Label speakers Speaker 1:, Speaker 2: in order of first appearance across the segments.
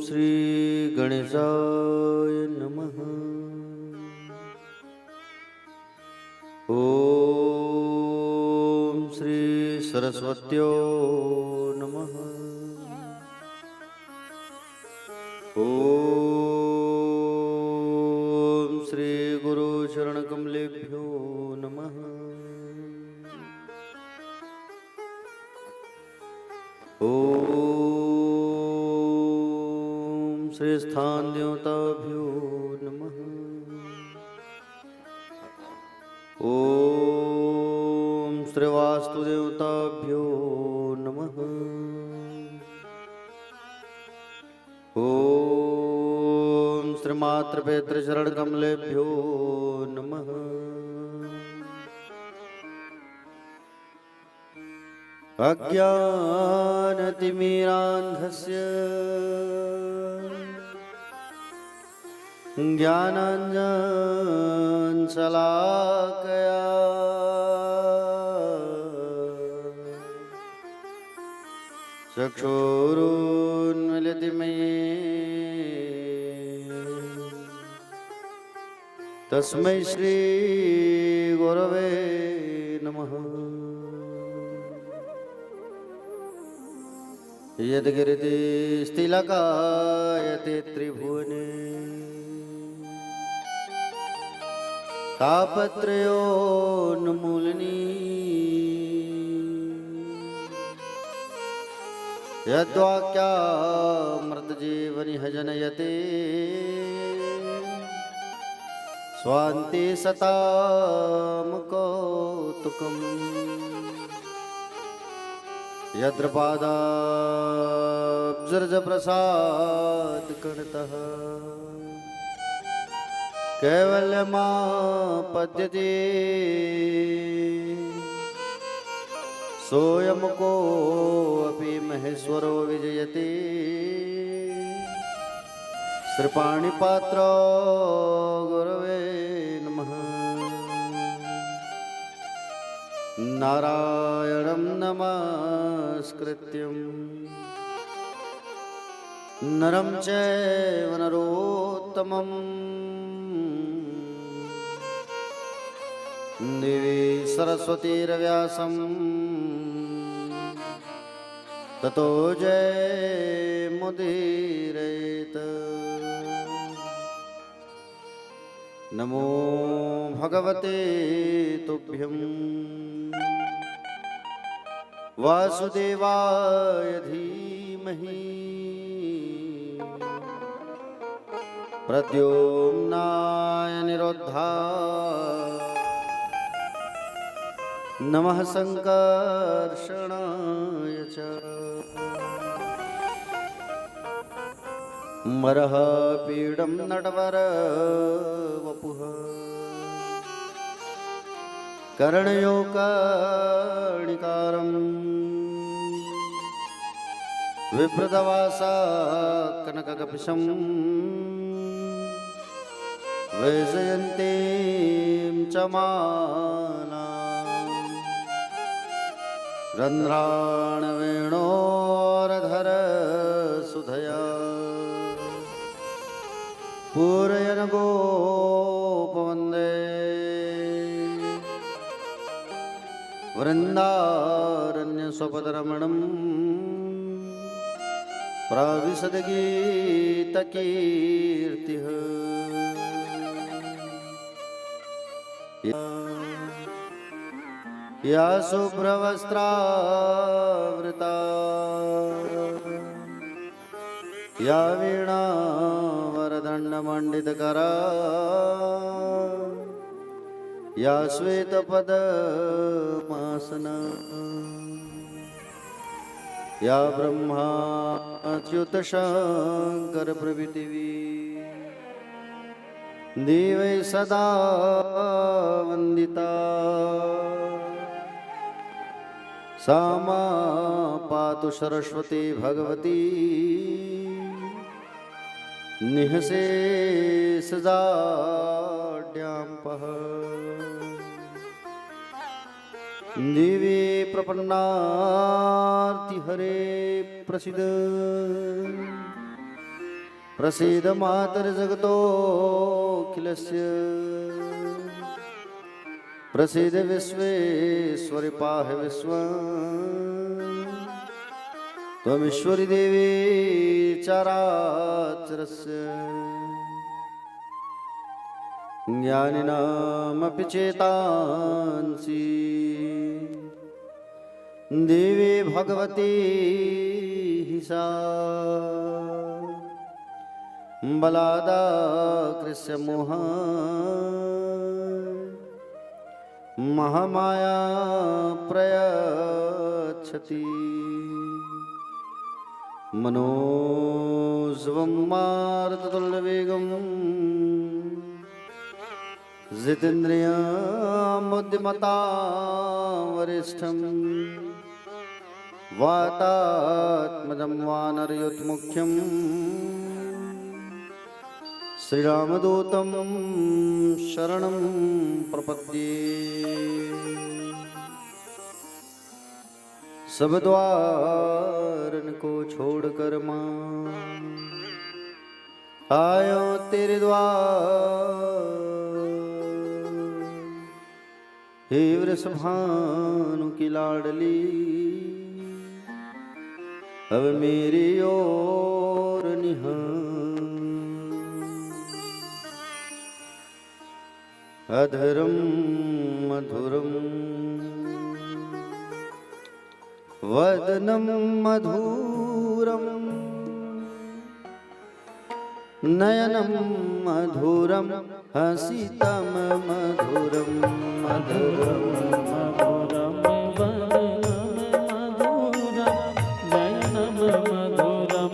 Speaker 1: श्री गणेशाय नमः। ओम श्री सरस्वत्यो नमः। ओम श्री गुरु चरण कमलेभ्यो नमः। ओम श्री स्थान देवताभ्यो नमः। ओम श्री वास्तु देवताभ्यो नमः। ओम श्री मातृपितृ चरण कमलेभ्यो नमः। अज्ञानतिमिरान्धस्य ज्ञानाञ्जनशलाकया चक्षुरुन्मीलितं तस्मै श्री गुरवे नमः। यद्गिरिति स्थिलकायते त्रिभुवने तापत्रयोन्मूलनी यद्वाक्यामृतजीवनिह जनयते स्वान्ते सतां कौतुकम् यद्रपादाब्जर्जप्रसादकणतः कैवल्यमापद्यते सोऽयं कोऽपि महेश्वरो विजयते श्रीपाणिपात्रो गुरवे नमः। नारायणं नमस्कृत्यं नरं चैव नरोत्तमं देवी सरस्वतीर्व्यासं ततो जयमुदीरयेत्। नमो भगवते तुभ्यं वासुदेवाय धीमहि प्रद्युम्नाय निरुद्धाय नमः संकर्षणाय च मरः पीडं नटवर वपुः कर्णयो कर्णिकारम् विप्रतवासा कनककपिशं वैजयन्तीं च मालाम् रन्ध्राणवेणोरधर सुधया पूरयन् गोपवन्दे वृन्दारण्यस्वपदरमणम् प्राविशद्गीतकीर्तिः या शुभ्रवस्त्रावृता या वीणावरदण्डमण्डितकरा या श्वेतपद्मासना या ब्रह्मा च्युतशङ्कर प्रभृतिवी देवै सदा वन्दिता सा मा पातु सरस्वती भगवती निःशेषजाड्याम्पः दिवे प्रपन्नार्तिहरे प्रसीद प्रसीद मातर्जगतोऽखिलस्य प्रसीद विश्वेश्वरि पाहि विश्वम् त्वमीश्वरी देवी चराचरस्य ज्ञानिनामपि चेतांसि देवी भगवती हि सा बलादाकृष्य मोहा महामाया प्रयच्छति मनोजवं मारुततुल्यवेगं जितेन्द्रियं बुद्धिमतां वरिष्ठं वातात्मजं वानरयुतमुख्यं श्रीरामदूतं शरणं प्रपद्ये। सब द्वारन को छोड़कर मां आयो तेरे द्वार, हे वृषभानु की लाडली अब मेरी ओर निहार। अधरम मधुरम वदनं मधुरं नयनं मधुरं हसितं मधुरं मधुरं
Speaker 2: मधुरं वदनं मधुरं नयनं मधुरं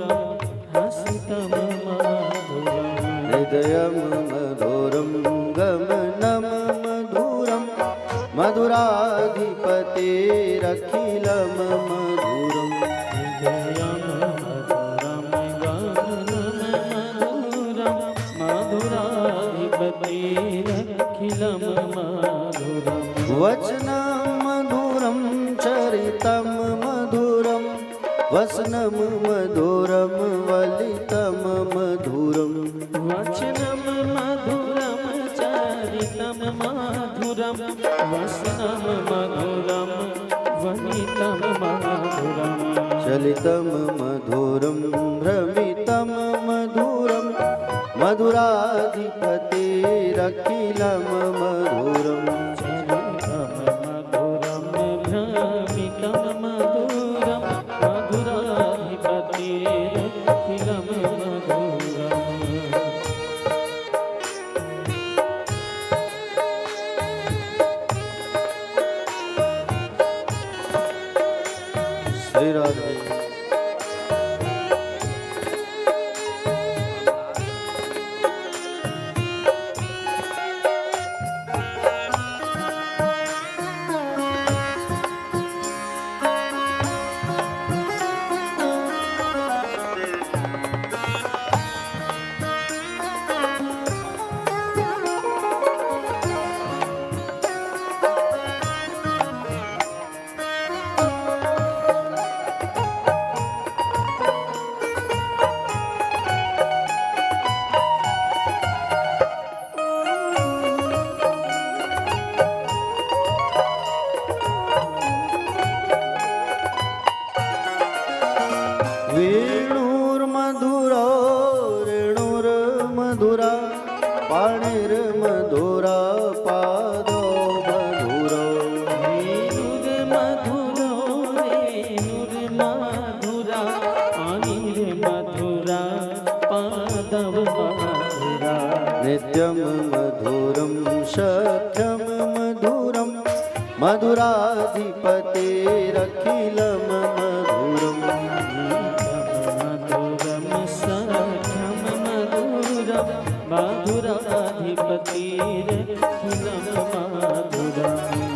Speaker 2: हसितं मधुरं
Speaker 1: हृदयं मधुरं गमनं मधुरं मधुराधिपतेरखिलं मधुरं
Speaker 2: हृदयं मधुरं गमनं मधुरं मधुराधिपतेरखिलं मधुरं
Speaker 1: वचनं मधुरं चरितं मधुरं वसनं मधुरं वलितं मधुरं
Speaker 2: वचनं मधुरं चरितं मधुरं वसनं मधुरं वनितं मधुरं
Speaker 1: चलितं मधुरं भ्रमितं मधुरं मधुराधिपतेरखिलं मधुरं
Speaker 2: चलितं मधुरं भ्रमितं मधुरं मधुराधिपतेरखिलं मधुरम्।
Speaker 1: श्री राधे। मधुराधिपतेरखिलं मधुरम्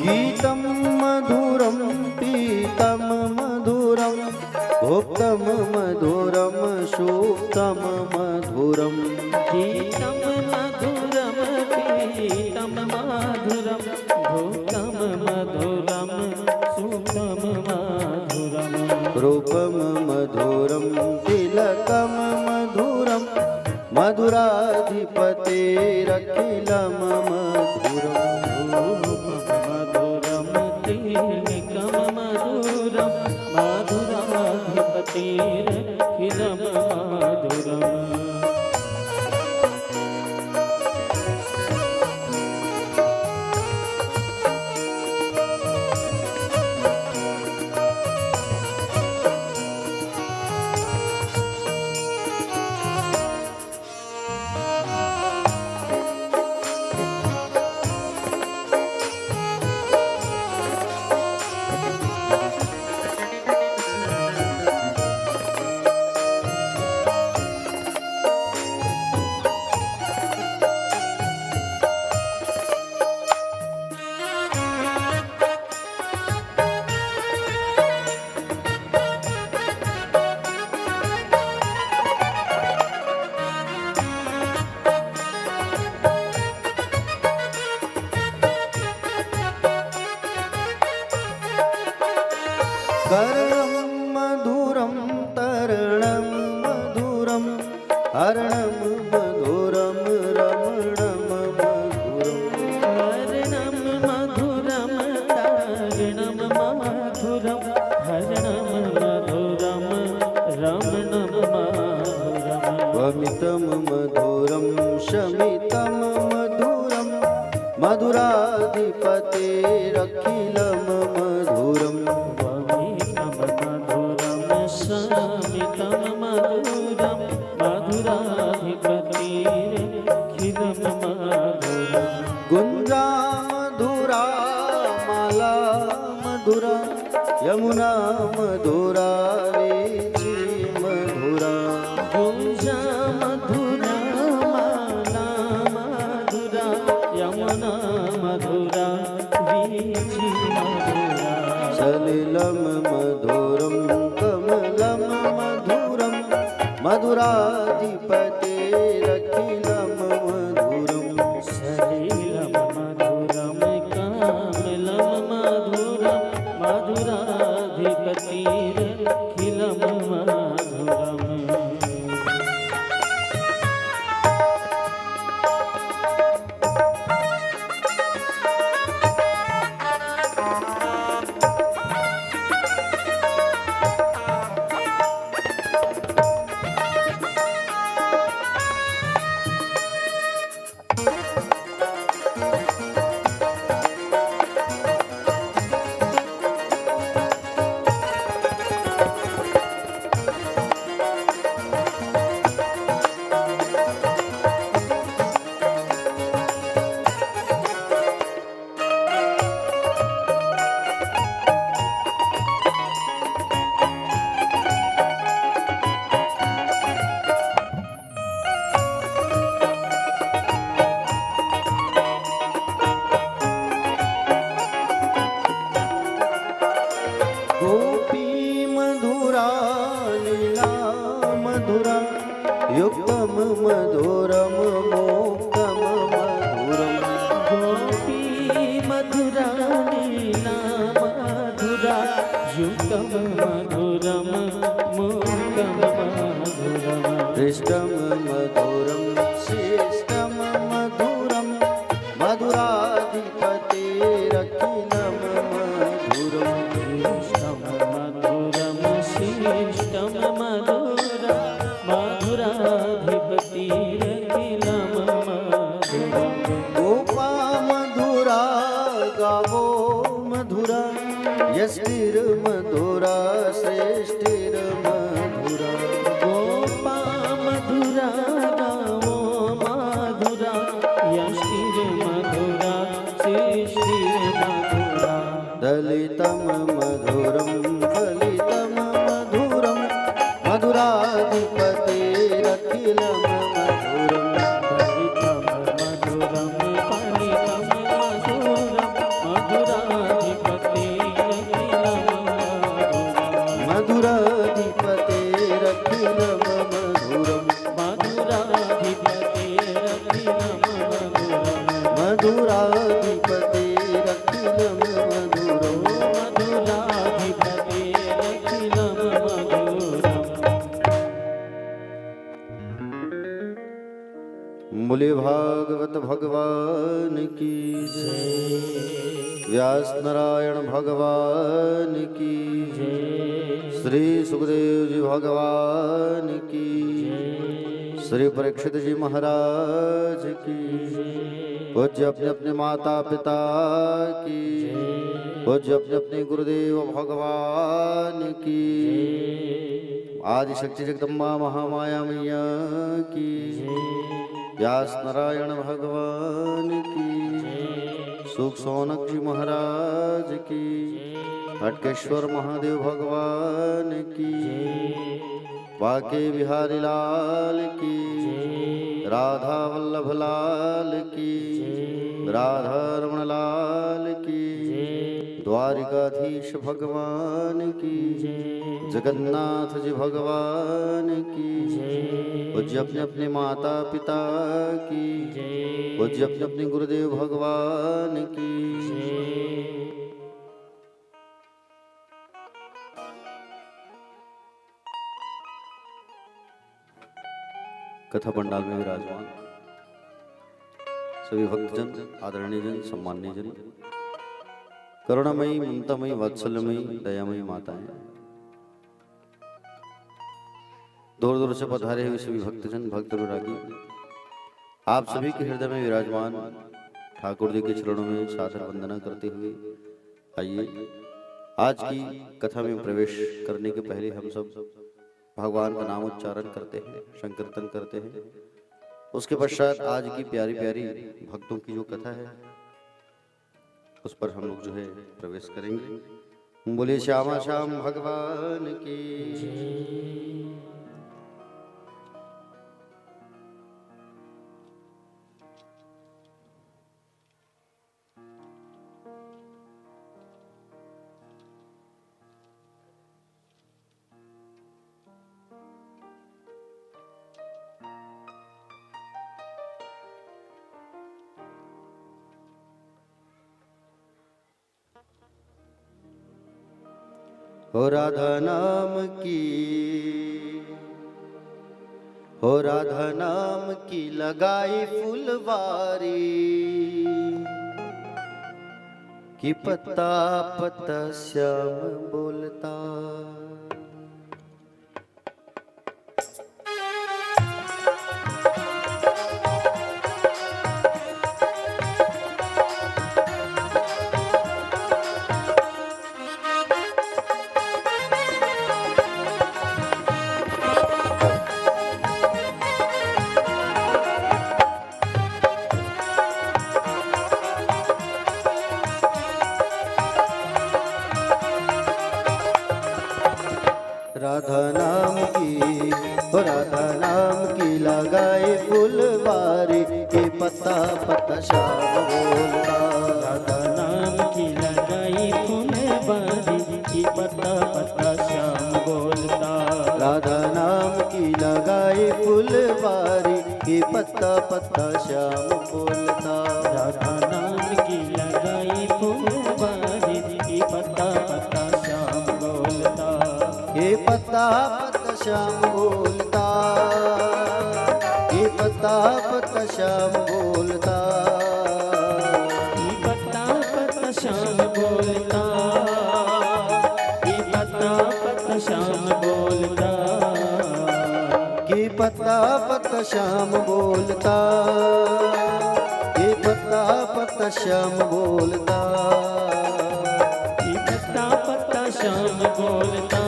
Speaker 1: गीतं मधुरं पीतं मधुरं भोक्तं मधुरं सूक्तं मधुरम्
Speaker 2: गीतं मधुरं पीतं मधुरं भोक्तं मधुरं सूक्तं मधुरम्
Speaker 1: रूपं मधुरं तिलकं मधुरं मधुराधिपतेरखिलं मधुरम्
Speaker 2: मधुरं तिलकं मधुरं मधुराधिपतेरखिलं मधुरम्
Speaker 1: कर्णं मधुरं तरणं मधुरं हरणं मधुरं रमणं मधुरम्
Speaker 2: हरणं मधुरं तारणं मधुरं हरणं मधुरं रमणं मधुरम्
Speaker 1: वमितं मधुरं शमितं मधुरं मधुराधिपतेरखिलं मधुरम्
Speaker 2: शमितं मधुरं मधुराधिपतेरखिलं मधुरम्
Speaker 1: गुञ्जा मधुरा माला मधुरा यमुना मधुरा वीची मधुरा
Speaker 2: गुञ्जा मधुरा माला मधुरा यमुना मधुरा वीची मधुरा
Speaker 1: सलिलं मधुरं कमलं मधुरं मधुराधिपतेरखिलं मधुरम्
Speaker 2: सलिलं मधुरं कमलं मधुरं मधुराधिपतेरखिलं मधुरम्
Speaker 1: गोपी मधुरा लीला मधुरा युक्तं मधुरं मोक्तं मधुरम्
Speaker 2: गोपी मधुरा लीला मधुरा युक्तं मधुरं मुक्तं मधुरम्
Speaker 1: दृष्टं मधुरं शिष्टं मधुरं मधुराधिपतेरखिलं मधुरम्
Speaker 2: इष्टं मधुरं शिष्टं मधुरं मधुराधिपतेरखिलं मधुरम्
Speaker 1: गोपा मधुरा गावो मधुरा यष्टिर्मधुरा श्रेष्ठिर्मधुरा
Speaker 2: गोपा मधुरा गावो मधुरा यष्टिर्मधुरा श्रेष्ठिर्मधुरा
Speaker 1: दलितं मधुरं फलितं मधुरं मधुराधिपतेरखिलं मधुरं
Speaker 2: दलितं मधुरं फलितं मधुरं मधुराधिपतेरखिलं मधुरं मधुराधिपतेरखिलं मधुरं मधुराधिपतेरखिलं मधुरं
Speaker 1: बोले भागवत भगवान की जय। व्यास नारायण भगवान की जय। श्री सुखदेव जी भगवान की जय। श्री परीक्षित जी महाराज की जय। पूज्य अपने अपने माता पिता की जय। पूज्य अपने अपने गुरुदेव भगवान की जय। आदि शक्ति जगदम्बा महामाया मैया की जय। व्यास नारायण भगवान की सुख सौनक जी महाराज की हटकेश्वर महादेव भगवान की बाके बिहारी लाल की राधा वल्लभ लाल की राधा रमण लाल की द्वारिकाधीश भगवान की जगन्नाथ जी भगवान की पूज्य अपने अपने माता पिता की पूज्य अपने अपने गुरुदेव भगवान की कथा पंडाल में विराजमान सभी भक्तजन, आदरणीय जन, सम्माननीय जन, करुणामयी, ममतामयी, वात्सल्यमयी, दयामयी माताएं, दूर दूर से पधारे हुए सभी भक्तजन, भक्त अनुरागी, आप सभी के हृदय में विराजमान ठाकुर जी के चरणों में सादर वंदना करते हुए आइए आज की कथा में प्रवेश करने के पहले हम सब भगवान का नाम उच्चारण करते हैं, संकीर्तन करते हैं। उसके पश्चात आज की प्यारी प्यारी भक्तों की जो कथा है उस पर हम लोग जो है प्रवेश करेंगे। बोले श्यामा श्याम भगवान की हो राधा नाम की लगाई फुलवारी कि पत्ता पत्ता श्याम बोलता। राधा नाम की लगाए फुलवारी के पत्ता पत्ता श्याम बोलता।
Speaker 2: राधा नाम की लगाई फुलवारी की पत्ता पत्ता श्याम बोलता।
Speaker 1: राधा नाम की लगाए फुलवारी के पत्ता पत्ता श्याम बोलता।
Speaker 2: राधा नाम की लगाई फुलवारी की पत्ता पत्ता श्याम बोलता।
Speaker 1: ये पत्ता पत्ता श्याम बोलता। ये पत्ता पत्ता श्याम बोलता।
Speaker 2: ये पत्ता पत्ता श्याम बोलता। ये पत्ता पत्ता श्याम बोलता।
Speaker 1: ये पत्ता पत्ता श्याम बोलता। ये पत्ता पत्ता श्याम बोलता।
Speaker 2: ये पत्ता पत्ता श्याम बोलता।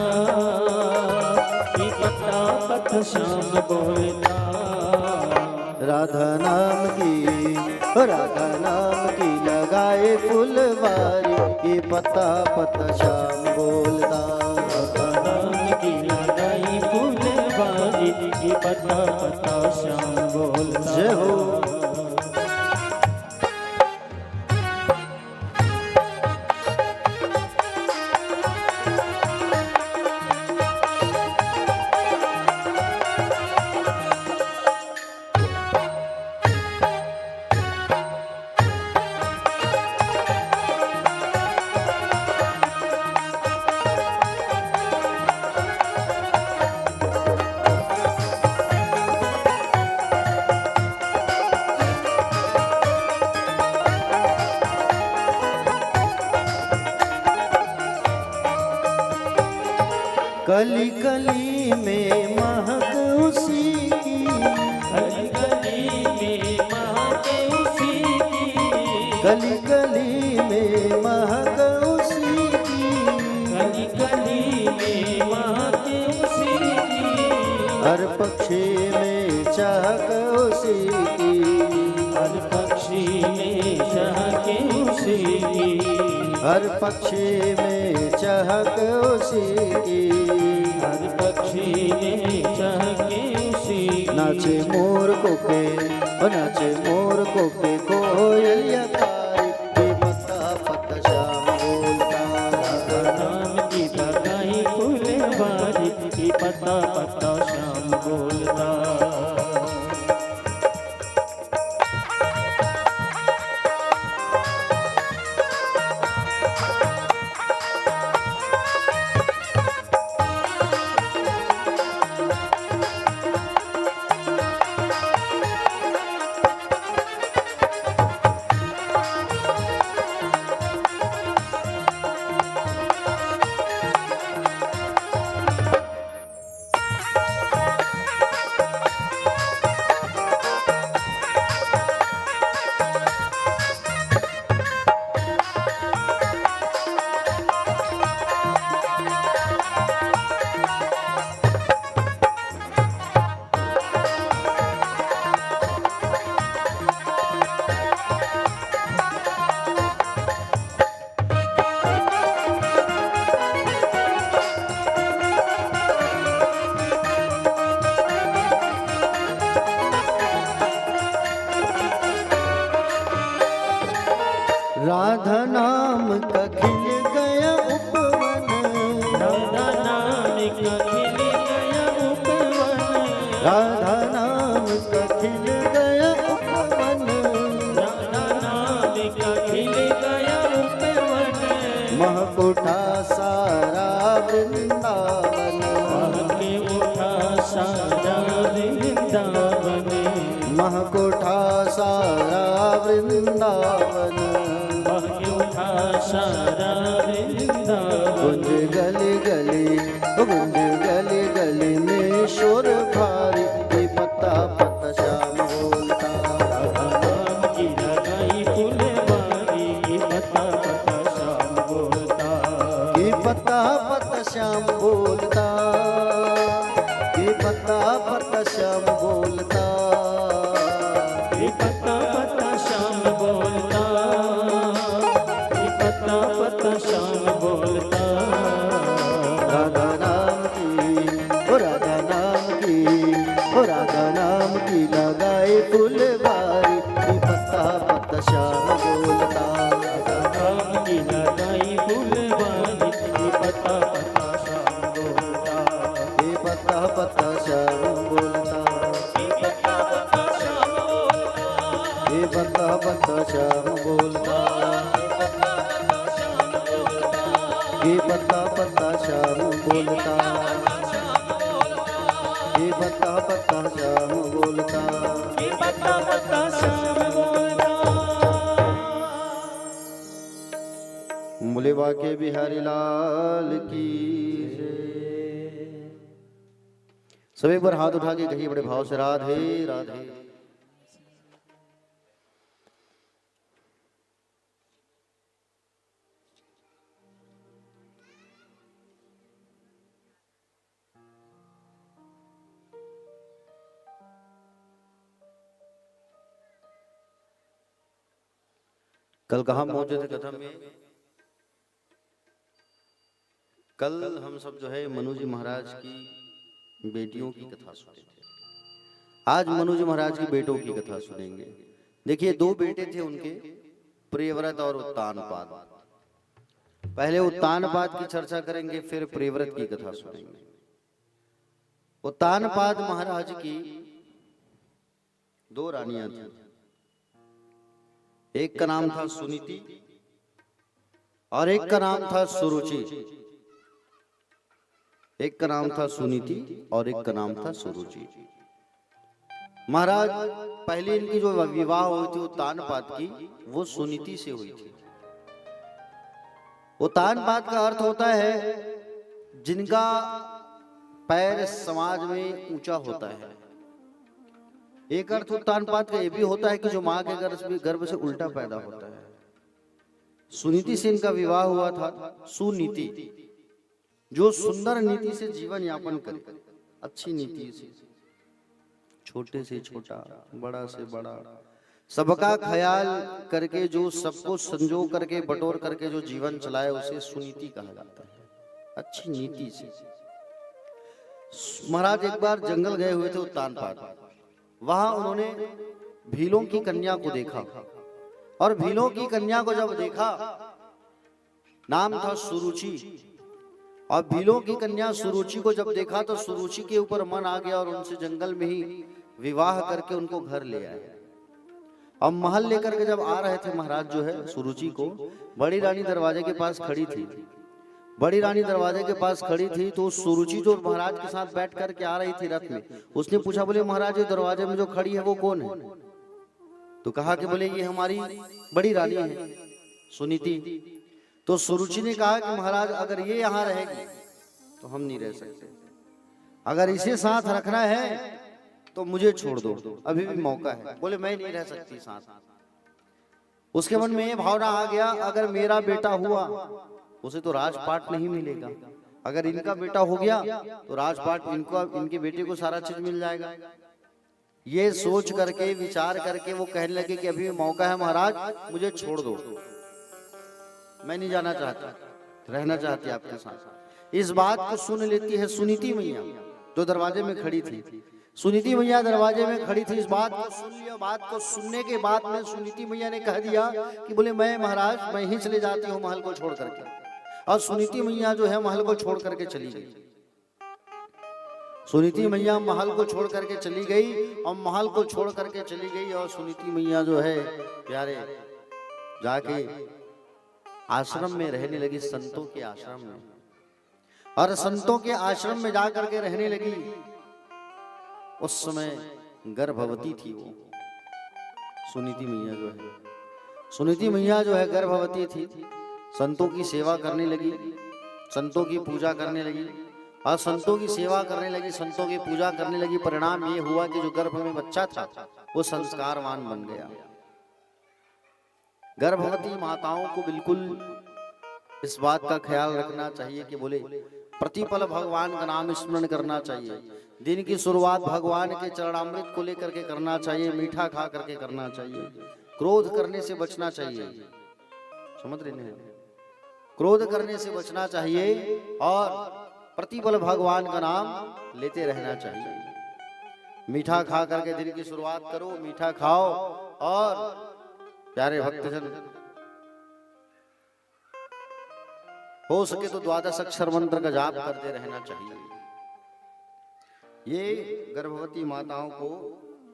Speaker 2: ये पत्ता पत्ता श्याम बोलता।
Speaker 1: राधा नाम की, राधा नाम की लगाए फुलवारी, ये पता पता श्याम बोलता।
Speaker 2: राधा नाम की लगाई फुलवारी, ये पता पता श्याम बोलता।
Speaker 1: जय हो। कली कली में महक उसी की,
Speaker 2: गली गली में महक उसी की,
Speaker 1: गली गली में महक उसी की,
Speaker 2: गली गली में महक उसी की,
Speaker 1: हर पक्षी में चहक उसी की,
Speaker 2: हर पक्षी में चहके उसी की,
Speaker 1: हर पक्षी में चहक उसी की,
Speaker 2: हर पक्षी में चहके उसी की।
Speaker 1: नाचे मोर कोके, नाचे मोर कोके कोयलिया तारी, ये पता पता श्याम बोलता।
Speaker 2: राधा नाम की लगाई फुलवारी, ये पता पता श्याम बोलता।
Speaker 1: राधा नाम का खिल गया उपवन,
Speaker 2: राधा नाम का खिल गया उपवन,
Speaker 1: राधा नाम का खिल गया उपवन,
Speaker 2: राधा नाम का खिल गया उपवन।
Speaker 1: महक उठा सारा वृंदावन,
Speaker 2: महके उठा सारा वृंदावन,
Speaker 1: महक उठा सारा वृंदावन,
Speaker 2: महके उठा सारा वृंदावन।
Speaker 1: गुंज गली गली, गुंज गली गली में शोर भारी, ये पता पता श्याम बोलता।
Speaker 2: राधा नाम की लगाई फुलवारी, ये पता पता श्याम बोलता।
Speaker 1: ये पता पता श्याम बोलता, ये पता पता श्याम बोलता।
Speaker 2: ये पता पता श्याम बोलता, ये पता पता श्याम बोलता।
Speaker 1: राधा नाम की, ओ राधा नाम की, ओ राधा नाम की लगाए फुलवारी, ये पता पता श्याम बोलता।
Speaker 2: राधा नाम की लगाई फुलवारी, ये पता पता श्याम बोलता।
Speaker 1: ये पता पता श्याम बोलता,
Speaker 2: ये पता पता श्याम बोलता,
Speaker 1: ये पता पता श्याम बोलता, ये पता पता श्याम बोलता, ये पता पता श्याम बोलता।
Speaker 2: ये पता पता श्याम बोलता।
Speaker 1: मुलेबा के बिहारी लाल की जय। सभी पर हाथ उठा के कहिए बड़े भाव से राधे राधे। कल कहाँ पहुंचे थे कथा में? कल हम सब जो है मनु जी महाराज की बेटियों की कथा सुने थे। आज मनु जी महाराज की बेटों की कथा सुनेंगे। देखिए, दो बेटे थे उनके, प्रियव्रत और उत्तानपाद। पहले उत्तानपाद की चर्चा करेंगे, फिर प्रियव्रत की कथा सुनेंगे। उत्तानपाद महाराज की दो रानियां थी। एक का नाम था सुनीति और एक का नाम था सुरुचि। एक का नाम था सुनीति और एक का नाम था सुरुचि। महाराज पहले इनकी जो विवाह हुई थी उत्तानपाद की, वो सुनीति से हुई थी। उत्तानपाद का अर्थ होता है जिनका पैर समाज में ऊंचा होता है। एक अर्थ उत्तानपाद का ये भी होता है कि जो मां के गर्भ से उल्टा पैदा होता है। सुनीति से इनका विवाह हुआ था। सुनीति जो सुंदर नीति से जीवन यापन करे, अच्छी नीति से, छोटे से छोटा, बड़ा से बड़ा, सबका ख्याल करके, जो सबको संजो करके बटोर करके जो जीवन चलाए, उसे सुनीति कहा जाता है, अच्छी नीति से। महाराज एक बार जंगल गए हुए थे उत्तानपाद। वहां उन्होंने भीलों की कन्या को देखा, और भीलों की कन्या को जब देखा, नाम था सुरुचि, और भीलों की कन्या सुरुचि को जब देखा तो सुरुचि के ऊपर मन आ गया और उनसे जंगल में ही विवाह करके उनको घर ले आए। अब महल लेकर के जब आ रहे थे महाराज जो है सुरुचि को, बड़ी रानी दरवाजे के पास खड़ी थी। बड़ी रानी दरवाजे के पास खड़ी थी तो सुरुचि जो महाराज के साथ बैठ करके आ रही थी रथ में, उसने पूछा, बोले महाराज ये दरवाजे में जो खड़ी है वो कौन है? तो कहा कि बोले ये हमारी बड़ी रानी है सुनीति। तो सुरुचि ने कहा कि महाराज अगर ये यहाँ रहेगी तो हम नहीं रह सकते, अगर इसे साथ रखना है तो मुझे छोड़ दो, अभी भी मौका है। बोले मैं नहीं रह सकती साथ। उसके मन में ये भावना आ गया, अगर मेरा बेटा हुआ उसे तो राजपाट नहीं मिलेगा, अगर इनका बेटा हो गया तो राजपाट इनको, इनके बेटे को सारा चीज मिल जाएगा। ये सोच करके विचार करके वो कहने लगे कि अभी मौका है महाराज, मुझे छोड़ दो, मैं नहीं जाना चाहता, रहना चाहती आपके साथ। इस बात को सुन लेती है सुनीति मैया जो दरवाजे में खड़ी थी। सुनीति मैया दरवाजे में खड़ी थी, इस बात को सुन लिया। बात को सुनने के बाद में सुनीति मैया ने कह दिया कि बोले मैं महाराज मैं ही चले जाती हूँ महल को छोड़ करके। और सुनीति मैया जो है महल को छोड़ करके चली गई। सुनीति मैया महल को छोड़ करके चली गई, और महल को छोड़ करके चली गई, और सुनीति मैया जो है प्यारे जाके आश्रम में रहने लगी, संतों के आश्रम में। और संतों के आश्रम में जाकर के रहने लगी। उस समय गर्भवती थी वो सुनीति मैया जो है। सुनीति मैया जो है गर्भवती थी। संतों की सेवा करने लगी, संतों की पूजा करने लगी, और संतों की सेवा करने लगी, संतों की पूजा करने लगी। परिणाम ये हुआ कि जो गर्भ में बच्चा था वो संस्कारवान बन गया। गर्भवती माताओं को बिल्कुल इस बात का ख्याल रखना चाहिए कि बोले प्रतिपल भगवान का नाम स्मरण करना चाहिए। दिन की शुरुआत भगवान के चरणामृत को लेकर के करना चाहिए, मीठा खा करके करना चाहिए। क्रोध करने से बचना चाहिए, समझ रहे हैं? क्रोध करने से बचना चाहिए और प्रतिपल भगवान का नाम लेते रहना चाहिए। मीठा खा करके दिन की शुरुआत करो, मीठा खाओ। और प्यारे भक्तजन, हो सके तो 12 अक्षर मंत्र का जाप करते रहना चाहिए। ये गर्भवती माताओं को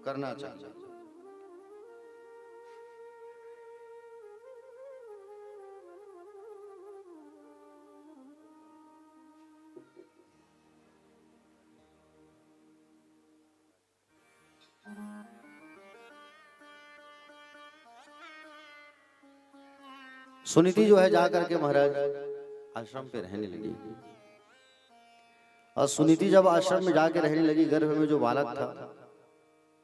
Speaker 1: करना चाहिए। सुनीति जो है जाकर के महाराज आश्रम पे रहने लगी। और सुनीति जब आश्रम में जाके रहने लगी, गर्भ में जो बालक था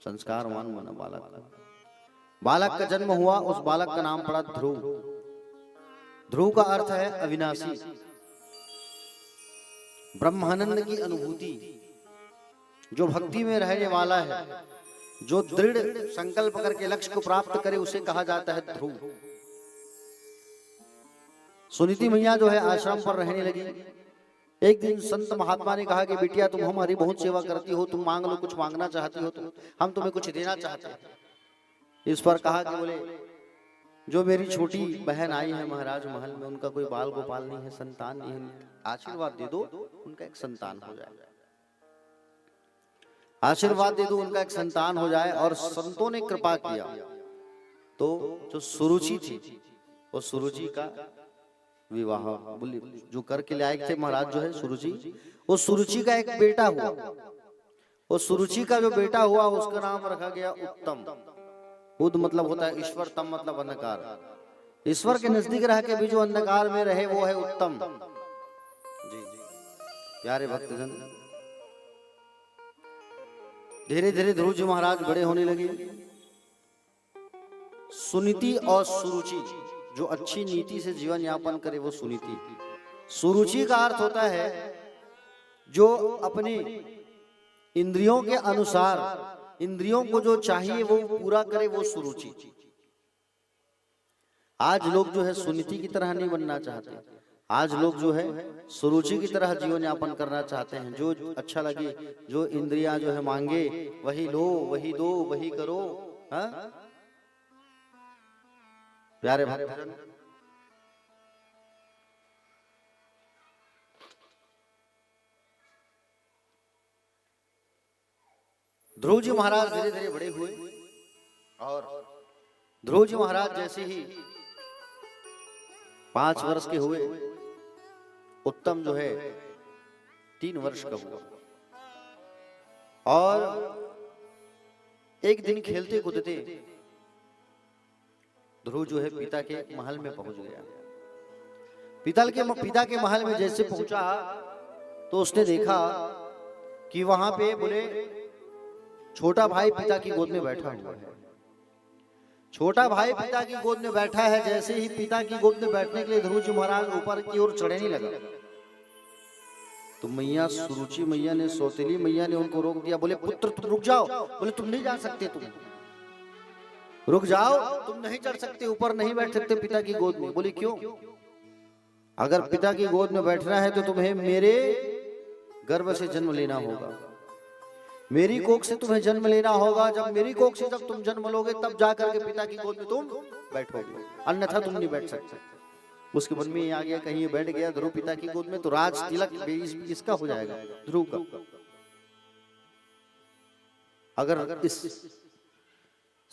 Speaker 1: संस्कारवान बना बालक था। बालक का जन्म हुआ, उस बालक का नाम पड़ा ध्रुव। ध्रुव का अर्थ है अविनाशी, ब्रह्मानंद की अनुभूति। जो भक्ति में रहने वाला है, जो दृढ़ संकल्प करके लक्ष्य को प्राप्त करे, उसे कहा जाता है ध्रुव। सुनीति मैया जो है आश्रम पर रहने लगी। एक दिन संत महात्मा ने कहा कि बिटिया तुम हमारी बहुत सेवा करती हो, तुम मांग लो, कुछ मांगना चाहती हो तो हम तुम्हें कुछ देना चाहते हैं। इस पर कहा कि बोले जो मेरी छोटी बहन आई है महाराज महल में, उनका कोई बाल गोपाल नहीं है, संतान नहीं है, आशीर्वाद दे दो उनका एक संतान हो जाए, आशीर्वाद दे दो उनका एक संतान हो जाए। और संतों ने कृपा किया तो जो सुरुचि थी वो सुरुचि का विवाह बोली जो करके ले आए थे महाराज जो है सुरुचि, वो सुरुचि का एक बेटा हुआ। वो सुरुचि का जो बेटा हुआ उसका नाम रखा गया उत्तम। उद मतलब होता है ईश्वर, तम मतलब अंधकार। ईश्वर के नजदीक रह के भी जो अंधकार में रहे वो है उत्तम जी। प्यारे भक्तजन, धीरे धीरे ध्रुव जी महाराज बड़े होने लगे। सुनीति और सुरुचि जो अच्छी नीति से जीवन यापन करे वो सुनीति। सुरुचि का अर्थ होता है जो अपने इंद्रियों के अनुसार इंद्रियों को जो चाहिए वो पूरा करे वो सुरुचि। आज लोग जो है सुनीति की तरह नहीं बनना चाहते, आज लोग जो है सुरुचि की तरह जीवन यापन करना चाहते हैं। जो अच्छा लगे, जो इंद्रियां जो है मांगे वही लो, वही दो, वही करो। हाँ प्यारे भक्तजन, ध्रुव जी महाराज धीरे धीरे बड़े हुए और ध्रुव जी महाराज जैसे ही 5 वर्ष के हुए, उत्तम जो है 3 वर्ष का हुआ। और एक दिन खेलते कूदते ध्रुव जो है पिता के महल में पहुंच गया। पिता के महल में जैसे पहुंचा तो उसने देखा कि वहां पे बोले छोटा भाई पिता की गोद में बैठा हुआ है। छोटा भाई पिता की गोद में बैठा है। जैसे ही पिता की गोद में बैठने के लिए ध्रुव जी महाराज ऊपर की ओर चढ़ने नहीं लगा तो मैया सुरुचि मैया ने, सौतेली मैया ने उनको रोक दिया। बोले पुत्र तुम रुक जाओ। बोले तुम नहीं जा सकते, तुम रुक जाओ, तुम नहीं चढ़ सकते, ऊपर नहीं बैठ सकते पिता की गोद में। बोले क्यों? अगर पिता की गोद में बैठना है तो तुम्हें मेरे गर्भ से जन्म लेना होगा, मेरी कोख से तुम्हें जन्म लेना होगा। जब मेरी कोख से जब तुम जन्म लोगे तब जाकर के पिता की गोद में तुम बैठोगे, अन्यथा तुम नहीं बैठ सकते। उसके मन में आ गया कहीं ये बैठ गया ध्रुव पिता की गोद में तो राज तिलक इसका हो जाएगा, ध्रुव का। अगर इस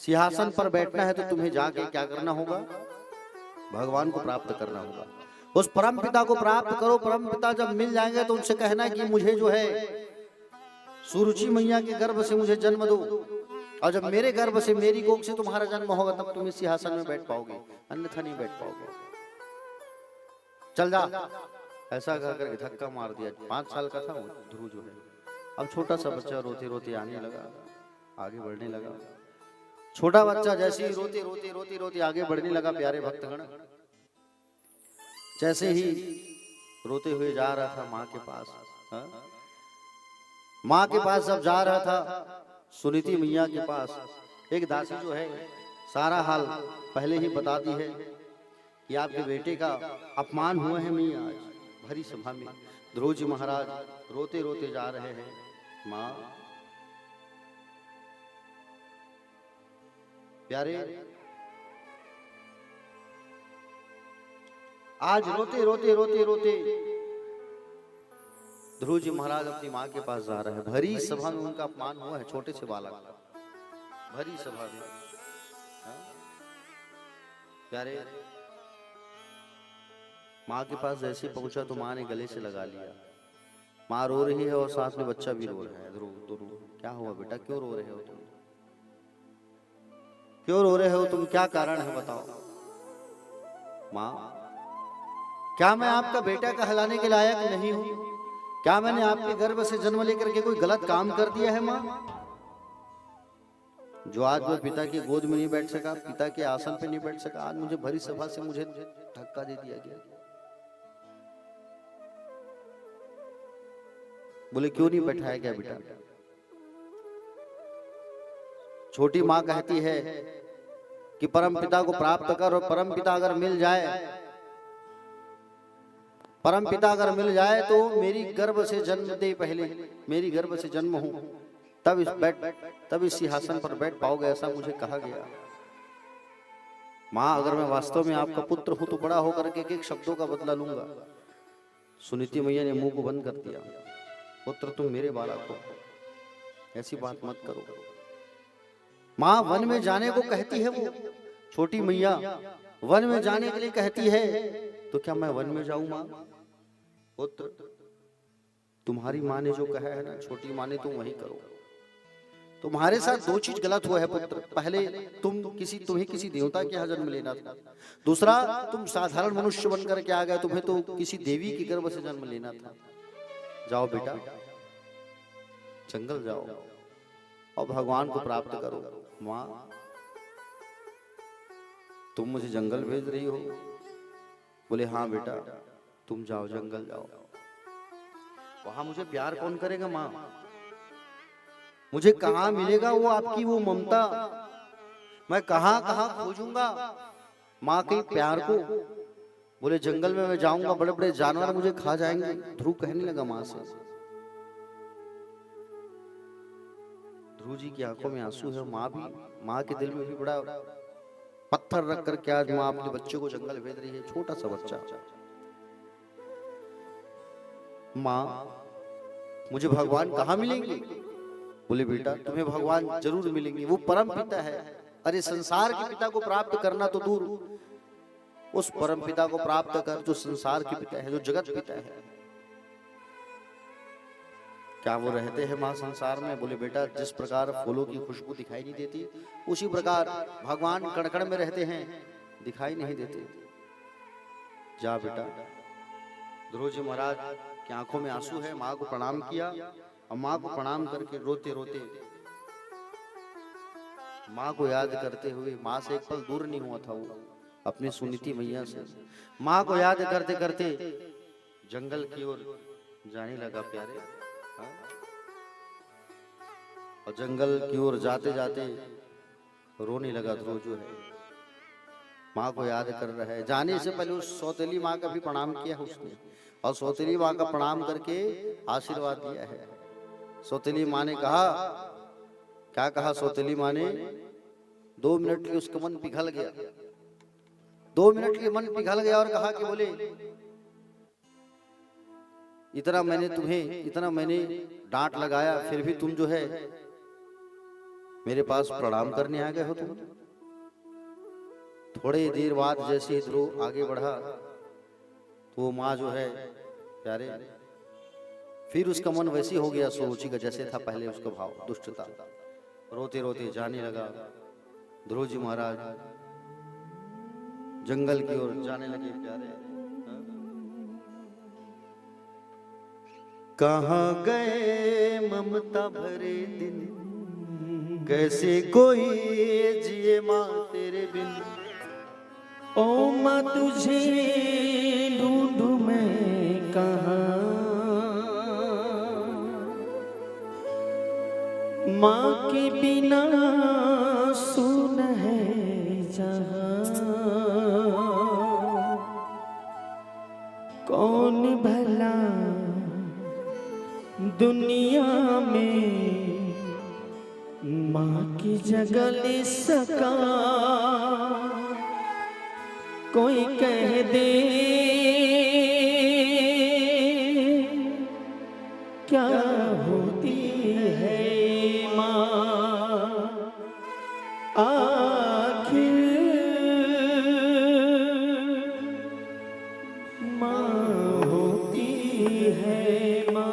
Speaker 1: सिंहासन पर बैठना है तो तुम्हें जाके क्या करना होगा? भगवान को प्राप्त करना होगा, उस परम पिता को प्राप्त करो। परम पिता जब मिल जाएंगे तो उनसे कहना कि मुझे जो है सुरुचि मैया के गर्भ से मुझे जन्म दो, और जब मेरे गर्भ से मेरी कोख से तुम्हारा जन्म होगा तब तुम इस सिंहासन में बैठ पाओगे, अन्यथा नहीं बैठ पाओगे। चल जा, ऐसा करके धक्का मार दिया। 5 साल का था वो ध्रुव जो है। अब छोटा सा बच्चा रोते रोते आने लगा, आगे बढ़ने लगा। छोटा बच्चा जैसे ही रोते आगे बढ़ने लगा, प्यारे भक्तगण, जैसे ही रोते हुए जा रहा था माँ के पास, माँ के पास जब जा रहा था सुनीति मैया के पास, एक दासी जो है सारा हाल पहले ही बता दी है कि आपके बेटे का अपमान हुआ है मैया आज भरी सभा में। ध्रुव जी महाराज रोते रोते जा रहे हैं। माँ प्यारे, आज रोते ध्रुव जी महाराज अपनी माँ के पास जा रहे हैं। भरी सभा में उनका अपमान हुआ है, छोटे से बालक का, भरी सभा में। प्यारे, माँ के पास जैसे पहुंचा तो माँ ने गले से लगा लिया। माँ रो रही है और साथ में बच्चा भी रो रहा है। ध्रुव क्या हुआ बेटा, क्यों रो रहे हो तुम? क्यों रो रहे हो तुम? क्या कारण है बताओ। माँ, क्या मैं आपका बेटा कहलाने के लायक नहीं हूं? क्या मैंने आपके गर्भ से जन्म लेकर के कोई गलत काम कर दिया है माँ? जो आज मैं पिता की गोद में नहीं बैठ सका, पिता के आसन पे नहीं बैठ सका, आज मुझे भरी सभा से मुझे धक्का दे दिया गया। बोले क्यों नहीं बैठाया गया बेटा? छोटी माँ कहती है कि परम पिता को प्राप्त कर, और परम पिता अगर मिल जाए परम पिता अगर मिल जाए तो मेरी गर्भ से जन्म दे, पहले मेरी गर्भ से जन्म हो तब इस सिंहासन पर बैठ पाओगे, ऐसा मुझे कहा गया। माँ अगर मैं वास्तव में आपका पुत्र हूं तो बड़ा होकर के एक शब्दों का बदला लूंगा। सुनीति मैया ने मुंह को बंद कर दिया। पुत्र तुम मेरे बालक हो, ऐसी बात मत करो। माँ वन में जाने को कहती है, वो छोटी मैया वन में जाने के लिए कहती है, तो क्या मैं वन में जाऊं माँ? पुत्र तुम्हारी माँ ने जो कहा है ना, छोटी माँ ने, तुम वही करो। तुम्हारे साथ दो चीज गलत हुआ है पुत्र। पहले तुम्हें किसी देवता के यहाँ जन्म लेना था। दूसरा, तुम साधारण मनुष्य बनकर के आ गए, तुम्हें तो किसी देवी के गर्भ से जन्म लेना था। जाओ बेटा, जंगल जाओ और भगवान को प्राप्त करो। माँ तुम मुझे जंगल भेज रही हो? बोले हाँ बेटा, तुम जाओ, जंगल जाओ। वहां मुझे प्यार कौन करेगा माँ? मुझे कहाँ मिलेगा वो आपकी वो ममता? मैं कहाँ कहाँ खोजूंगा माँ के प्यार को? बोले जंगल में मैं जाऊंगा, बड़े बड़े जानवर मुझे खा जाएंगे। ध्रुव कहने लगा माँ से। ध्रुव जी की आंखों में आंसू है, माँ के दिल में भी बड़ा पत्थर रख कर के आज माँ अपने बच्चे को जंगल भेज रही है, छोटा सा बच्चा। माँ मुझे भगवान कहाँ मिलेंगे? बोले बेटा तुम्हें भगवान जरूर मिलेंगे, वो परम पिता है। अरे संसार के पिता को प्राप्त करना तो दूर, उस परम पिता को प्राप्त कर जो संसार के पिता है, जो जगत पिता है। क्या वो रहते हैं माँ संसार में? बोले बेटा जिस प्रकार फूलों की खुशबू दिखाई नहीं देती, उसी प्रकार भगवान कण कण में रहते हैं, दिखाई नहीं देते। जा बेटा। ध्रुव जी महाराज की आंखों में आंसू है, माँ को प्रणाम किया और माँ को प्रणाम करके रोते रोते, माँ को याद करते हुए, माँ से एक पल दूर नहीं हुआ था वो अपनी सुनीति मैया से। माँ को याद करते करते जंगल की ओर जाने लगा प्यारे। हाँ? और जंगल की ओर जाते जाते रोने लगा ध्रुव जो है, माँ को याद कर रहा है। जाने से पहले उस सौतेली माँ का भी प्रणाम किया उसने, और सौतेली माँ का प्रणाम करके आशीर्वाद दिया है। सौतेली माँ ने कहा, क्या कहा सौतेली माँ ने? 2 मिनट के उसका मन पिघल गया, 2 मिनट के मन पिघल गया और कहा कि बोले इतना मैंने डांट लगाया, फिर भी तुम जो है मेरे पास प्रणाम करने आ गए हो तुम। थोड़ी देर बाद जैसे ध्रुव आगे बढ़ा तो वो माँ जो है प्यारे, फिर उसका मन वैसे हो गया सुरुचि का जैसे था पहले, उसका भाव दुष्टता। रोते रोते जाने लगा। ध्रुव जी महाराज जंगल की ओर जाने लगे प्यारे। कहाँ गए ममता भरे दिन, कैसे कोई जिए माँ तेरे बिन।
Speaker 2: ओ माँ तुझे ढूंढूं मैं कहाँ, माँ के बिना सुन है जहाँ। कौन भला दुनिया में माँ की जगह ले सका। कोई कह दे क्या होती है माँ, आखिर माँ होती है माँ।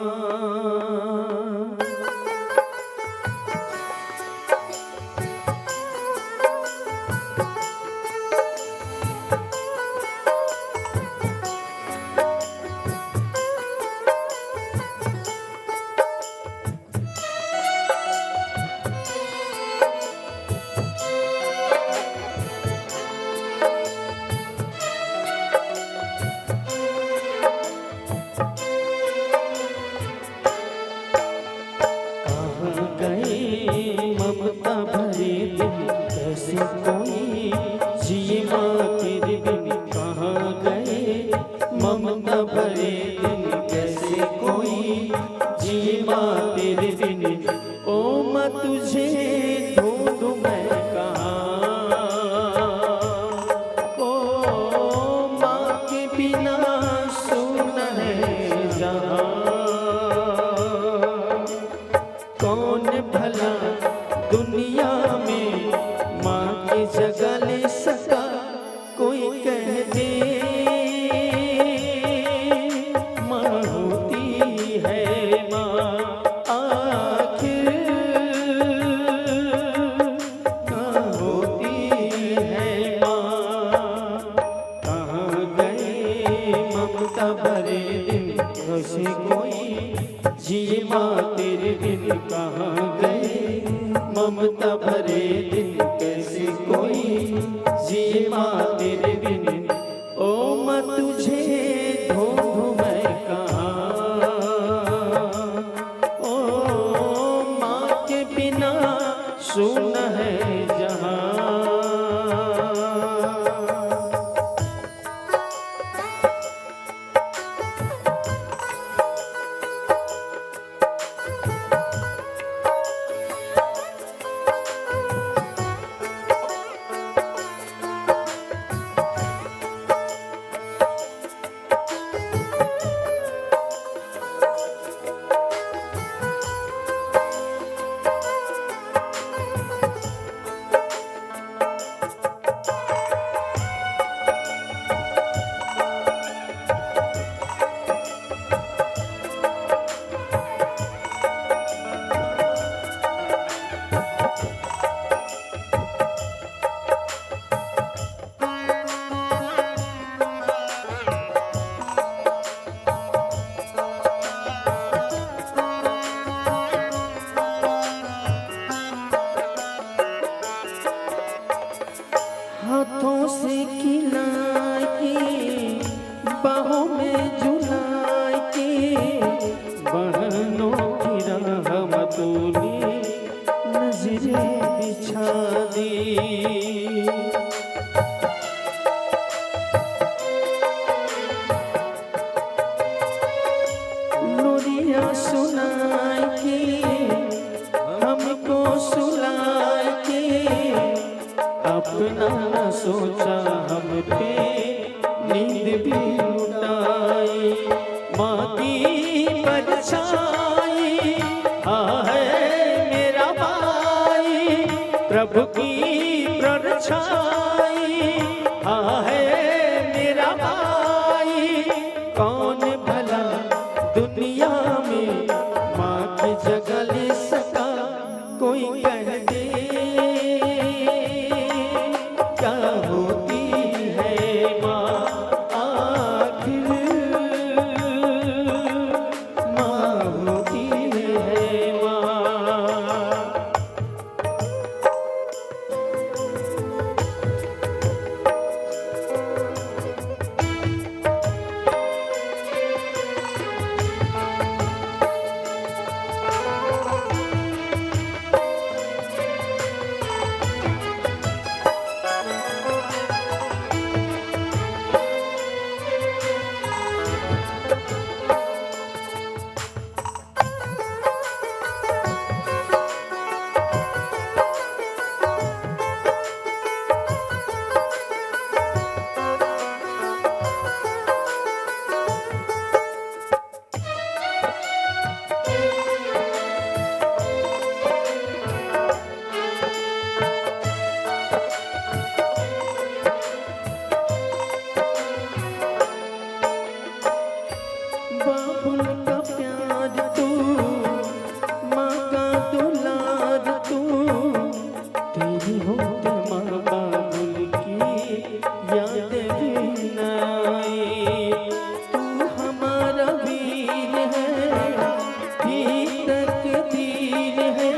Speaker 2: ममता भरे दिन कैसे कोई जी माँ तेरे बिन। ओ माँ तुझे ढूंढूं मैं कहाँ, ओ माँ के बिना सुना है जहाँ। कौन भला दुनिया में माँ की जगह ले सका, कोई कह दे माँ होती है माँ आखिर कहाँ होती है माँ। कहाँ गए ममता भरे दिन कैसे कोई जी माँ तेरे बिन। कहाँ गए ममता भरे दिन कैसे कोई जी माँ तेरे बिन। ओ माँ तुझे ढूंढूं मैं कहाँ, ओ माँ के बिना सुन है जहाँ। हाथों से खिला के बाहों में झुला के बहनों की रहमत तूने नजरें बिछा दी। लोरियां सुनाए के हमको सुलाए के अपना न सोचा हम पे नींद भी लुटाई। माँ की परछाई हाँ है मेरा भाई, प्रभु की परछाई हाँ है मेरा भाई। कौन भला दुनिया में माँ की जगह ले सका, कोई कह दे क्या होती है माँ आखिर माँ होती है माँ। बाबुल का प्यार तू, माँ का दुलार तू, तेरी होते माँ बाबुल की याद भी न आई। तू हमारा वीर है, भी तकदीर है,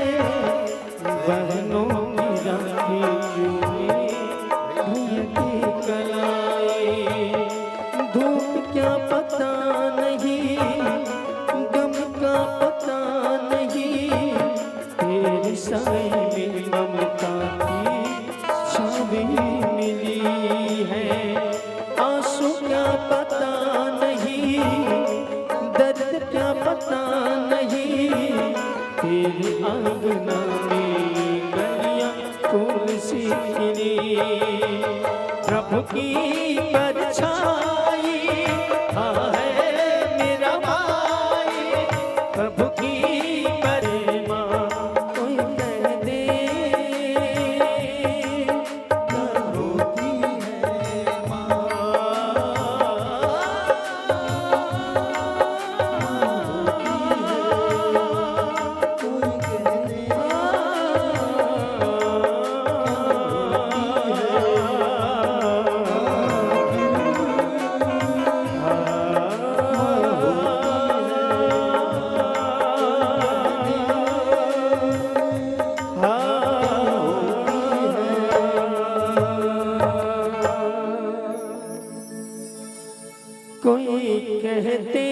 Speaker 2: बहनों की राखी चूमे भैया की कलाई। धूप क्या पता नहीं मेरे आंगना में कलियां फूल सी खिली, प्रभु की परछाई है मेरा भाई, प्रभु की परिमा कोई कह दे क्या होती है माँ। कोई कहते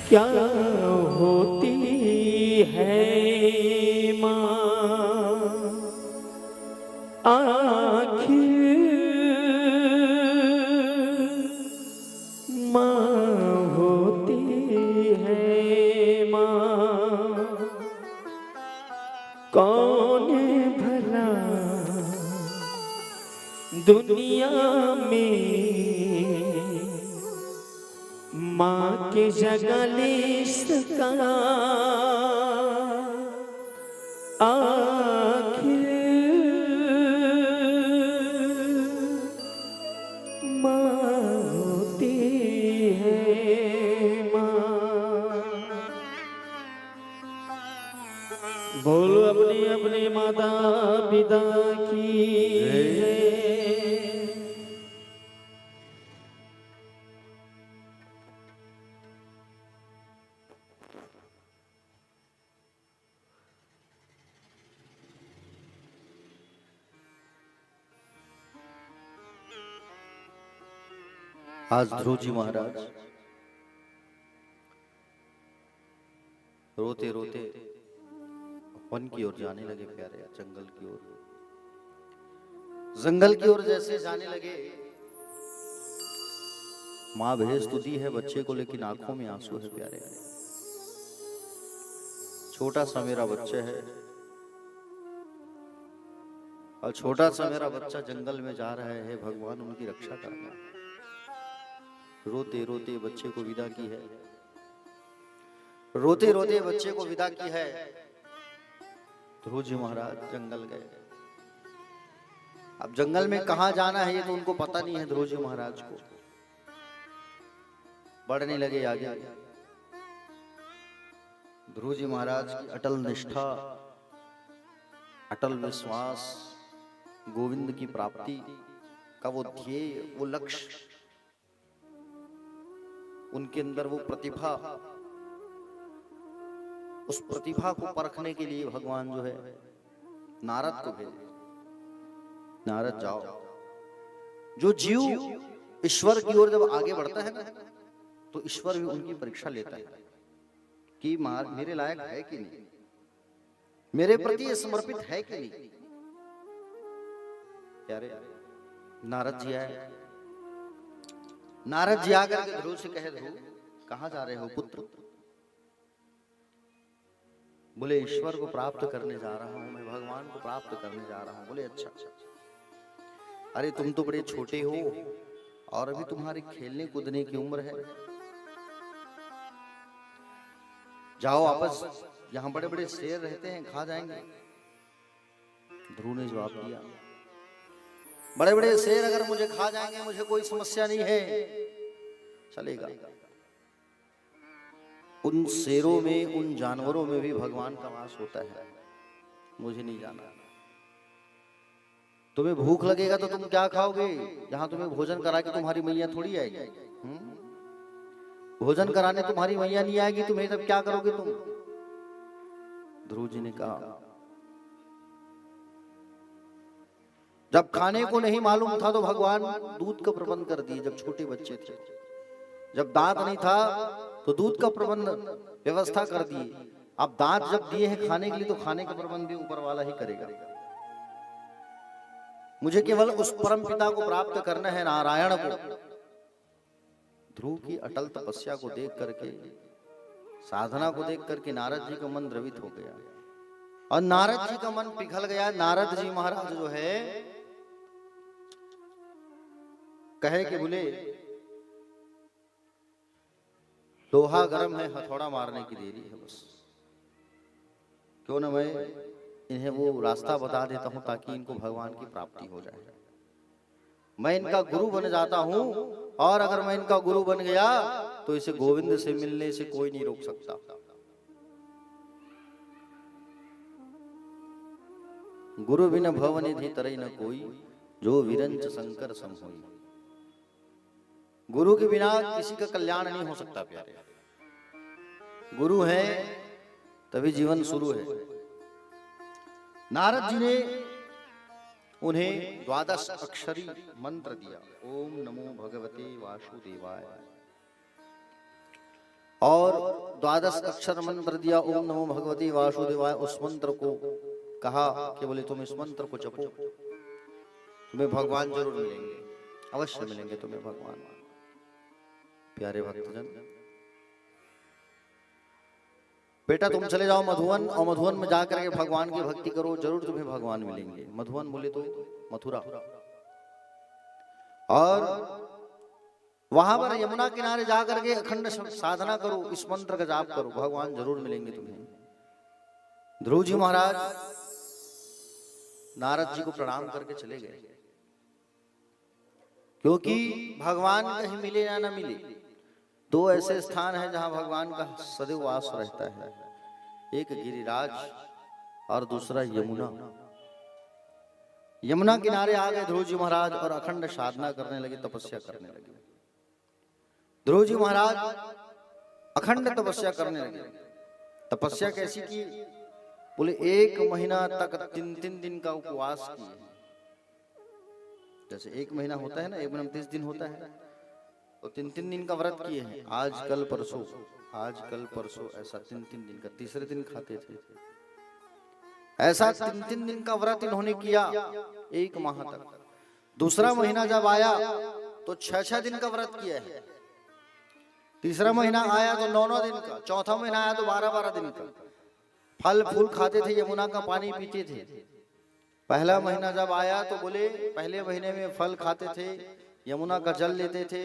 Speaker 2: क्या होती है माँ, आखिर माँ होती है माँ। कौन भला दुनिया में माँ के जगह ले सका, आखिर माँ होती है माँ। बोलो अपने अपने माता पिता की जय।
Speaker 1: आज ध्रुव जी महाराज रोते रोते वन की ओर जाने लगे प्यारे, जंगल की ओर। जंगल की ओर जैसे जाने लगे, माँ भेज तो दी है बच्चे को, लेकिन आंखों में आंसू है प्यारे। छोटा सा मेरा बच्चा है और छोटा सा मेरा बच्चा जंगल में जा रहा है, भगवान उनकी रक्षा करना। रोते रोते बच्चे को विदा की है, रोते रोते बच्चे को विदा की है। ध्रुव जी महाराज जंगल गए। अब जंगल में कहां जाना है ये तो उनको पता नहीं है ध्रुव जी महाराज को। बढ़ने लगे आगे। ध्रुव जी महाराज की अटल निष्ठा, अटल विश्वास, गोविंद की प्राप्ति का वो ध्येय, वो लक्ष्य, उनके अंदर वो प्रतिभा, उस प्रतिभा को परखने के लिए भगवान जो है नारद को भेजे। नारद जाओ। जो जीव ईश्वर की ओर जब आगे बढ़ता है ना, तो ईश्वर भी उनकी परीक्षा लेता है कि मेरे लायक है कि नहीं, मेरे प्रति समर्पित है कि नहीं। प्यारे नारद जी आए। नारद जी आकर के ध्रुव से कहे, ध्रुव कहां जा रहे हो पुत्र? बोले ईश्वर को प्राप्त करने जा रहा हूं मैं, भगवान को प्राप्त करने जा रहा हूं। बोले अच्छा। अरे तुम तो बड़े छोटे हो और अभी तुम्हारी खेलने कूदने की उम्र है, जाओ वापस, यहां बड़े बड़े शेर रहते हैं, खा जाएंगे। ध्रुव ने जवाब दिया, बड़े बड़े शेर अगर मुझे खा जाएंगे मुझे कोई समस्या नहीं है, चलेगा। उन शेरों में, उन जानवरों में भी भगवान का वास होता है, मुझे नहीं जाना। तुम्हें भूख लगेगा तो तुम क्या खाओगे? यहां तुम्हें भोजन करा के तुम्हारी मैया थोड़ी आएगी। भोजन कराने तुम्हारी मैया नहीं आएगी, तुम्हें तब क्या करोगे तुम? ध्रुव जी ने कहा, जब खाने को नहीं मालूम था तो भगवान दूध का प्रबंध कर दिए। जब छोटे बच्चे थे, जब दांत नहीं था तो दूध का प्रबंध व्यवस्था कर दिए। अब दांत जब दिए हैं खाने के लिए तो खाने का प्रबंध भी ऊपर वाला ही करेगा। मुझे केवल उस परम पिता को प्राप्त करना है, नारायण को। ध्रुव की अटल तपस्या को देख करके, साधना को देख करके नारद जी का मन द्रवित हो गया और नारद जी का मन पिघल गया। नारद जी महाराज जो है कहे कि बोले लोहा गर्म है, हथौड़ा मारने की देरी है, बस क्यों ना मैं इन्हें वो रास्ता बता देता हूं ताकि इनको भगवान की प्राप्ति हो जाए। मैं इनका गुरु बन जाता हूं और अगर मैं इनका गुरु बन गया तो इसे गोविंद से मिलने से कोई नहीं रोक सकता। गुरु बिन भवनिधि तरई न कोई, जो विरंच शंकर सम होई। गुरु के बिना किसी का कल्याण नहीं हो सकता प्यारे। गुरु है तभी जीवन शुरू है। नारद जी ने उन्हें 12 अक्षरी मंत्र दिया, ओम नमो भगवते वासुदेवाय, और 12 अक्षर मंत्र दिया, ओम नमो भगवते वासुदेवाय। उस मंत्र को कहा कि बोले तुम इस मंत्र को जपो, तुम्हें भगवान जरूर मिलेंगे, अवश्य मिलेंगे तुम्हें भगवान। प्यारे भक्तजन, बेटा तुम चले जाओ मधुवन, और मधुवन में जाकर के भगवान की भक्ति करो, जरूर तुम्हें भगवान मिलेंगे। मधुवन बोले तो मथुरा, और वहां पर यमुना किनारे जाकर के अखंड साधना करो, इस मंत्र का जाप करो, भगवान जरूर मिलेंगे तुम्हें। ध्रुव जी महाराज नारद जी को प्रणाम करके चले गए, क्योंकि भगवान कहीं मिले या ना मिले, दो ऐसे स्थान हैं जहां भगवान का सदैव वास रहता है, एक गिरिराज और दूसरा यमुना। यमुना किनारे आ गए ध्रुव जी महाराज और अखंड साधना करने लगे, तपस्या करने लगे। ध्रुव जी महाराज अखंड तपस्या करने लगे। तपस्या कैसी की? बोले 1 महीना तक 3-3 दिन का उपवास किए। जैसे 1 महीना होता है ना, 1 महीना में 30 दिन होता है, तो 3-3 दिन का व्रत किए हैं। आज कल परसों, आज कल परसों, ऐसा 3-3 दिन का। तीसरे दिन खाते थे। ऐसा 3-3 दिन का व्रत इन्होंने किया 1 माह तक। दूसरा महीना जब आया तो 6-6 दिन का व्रत किया है। तीसरा महीना आया तो 9-9 दिन का। चौथा महीना आया तो 12-12 दिन का। फल फूल खाते थे, यमुना का पानी पीते थे। पहला महीना जब आया तो बोले पहले महीने में फल खाते थे, यमुना का जल लेते थे,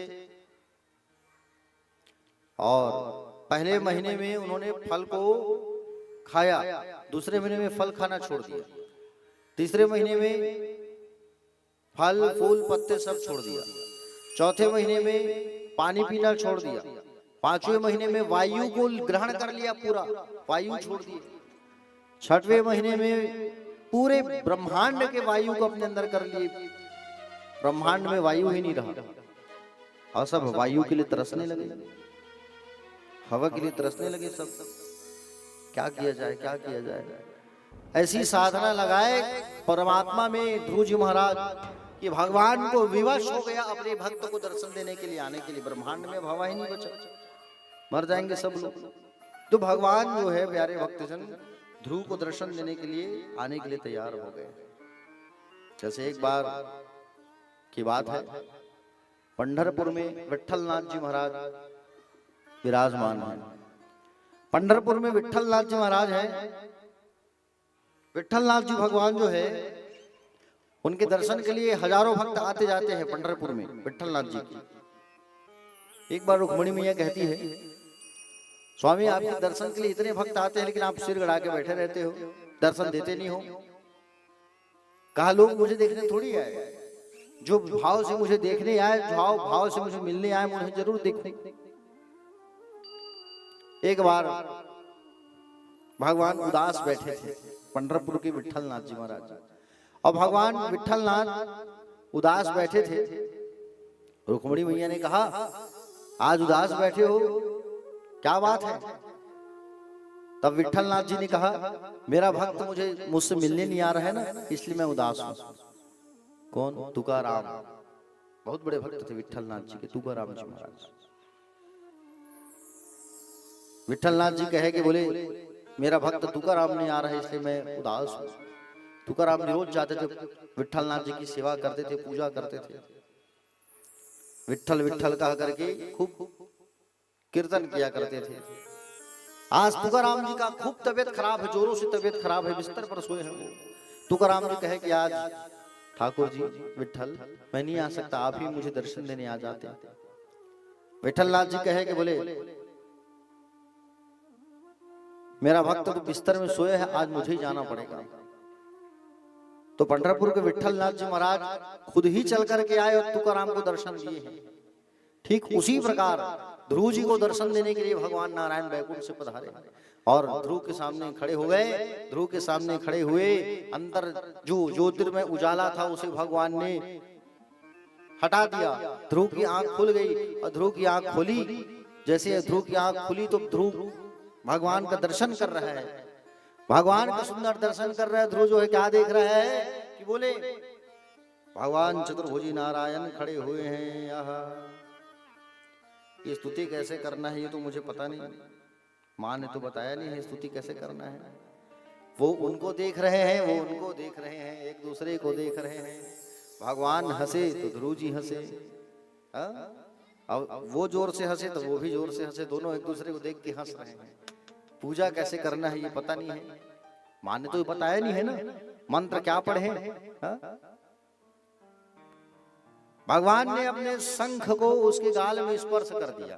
Speaker 1: और पहले महीने में उन्होंने फल को खाया, दूसरे महीने में फल खाना छोड़ दिया, तीसरे महीने में फल फूल पत्ते सब छोड़ दिया, चौथे महीने में पानी पीना छोड़ दिया, 5वें महीने में वायु को ग्रहण कर लिया, पूरा वायु छोड़ दी, 6वें महीने में पूरे ब्रह्मांड के वायु को अपने अंदर कर लिए। ब्रह्मांड में वायु ही नहीं रहा और सब वायु के लिए तरसने लगे, हवा के लिए तरसने लगे सब। क्या किया जाए, क्या किया जाए? ऐसी साधना लगाए परमात्मा में ध्रुव जी महाराज कि भगवान को विवश हो गया अपने भक्त को दर्शन देने के लिए, आने के लिए। ब्रह्मांड में हवा ही नहीं बचा, मर जाएंगे सब लोग। तो भगवान जो है प्यारे भक्तजन ध्रुव को दर्शन देने के लिए आने के लिए तैयार हो गए। जैसे एक बार की बात है, पंढरपुर में विट्ठलनाथ जी महाराज विराजमान है। पंढरपुर में विट्ठलनाथ जी महाराज हैं। विट्ठलनाथ जी भगवान जो है उनके दर्शन के लिए हजारों भक्त आते जाते हैं पंढरपुर में विट्ठलनाथ जी की। एक बार रुक्मिणी मैया कहती है, स्वामी आपके दर्शन के लिए इतने भक्त आते हैं लेकिन आप सिर गड़ा के बैठे रहते हो, दर्शन देते नहीं हो। कहा लोग मुझे देखने थोड़ी आए, जो भाव से मुझे देखने आए, भाव से मुझे मिलने आए, मुझे जरूर देखूं। एक बार भगवान उदास बैठे थे पंढरपुर के विट्ठलनाथ जी महाराज, और भगवान विट्ठलनाथ उदास बैठे थे। रुक्मिणी मैया ने कहा आज उदास बैठे हो, क्या बात है? तब विट्ठलनाथ जी ने कहा मेरा भक्त मुझसे मिलने नहीं आ रहा है ना, इसलिए मैं उदास हूं। कौन? तुकाराम। बहुत बड़े भक्त थे विट्ठलनाथ जी के, तुकाराम जी महाराज। विट्ठलनाथ जी कहे कि बोले मेरा भक्त तुकाराम नहीं आ रहा है इसलिए मैं उदास हूं। तुकाराम रोज जाते थे विट्ठलनाथ जी की सेवा करते थे, पूजा करते थे। विठ्ठल विठ्ठल कह करके खूब कीर्तन किया करते थे। आज तुकाराम जी का खूब तबीयत खराब है, जोरों से तबीयत खराब है, बिस्तर पर सोए हैं वो। तुकाराम जी कहे कि आज ठाकुर जी विठ्ठल मैं नहीं आ सकता, आप ही मुझे दर्शन देने आ जाते। विठ्ठलनाथ जी कहे कि बोले मेरा भक्त तो बिस्तर में सोए है, आज मुझे ही जाना पड़ेगा। तो पंढरपुर के विठ्ठलनाथ जी महाराज खुद ही चल करके आए और तुकाराम को दर्शन दिए हैं। ठीक उसी प्रकार ध्रुव जी को दर्शन देने के लिए भगवान नारायण बैकुंठ से पधारे और ध्रुव के सामने खड़े हो गए। ध्रुव के सामने खड़े हुए, अंदर जो ज्योतिर्मय उजाला था उसे भगवान ने हटा दिया। ध्रुव की आंख खुल गई और ध्रुव की आंख खोली। जैसे ध्रुव की आंख खुली तो ध्रुव भगवान का दर्शन कर रहा है, भगवान का सुंदर दर्शन कर रहा है। ध्रुव जो है क्या देख रहा है कि बोले भगवान चतुर्भुजी नारायण खड़े हुए हैं। यहाँ ये स्तुति कैसे करना है ये तो मुझे पता नहीं, माँ ने तो बताया नहीं है स्तुति कैसे करना है। वो उनको देख रहे हैं, वो उनको देख रहे हैं, एक दूसरे को देख रहे हैं। भगवान हंसे तो ध्रुव जी हंसे, अब वो जोर से हंसे तो वो भी जोर से हंसे, दोनों एक दूसरे को देख के हंस रहे हैं। पूजा कैसे करना है ये पता नहीं है, माँ ने तो बताया नहीं है ना, मंत्र क्या पढ़े। भगवान ने अपने शंख को उसके गाल में स्पर्श कर दिया।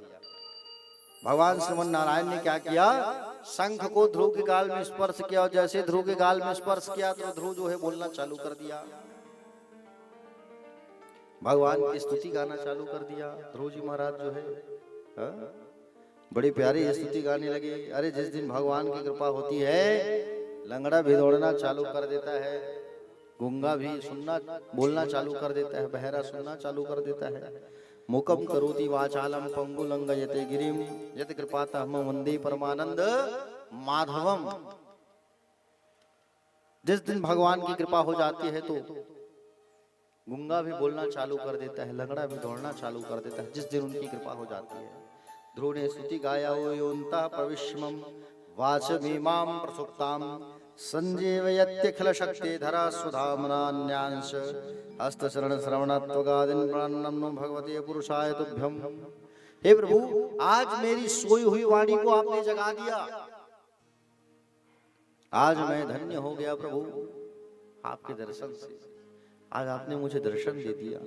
Speaker 1: भगवान श्रीमन नारायण ने क्या किया, शंख को ध्रुव के गाल में स्पर्श किया और जैसे ध्रुव के गाल में स्पर्श किया तो ध्रुव जो है बोलना चालू कर दिया, भगवान की स्तुति गाना चालू कर दिया। ध्रुव जी महाराज जो है बड़ी प्यारी स्तुति गाने लगे। अरे जिस दिन भगवान की कृपा होती है लंगड़ा भी दौड़ना चालू कर देता है, गूंगा भी सुनना बोलना चालू कर देता है, बहरा सुनना चालू कर देता है। मुकम करोति वाचालम पंगुलंग यते गिरिम यत कृपातः वंदे परमानंद माधवम। जिस दिन भगवान की कृपा हो जाती है तो गूंगा भी बोलना चालू कर देता है, लंगड़ा भी दौड़ना चालू कर देता है, जिस दिन उनकी कृपा हो जाती है। ध्रुव ने स्तुति गाया ओ योन्ता प्रविश्मम वाचमीमां प्रसुप्ताम संजीवयत्यखिल शक्ति धरा सुधामनान्यांश हस्त शरण श्रवणत्वगादिन प्रणम्नो भगवते पुरुषाय तुभ्यम। हे प्रभु आज मेरी सोई हुई वाणी को आपने जगा दिया, आज मैं धन्य हो गया प्रभु आपके दर्शन से। आज आपने मुझे दर्शन दे दिया।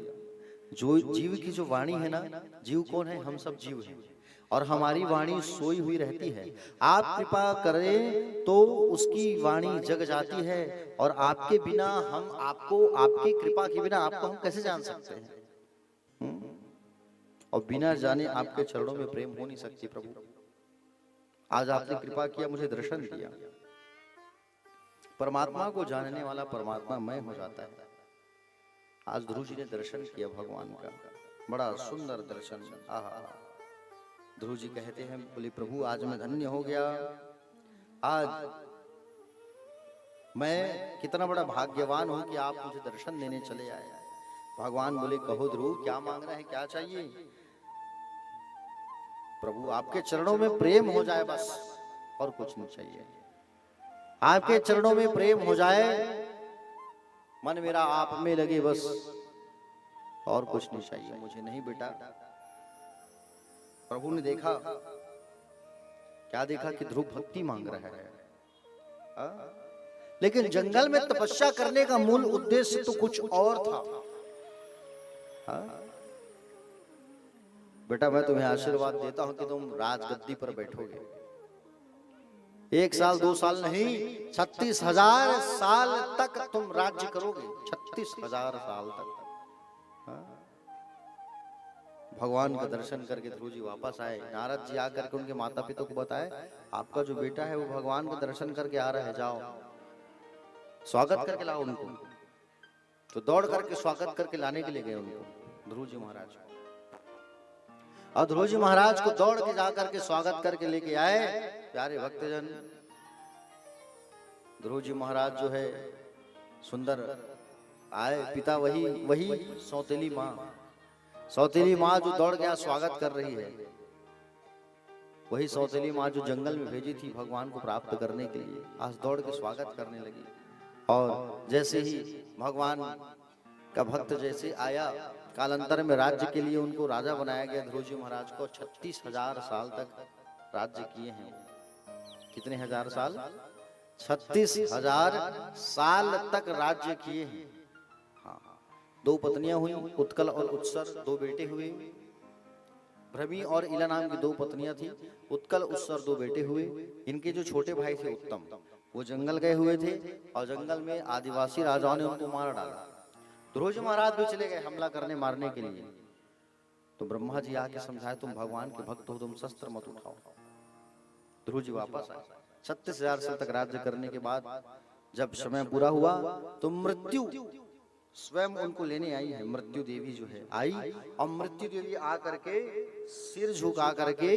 Speaker 1: जो जीव की जो वाणी है ना, जीव कौन है, हम सब जीव हैं और हमारी वाणी सोई हुई रहती है। आप कृपा करें तो उसकी वाणी जग जाती है और आपके बिना हम आपको, आपकी कृपा के बिना आपको हम कैसे जान सकते हैं। और बिना जाने आपके चरणों में प्रेम हो नहीं सकती प्रभु। आज आपने कृपा किया, मुझे दर्शन दिया। परमात्मा को जानने वाला परमात्मा मैं हो जाता है। आज ध्रुव जी ने दर्शन किया भगवान का, बड़ा सुंदर दर्शन। आहा, ध्रुव जी कहते हैं बोले प्रभु आज मैं धन्य हो गया, आज मैं कितना बड़ा भाग्यवान हूं कि आप मुझे दर्शन देने चले आए। भगवान बोले कहो ध्रुव क्या मांगना है, क्या चाहिए। प्रभु आपके चरणों में प्रेम हो जाए बस, और कुछ नहीं चाहिए। आपके चरणों में प्रेम हो जाए, मन मेरा आप में लगे बस, और कुछ नहीं चाहिए मुझे। नहीं बेटा, प्रभु ने देखा, क्या देखा कि ध्रुव भक्ति मांग रहा है। लेकिन जंगल में तपस्या करने का मूल उद्देश्य तो कुछ और था। बेटा मैं तुम्हें आशीर्वाद देता हूं कि तुम राजगद्दी पर बैठोगे। 1 साल 2 साल नहीं, 36,000 साल तक तुम राज्य करोगे। 36,000 साल तक। भगवान का दर्शन करके ध्रुव जी वापस आए। नारद जी आकर के उनके माता पिता को बताए आपका जो बेटा है वो भगवान का दर्शन करके आ रहा है, जाओ स्वागत करके लाओ उनको। तो दौड़ करके स्वागत करके लाने के लिए गए उनको ध्रुव जी महाराज। और ध्रुव जी महाराज को दौड़ के जाकर के स्वागत करके लेके आए। प्यारे भक्तजन, ध्रुव जी महाराज जो है सुंदर आए, पिता वही सौतेली माँ जो दौड़ गया स्वागत कर रही है, वही सौतेली माँ जो जंगल में भेजी थी भगवान को प्राप्त करने के लिए, आज दौड़ के स्वागत करने लगी। और जैसे ही भगवान का भक्त जैसे आया कालांतर में राज्य के लिए उनको राजा बनाया गया। ध्रुव जी महाराज को 36,000 साल तक राज्य किए हैं। कितने हजार साल? 36,000 साल तक राज्य किए हैं। हाँ, 2 पत्नियां हुई, उत्कल और उत्सर, 2 बेटे हुए। भ्रमी और इला नाम की 2 पत्नियां थी। उत्कल उत्सर 2 बेटे हुए। इनके जो छोटे भाई थे उत्तम, वो जंगल गए हुए थे और जंगल में आदिवासी राजाओं ने उनको मार डाला। ध्रुव जी महाराज भी चले गए हमला करने मारने के लिए। तो ब्रह्मा जी आके समझाए, तुम भगवान के भक्त हो, तुम शस्त्र मत उठाओ। ध्रुव जी वापस आए। 36,000 साल तक राज्य करने के बाद जब समय पूरा हुआ तो मृत्यु स्वयं उनको लेने आई है। मृत्यु देवी जो है आई, और मृत्यु देवी आ करके सिर झुका करके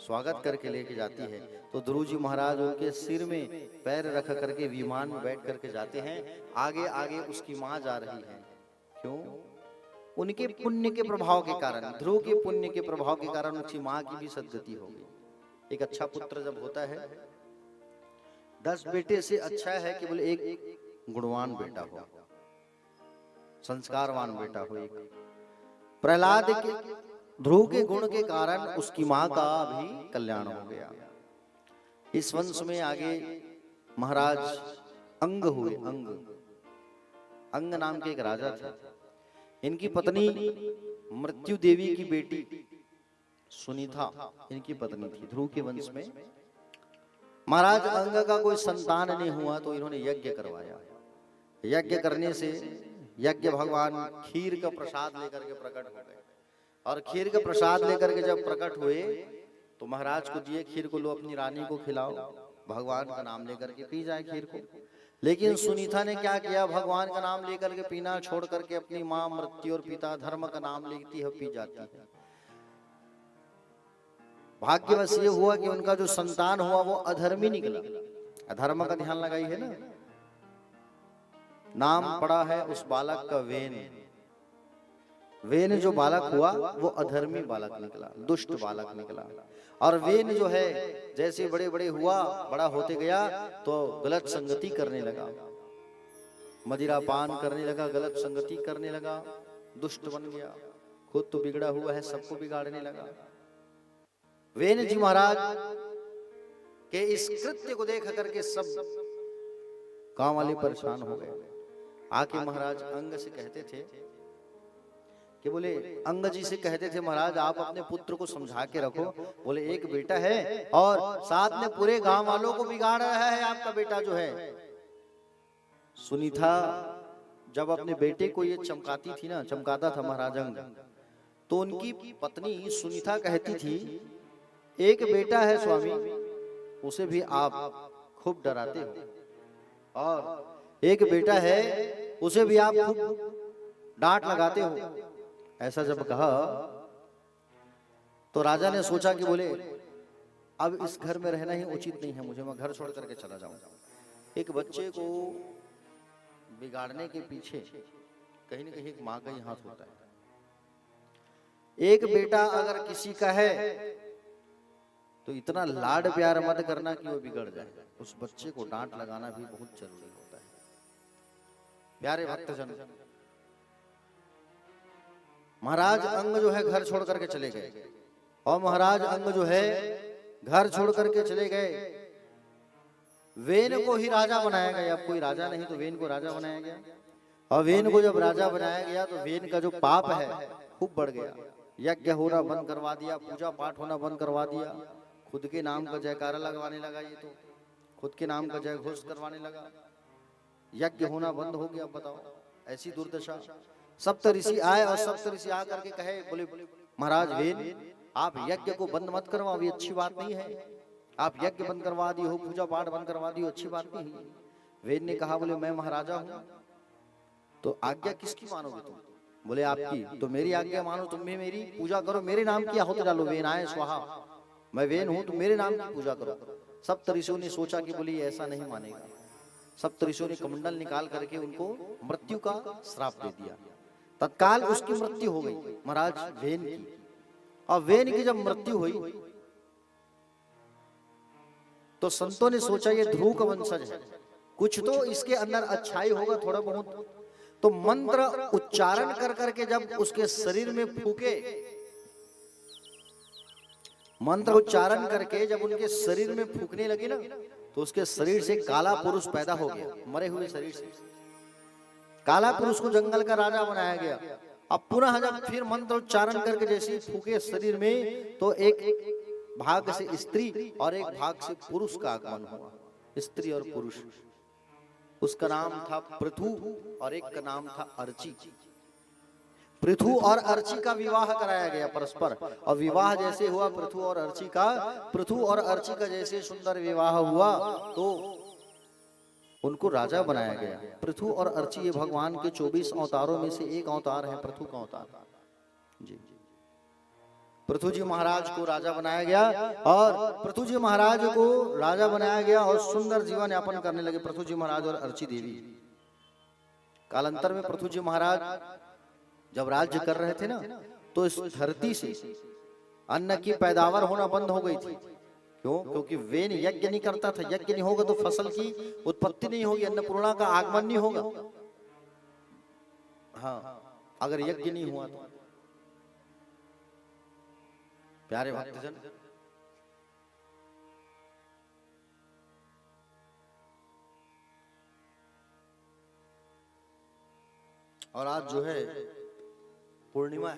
Speaker 1: स्वागत करके लेके जाती है। तो ध्रुव जी महाराज उनके सिर में पैर रख करके विमान में बैठ करके जाते हैं। आगे आगे उसकी माँ जा रही है। क्यों? उनके पुण्य के प्रभाव के कारण, ध्रुव के पुण्य के प्रभाव के कारण उसकी माँ की भी सद्गति हो गई। एक अच्छा पुत्र जब होता है, 10 बेटे से अच्छा है कि बोले एक गुणवान बेटा हो, संस्कारवान बेटा हो। एक प्रहलाद के, ध्रुव के गुण के कारण उसकी मां का भी कल्याण हो गया। इस वंश में आगे महाराज अंग हुए। अंग नाम के एक राजा थे। इनकी पत्नी मृत्यु देवी की बेटी सुनीता इनकी पत्नी थी। ध्रुव के वंश में महाराज अंग का कोई संतान नहीं हुआ तो इन्होंने यज्ञ करवाया। यज्ञ करने से यज्ञ भगवान खीर का प्रसाद लेकर के प्रकट हो गए, और खीर का प्रसाद लेकर के जब प्रकट हुए तो महाराज को दिए, खीर को लो अपनी रानी को खिलाओ, भगवान का नाम लेकर के पी जाए खीर को। लेकिन सुनीता ने क्या किया, भगवान का नाम लेकर के पीना छोड़ करके अपनी माँ मृत्यु और पिता धर्म का नाम लेती है, पी जाती है। भाग्यवश ये हुआ कि उनका जो संतान हुआ वो अधर्मी निकला। अधर्म का ध्यान लगाई है ना। नाम पड़ा है उस बालक का वेन। वेन जो बालक हुआ वो अधर्मी बालक निकला, दुष्ट बालक निकला। और वेन जो है जैसे बड़े बड़े हुआ, बड़ा होते गया तो गलत संगति करने लगा, मदिरा पान करने लगा, गलत संगति करने लगा, दुष्ट बन गया। खुद तो बिगड़ा हुआ है, सबको बिगाड़ने लगा। वेन जी महाराज के इस कृत्य को देख करके सब गांव वाले परेशान हो गए। आके महाराज अंग से कहते थे कि बोले, अंग जी से कहते थे महाराज आप अपने पुत्र को समझा के रखो। बोले एक बेटा है और साथ में पूरे गांव वालों को बिगाड़ रहा है आपका बेटा जो है। सुनीता जब अपने बेटे को ये चमकाती थी ना, चमकाता था महाराज अंग, तो उनकी पत्नी सुनीता कहती थी एक बेटा है स्वामी, उसे भी आप खूब डराते हो, और एक बेटा है उसे भी आप खूब डांट लगाते हो। ऐसा जब कहा तो राजा ने सोचा कि बोले अब इस घर में रहना ही उचित नहीं है, मुझे मैं घर छोड़ करके चला जाऊंगा। एक बच्चे को बिगाड़ने के पीछे कहीं न कहीं एक माँ का ही हाथ होता है। एक बेटा अगर किसी का है तो इतना लाड प्यार मत करना कि वो बिगड़ जाए। उस बच्चे को डांट लगाना भी बहुत जरूरी होता है। प्यारे भक्तजन, महाराज अंग जो है घर छोड़ करके चले गए, और महाराज अंग जो है घर छोड़ करके चले गए। वेन को ही राजा बनाया गया। अब कोई राजा नहीं तो वेन को राजा बनाया गया, और वेन को जब राजा बनाया गया तो वेन का जो पाप है खूब बढ़ गया। यज्ञ होना बंद करवा दिया, पूजा पाठ होना बंद करवा दिया, खुद के नाम का जयकारा लगवाने लगा, ये तो खुद के नाम का जय घोष करवाने लगा, यज्ञ होना बंद हो गया। बताओ ऐसी दुर्दशा। सप्त ऋषि आए और सप्त ऋषि आकर के कहे, बोले महाराज वेन आप यज्ञ को बंद मत करवाओ, ये अच्छी बात नहीं है। आप यज्ञ बंद करवा दी हो, पूजा पाठ बंद करवा दी हो, अच्छी बात नहीं है। वेन ने कहा बोले मैं महाराजा हूं तो आज्ञा किसकी मानोगे तुम? बोले आपकी। तो मेरी आज्ञा मानो, तुम भी मेरी पूजा करो, मेरे नाम की आहुति डालो। वेन आए स्वाहा, मैं वेन हूं तो मेरे नाम की पूजा करो। सप्त ऋषियों ने सोचा कि बोले ऐसा नहीं मानेगा। सप्त ऋषियों ने कमंडल निकाल करके उनको मृत्यु का श्राप दे दिया। तत्काल उसकी मृत्यु हो गई महाराज वेन की। और वेन की जब मृत्यु हुई तो संतों ने सोचा ये ध्रुव का वंशज है, कुछ तो इसके अंदर अच्छाई होगा थोड़ा बहुत। तो मंत्र उच्चारण कर करके जब उसके शरीर में फूके, मंत्र उच्चारण करके जब उनके शरीर में फूकने लगी ना, तो उसके शरीर से काला पुरुष पैदा हो गया। मरे हुए शरीर से काला पुरुष को जंगल का राजा बनाया गया। अब पुनः जब फिर मंत्र उच्चारण करके जैसे फूके शरीर में, तो एक भाग से स्त्री और एक भाग से पुरुष का आगमन हुआ। स्त्री और पुरुष, उसका नाम था पृथु और एक का नाम था अर्ची। पृथु और अर्ची का विवाह कराया गया परस्पर, और विवाह जैसे हुआ पृथु और अर्ची का जैसे सुंदर विवाह हुआ, तो उनको राजा बनाया गया। पृथु और अर्ची ये भगवान के 24 अवतारों में से एक अवतार है, पृथु का अवतार जी। पृथु जी महाराज को राजा बनाया गया, और पृथु जी महाराज को राजा बनाया गया और सुंदर जीवन यापन करने लगे पृथु जी महाराज और अर्ची देवी। कालांतर में पृथु जी महाराज जब राज्य कर रहे थे ना, तो इस धरती से अन्न की पैदावार होना बंद हो गई थी। क्यों? क्योंकि वेन यज्ञ नहीं करता था। यज्ञ नहीं होगा तो फसल की उत्पत्ति नहीं होगी, अन्नपूर्णा का आगमन नहीं होगा। हाँ, अगर यज्ञ नहीं हुआ तो। प्यारे भक्तजन, और आज जो है पूर्णिमा है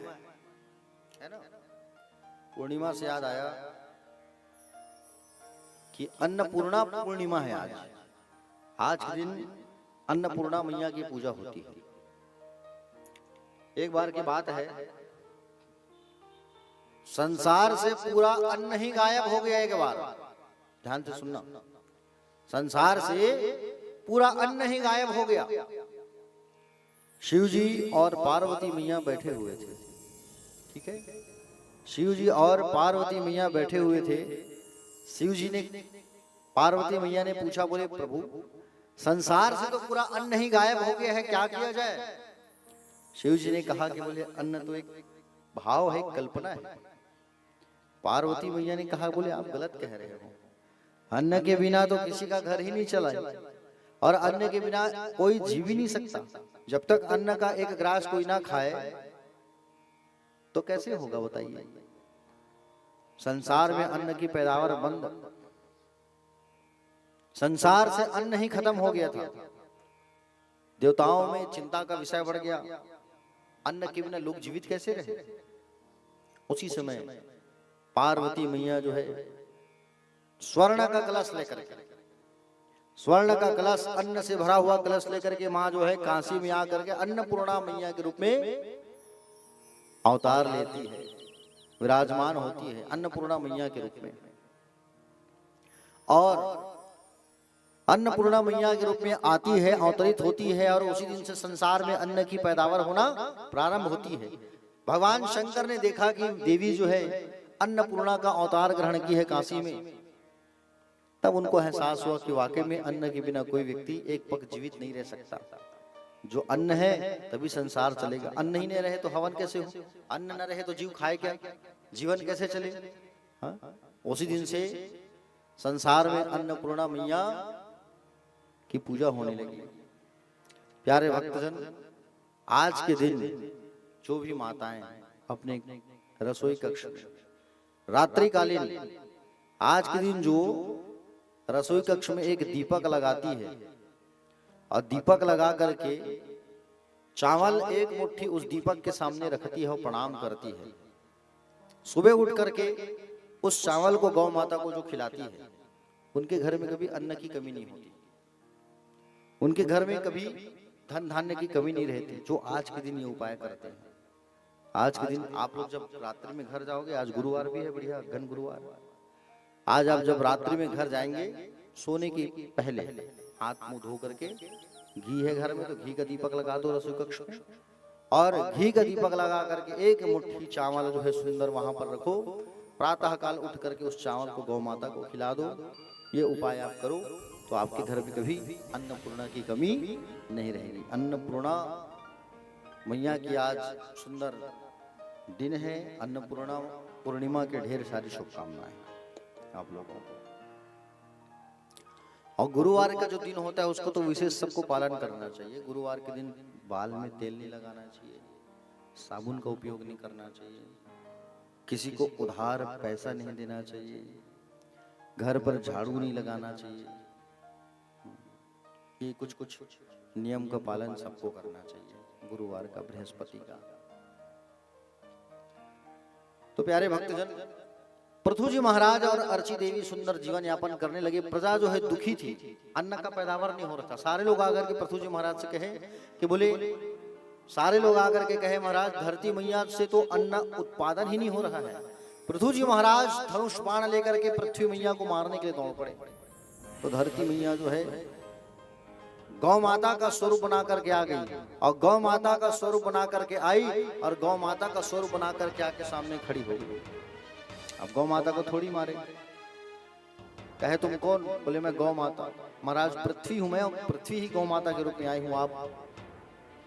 Speaker 1: ना, पूर्णिमा से याद आया कि अन्नपूर्णा पूर्णिमा है आज। आज के दिन अन्नपूर्णा मैया की पूजा होती है। एक बार की बात है, संसार से पूरा अन्न ही गायब हो गया। एक बार ध्यान से सुनना, संसार से पूरा अन्न ही गायब हो गया। शिव जी और पार्वती मैया बैठे हुए थे, ठीक है। शिव जी और पार्वती मैया बैठे हुए थे। शिव जी ने, पार्वती मैया ने पूछा, बोले प्रभु संसार से तो पूरा अन्न ही गायब हो गया है, क्या किया जाए? शिव जी ने कहा कि बोले अन्न तो एक भाव है, कल्पना है। पार्वती मैया ने कहा, बोले आप गलत कह रहे हो। अन्न के बिना तो किसी का घर ही नहीं चला, और अन्न के बिना कोई जीव ही नहीं सकता। जब तक अन्न का एक ग्रास कोई ना खाए तो कैसे होगा बताइए। संसार में अन्न की पैदावार बंद, संसार से अन्न ही खत्म हो गया था। देवताओं में चिंता का विषय बढ़ गया, अन्न के बिना लोग जीवित कैसे रहे। उसी समय पार्वती मैया जो है स्वर्ण का कलश लेकर के, स्वर्ण का कलश, अन्न से भरा हुआ कलश लेकर के माँ जो है काशी में आकर के अन्नपूर्णा मैया के रूप में अवतार लेती है, विराजमान होती है अन्नपूर्णा मैया के रूप में। और अन्नपूर्णा मैया के रूप में आती है, अवतरित होती है, और उसी दिन से संसार में अन्न की पैदावार होना प्रारंभ होती है। भगवान शंकर ने देखा कि देवी जो है अन्नपूर्णा का अवतार ग्रहण की है काशी में, तब उनको एहसास हुआ कि वाकई में अन्न के बिना कोई व्यक्ति एक पग जीवित नहीं रह सकता। जो अन्न है तभी संसार चलेगा, अन्न ही नहीं रहे तो हवन कैसे हो, अन्न न रहे तो जीव खाए क्या, जीवन कैसे चले। हाँ? उसी दिन से संसार में अन्नपूर्णा मैया की पूजा होने लगी। प्यारे भक्तजन, आज के दिन जो भी माताएं अपने रसोई कक्ष में रात्रिकालीन, आज के दिन जो रसोई कक्ष में एक दीपक लगाती है, और दीपक लगा करके चावल एक मुट्ठी उस दीपक के सामने रखती है और प्रणाम करती है। सुबह उठ करके उस चावल को गौ माता को जो खिलाती है, उनके घर में कभी अन्न की कमी नहीं होती, उनके घर में कभी धन धान्य की कमी नहीं रहती। जो आज के दिन ये उपाय करते हैं, आज के दिन आप लोग जब रात्रि में घर जाओगे, आज गुरुवार भी है, बढ़िया घन गुरुवार, आज आप जब रात्रि में घर जाएंगे, सोने के पहले हाथ मुंह धो करके, घी है घर में तो घी का दीपक लगा दो रसोई कक्ष में, और घी का दीपक लगा करके एक मुट्ठी चावल जो है सुंदर वहां पर रखो। प्रातः काल उठ करके उस चावल को गौ माता को खिला दो। ये उपाय आप करो तो आपके घर में कभी अन्नपूर्णा की कमी नहीं रहेगी। अन्नपूर्णा मैया की आज सुंदर दिन है। अन्नपूर्णा पूर्णिमा के ढेर सारी शुभकामनाएं आप लोगों को। और गुरुवार का जो दिन होता है उसको तो विशेष सबको पालन करना चाहिए। गुरुवार के दिन बाल में तेल नहीं लगाना चाहिए, साबुन का उपयोग नहीं करना चाहिए, किसी को उधार पैसा नहीं देना चाहिए, घर पर झाड़ू नहीं लगाना चाहिए। ये कुछ कुछ नियम का पालन सबको करना चाहिए गुरुवार का, बृहस्पति का। तो प्यारे भक्तजन, पृथु जी महाराज और अर्ची देवी सुंदर जीवन यापन करने लगे। प्रजा जो है दुखी थी, अन्न का पैदावार नहीं हो रहा था। सारे लोग आकर के पृथु जी महाराज से कहे कि बोले, सारे लोग आकर के कहे महाराज धरती मैया से तो अन्न उत्पादन ही नहीं हो रहा है। पृथु जी महाराज धनुष बाण लेकर के पृथ्वी मैया को मारने के लिए दौड़ पड़े। तो धरती मैया जो है गौ माता का स्वरूप बना करके आ गई, और गौ माता का स्वरूप बना करके आई, और गौ माता का स्वरूप बना करके आके सामने खड़ी हो गई। अब गौ माता को थोड़ी मारे, कहे तुम कौन? बोले मैं गौ माता। महाराज पृथ्वी हूं मैं, पृथ्वी ही गौ माता के रूप में आई हूं। आप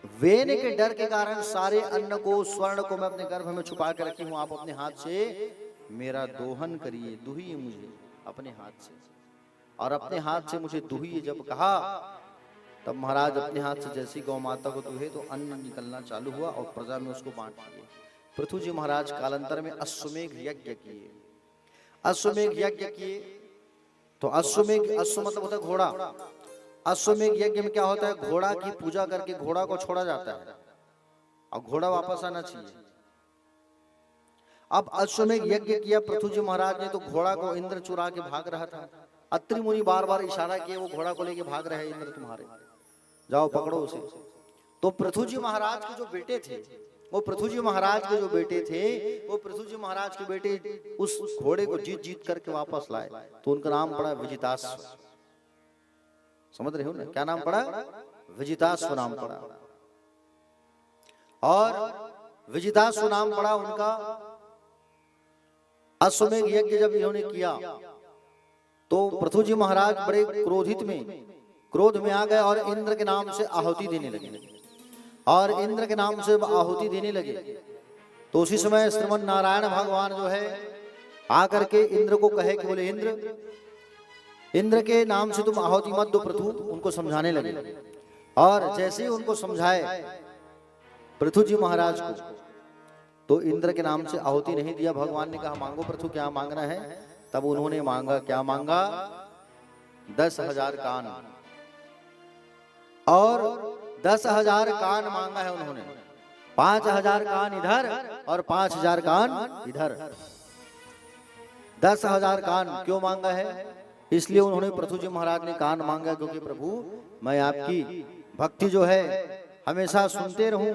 Speaker 1: वेने के डर के कारण सारे अन्न को, स्वर्ण को मैं अपने गर्भ में छुपा के रखी हूं। आप अपने हाथ से मेरा दोहन करिए, दुहिए मुझे अपने हाथ से। और अपने हाथ से मुझे दुहिए जब कहा, तब महाराज अपने हाथ से जैसी गौ माता को दुहे तो अन्न निकलना चालू हुआ और प्रजा में उसको बांट दिए। पृथु जी महाराज कालांतर में अश्वमेघ यज्ञ किए। अश्वमेघ यज्ञ किए तो अश्वमेघ, अश्व मतलब होता है घोड़ा। अश्वमेघ यज्ञ में क्या होता है? घोड़ा की पूजा करके घोड़ा को छोड़ा जाता है और घोड़ा वापस आना चाहिए। अब अश्वमेघ यज्ञ किया पृथु जी महाराज ने, तो घोड़ा को इंद्र चुरा के भाग रहा था। अत्रि मुनि बार बार इशारा किए, वो घोड़ा को लेके भाग रहे, इंद्र तुम्हारे, जाओ पकड़ो उसे। तो पृथु जी महाराज के जो बेटे थे, वो पृथु जी महाराज के जो बेटे थे, वो पृथु जी महाराज के बेटे उस घोड़े को जीत जीत करके वापस लाए। तो उनका नाम पड़ा विजिताश्व। समझ रहे हो ना क्या नाम पड़ा? विजिताश्व नाम पड़ा। और विजिताश्व नाम पड़ा उनका। अश्वमेघ यज्ञ जब इन्होंने किया तो पृथु जी महाराज बड़े क्रोध में आ गए और इंद्र के नाम से आहुति देने लगे। और इंद्र के नाम से आहुति देने लगे तो उसी समय श्रीमन नारायण भगवान जो है आकर के इंद्र को कहे कि बोले इंद्र के नाम से तुम आहुति मत दो पृथु। उनको समझाने लगे, और जैसे ही उनको समझाए पृथु जी महाराज को, तो इंद्र के नाम से आहुति नहीं दिया। भगवान ने कहा मांगो पृथु, क्या मांगना है? तब उन्होंने मांगा, क्या मांगा? 10,000 कान। और 10,000 कान मांगा है उन्होंने। 5,000 कान इधर और 5,000 कान इधर। 10,000 कान क्यों मांगा है? इसलिए उन्होंने पृथु जी महाराज ने कान मांगा, क्योंकि प्रभु मैं आपकी भक्ति जो है हमेशा सुनते रहूं,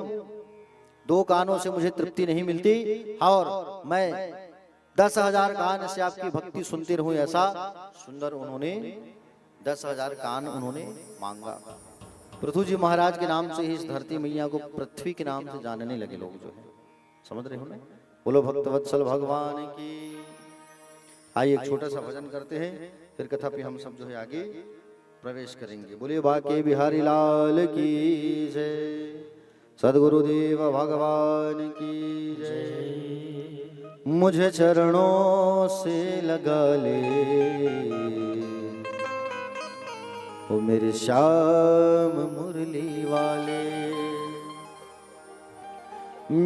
Speaker 1: 2 कानों से मुझे तृप्ति नहीं मिलती, और मैं 10,000 कान से आपकी भक्ति सुनते रहूं। ऐसा सुंदर उन्होंने 10,000 कान उन्होंने मांगा। पृथु जी महाराज के नाम से ही इस धरती मैया को पृथ्वी के नाम से जानने लगे लोग जो है। समझ रहे हो ना? बोलो भक्तवत्सल भगवान की। आइए एक छोटा सा भजन करते हैं, फिर कथा पे हम सब जो है आगे प्रवेश करेंगे। बोले बाके बिहारी लाल की जय, सदगुरुदेव भगवान की जय। मुझे चरणों से लगा ले ओ मेरे श्याम मुरली वाले,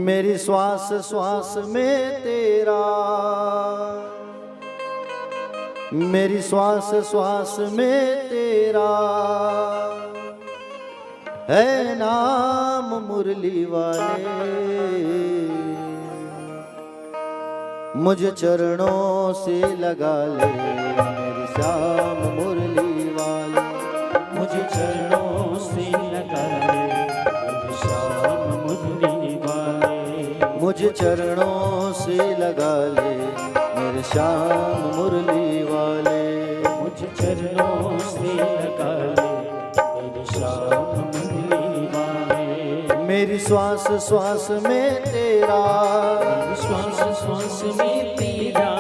Speaker 1: मेरी श्वास श्वास में तेरा, मेरी श्वास श्वास में तेरा है नाम मुरली वाले। मुझे चरणों से लगा ले मेरे श्याम मुरली वाले,
Speaker 2: मुझे चरणों से लगा ले मेरे श्याम मुरली वाले।
Speaker 1: मुझे चरणों से लगा ले मेरे श्याम मुरली वाले।
Speaker 2: मुझे चरणों से लगा ले मेरे श्याम मुरली वाले।
Speaker 1: मेरी श्वास श्वास में तेरा,
Speaker 2: श्वास श्वास में तेरा,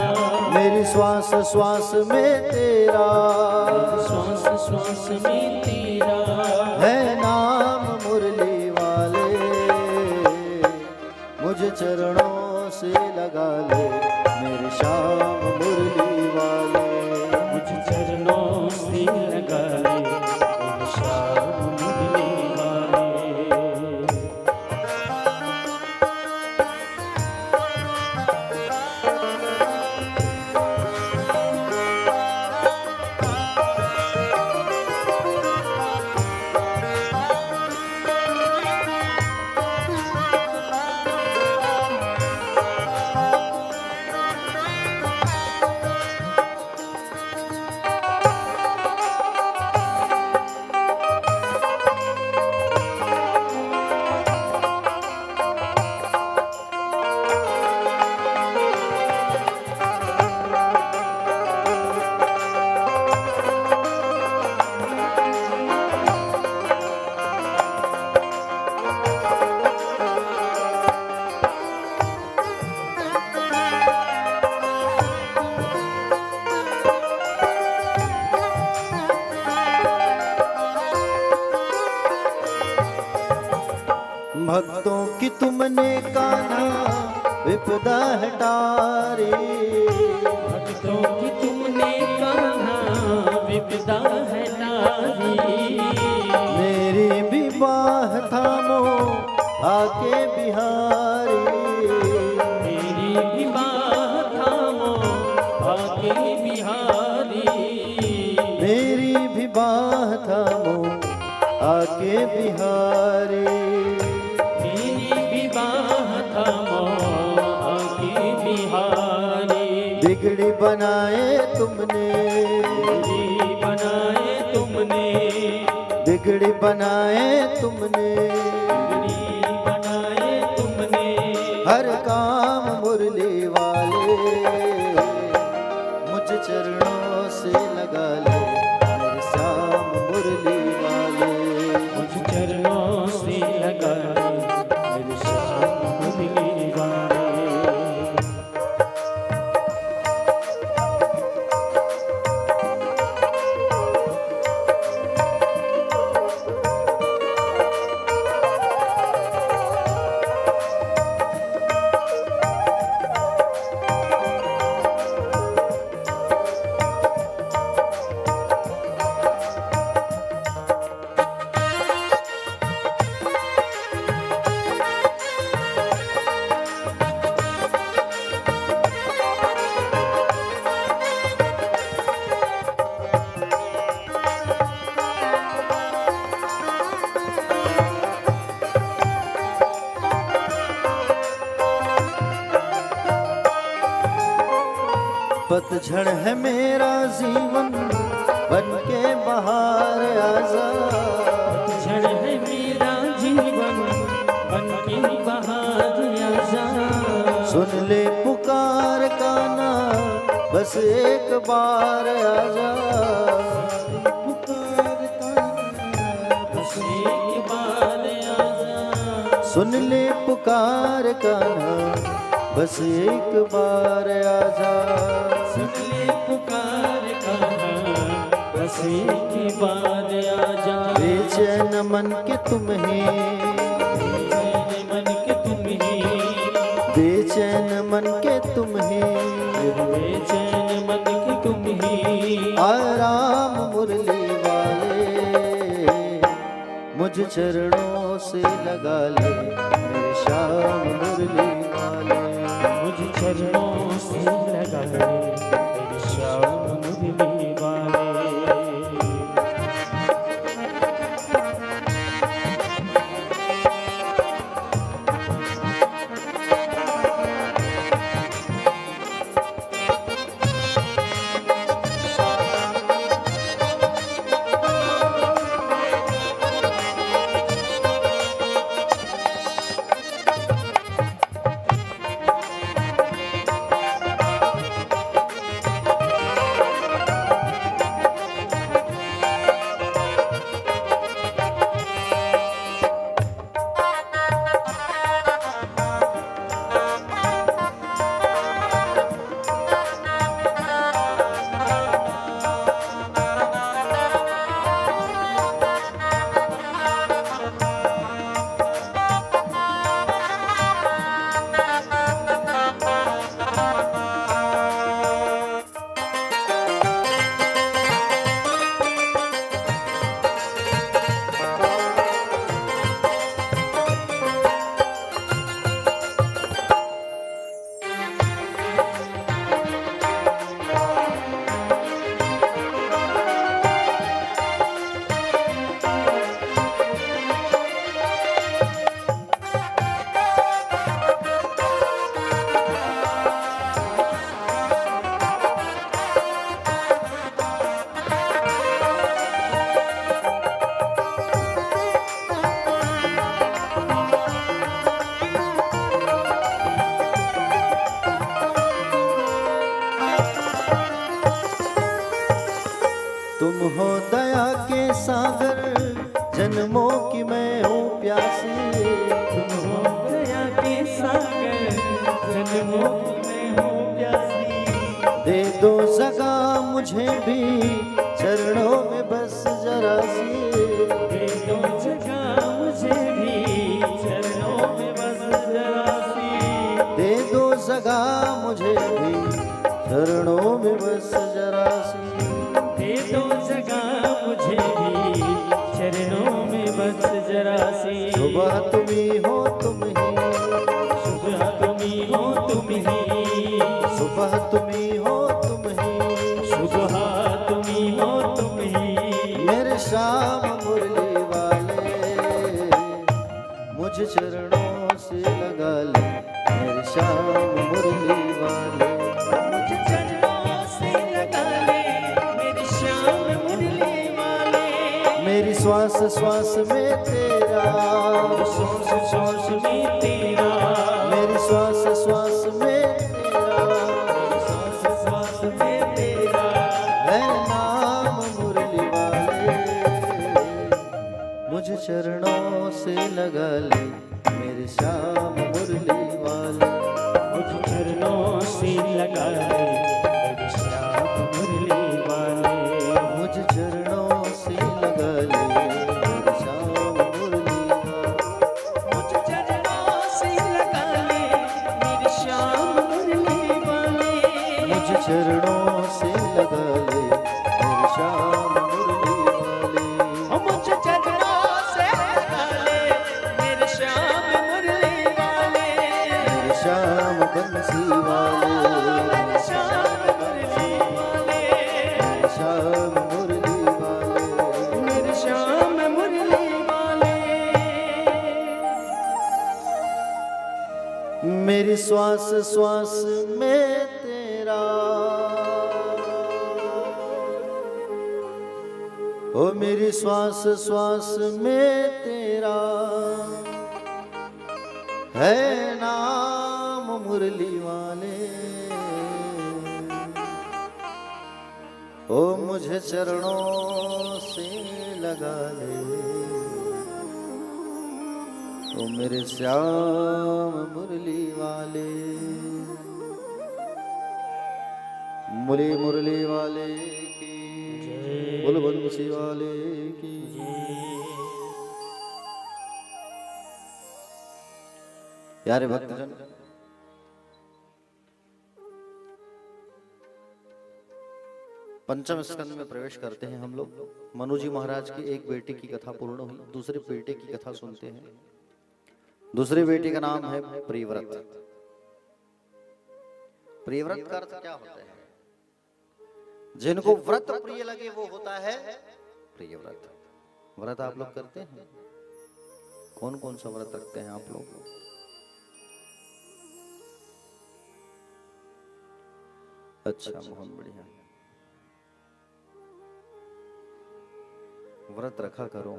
Speaker 1: मेरी श्वास श्वास में तेरा,
Speaker 2: श्वास श्वास में तेरा
Speaker 1: है नाम मुरली वाले। मुझे चरणों से लगा ले मेरे श्याम मुरली वाले।
Speaker 2: मुझे चरणों से लगा
Speaker 1: तुमने कान्हा विपदा हटारी।
Speaker 2: भक्तों की तुमने कान्हा विपदा हटारी।
Speaker 1: मेरी भी बाह थामो आके बिहारी।
Speaker 2: मेरी भी बाह थामो आके बिहारी।
Speaker 1: मेरी भी बाह थामो आके बिहारी।
Speaker 2: मेरी भी बाह थामो आके बिहारी।
Speaker 1: बिगड़ी बनाए तुमने,
Speaker 2: बिगड़ी बनाए तुमने,
Speaker 1: बिगड़ी बनाए तुमने,
Speaker 2: बिगड़ी बनाए तुमने।
Speaker 1: हर काम मुरली वाले मुझ चरणों से लगा ले मेरे श्याम मुरली वाले।
Speaker 2: मुझ चरणों से लगा ले मेरे श्याम मुरली वाले।
Speaker 1: पतझड़ है मेरा जीवन बन के बाहर आजा।
Speaker 2: पतझड़ है मेरा जीवन बन के बाहर आजा।
Speaker 1: सुन ले पुकार का ना बस एक बार आजा। पुकार का ना
Speaker 2: बस एक बार आजा।
Speaker 1: सुन ले पुकार का ना बस एक बार आजा।
Speaker 2: सुन ले पुकार का बस एक बार आजा।
Speaker 1: बेचैन मन के तुम ही,
Speaker 2: बेचैन मन के तुम ही,
Speaker 1: बेचैन मन के तुम ही,
Speaker 2: बेचैन मन के तुम ही।
Speaker 1: आराम मुरली वाले मुझ चरणों से लगा ले मेरे श्याम मुरली वाले।
Speaker 2: मुझ चरणों से लगा ले मेरे श्याम मुरली वाले।
Speaker 1: तुम हो दया के सागर जन्मों की मैं हूँ प्यासी।
Speaker 2: तुम हो दया के सागर जन्मों की मैं हूँ प्यासी।
Speaker 1: दे दो जगह मुझे भी चरणों में बस जरा सी।
Speaker 2: दे दो जगह मुझे भी चरणों में बस जरा
Speaker 1: दे दो जगह मुझे भी चरणों में बस जरा सी,
Speaker 2: दे दो जगह मुझे भी चरणों में बस जरा सी।
Speaker 1: सुबह तुम ही हो तुम ही,
Speaker 2: सुबह तुम ही हो तुम ही,
Speaker 1: सुबह तुम ही हो तुम ही,
Speaker 2: सुबह तुम ही हो तुम ही।
Speaker 1: मेरे श्याम मुरली वाले मुझे चरणों से लगा ले, मेरे श्याम मुरली वाले
Speaker 2: मुझे चरणों से लगा ले, मेरे श्याम मुरली वाले।
Speaker 1: मेरी श्वास श्वास में तेरा,
Speaker 2: श्वास श्वास में तेरा,
Speaker 1: मेरी श्वास श्वास में तेरा,
Speaker 2: श्वास श्वास में तेरा
Speaker 1: है नाम मुरली वाले मुझे चरणों से लगा ले, मेरे श्याम मुरली वाले
Speaker 2: मुझे चरणों से लगा ले, मेरे श्याम मुरली वाले।
Speaker 1: मुझे चरणों से लगा ले, मेरे श्याम मुरली वाले
Speaker 2: मुझे चरणों से लगा ले, मेरे श्याम मुरली वाले।
Speaker 1: मुझे चरणों से लगा ले, मेरे श्याम मुरली वाले
Speaker 2: मुझे चरणों से लगा ले, मेरे श्याम मुरली वाले।
Speaker 1: मेरे श्याम बंसी वाले,
Speaker 2: मेरे श्याम मुरली वाले,
Speaker 1: मेरे श्याम मुरली वाले
Speaker 2: मेरे श्याम मुरली वाले।
Speaker 1: मेरी श्वास श्वास में तेरा, ओ मेरी श्वास श्वास में तेरा है नाम मुरली वाले, ओ मुझे चरणों से लगा ले, ओ मेरे श्याम मुरली वाले, मुरली मुरली वाले की, बोल बंसी वाले की। प्यारे भक्तजन, पंचम स्कंद में प्रवेश करते हैं हम लोग। मनु जी महाराज की एक बेटे की कथा पूर्ण हुई, दूसरे बेटे की कथा सुनते हैं। दूसरे बेटे का नाम है प्रियव्रत। प्रियव्रत का अर्थ क्या होता है? जिनको व्रत प्रिय लगे वो होता है प्रियव्रत। व्रत आप लोग करते हैं? कौन कौन सा व्रत रखते हैं आप लोग? अच्छा, बहुत बढ़िया। व्रत रखा करो,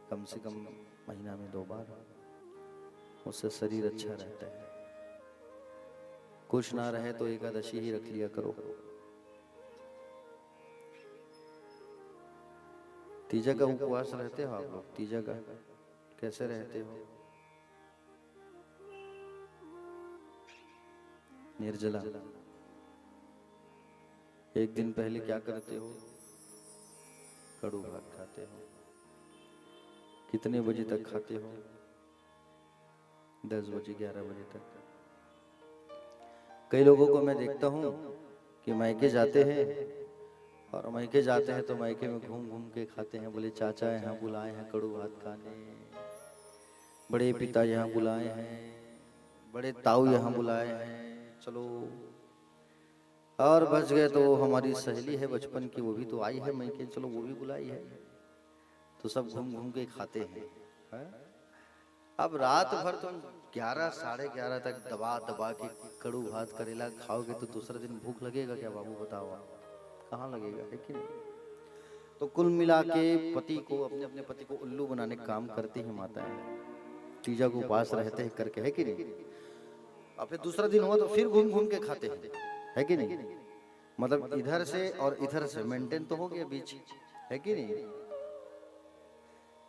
Speaker 1: कम से कम महीना में 2 बार, उससे शरीर अच्छा रहता है। कुछ ना रहे तो एकादशी ही रख लिया करो। तीजा का उपवास रहते हो आप लोग? तीजा का कैसे रहते हो? निर्जला। एक दिन पहले क्या करते हो? कड़ू भात खाते हो। कितने बजे तक खाते हो? 10 बजे 11 बजे तक। कई लोगों को मैं देखता हूँ कि मायके जाते हैं, और मायके जाते हैं तो मायके में घूम घूम के खाते हैं। बोले चाचा यहाँ बुलाए हैं कड़ू भात खाने, बड़े पिता यहाँ बुलाए हैं, बड़े ताऊ यहाँ बुलाए हैं, चलो। और बच गए तो हमारी सहेली है बचपन की, वो भी तो आई है मायके, चलो वो भी बुलाई है। तो सब घूम घूम के खाते हैं। अब रात भर तुम 11 साढ़े 11 तक दबा दबा के कड़ू भात करेला खाओगे तो दूसरे दिन भूख लगेगा क्या बाबू? बताओ आप, कहाँ लगेगा? है कि नहीं? तो कुल मिला के पति को, अपने अपने पति को उल्लू बनाने का काम करती है माताएं। तीजा को उपास रहते हैं करके, है कि नहीं? और फिर दूसरा दिन हुआ तो फिर घूम घूम के खाते हैं, है कि नहीं? मतलब इधर से और इधर से मेंटेन तो हो गया बीच, है कि नहीं?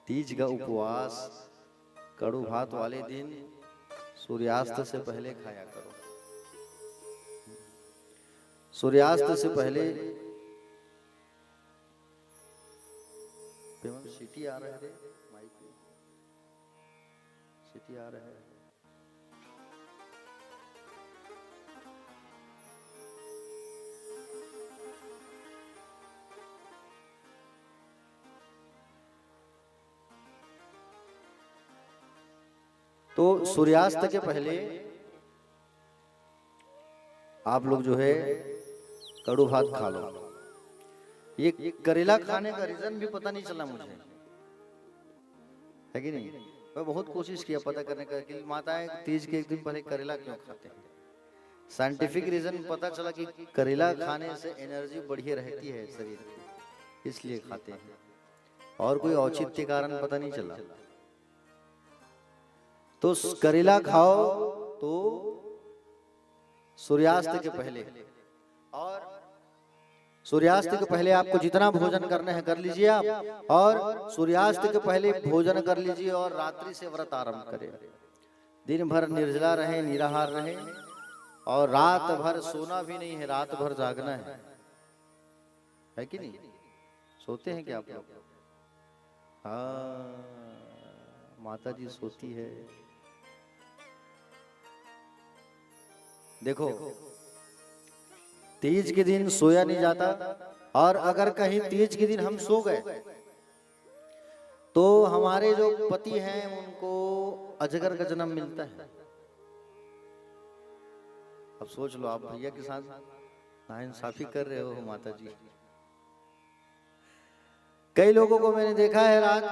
Speaker 1: तीज का उपवास कड़ू भात वाले दिन सूर्यास्त से पहले खाया करो। सूर्यास्त से पहले। सीटी आ रहा है माइक में, सीटी आ रहा है। तो सूर्यास्त के पहले आप लोग जो है कड़ू भात खा लो। ये करेला खाने का रीजन भी पता नहीं चला मुझे, है कि नहीं। मैं बहुत कोशिश किया पता करने का कि माताएं तीज के एक दिन पहले करेला क्यों खाते हैं। साइंटिफिक रीजन पता चला कि करेला खाने से एनर्जी बढ़िया रहती है शरीर की, इसलिए खाते हैं, और कोई औचित्य कारण पता नहीं चला। तो करेला खाओ तो सूर्यास्त के पहले, और सूर्यास्त के पहले आपको जितना भोजन करना है कर लीजिए आप, और सूर्यास्त के पहले भोजन कर लीजिए और रात्रि से व्रत आरंभ करें। दिन भर निर्जला रहे, निराहार रहे, और रात भर सोना भी नहीं है, रात भर जागना है कि नहीं। सोते हैं क्या आप लोग? हाँ, माता जी सोती है। देखो तीज के दिन सोया नहीं जाता, और अगर कहीं तीज के दिन हम सो गए तो हमारे जो पति हैं उनको अजगर का जन्म मिलता है। अब सोच लो, आप भैया के साथ नाइंसाफी कर रहे हो माता जी। कई लोगों को मैंने देखा है रात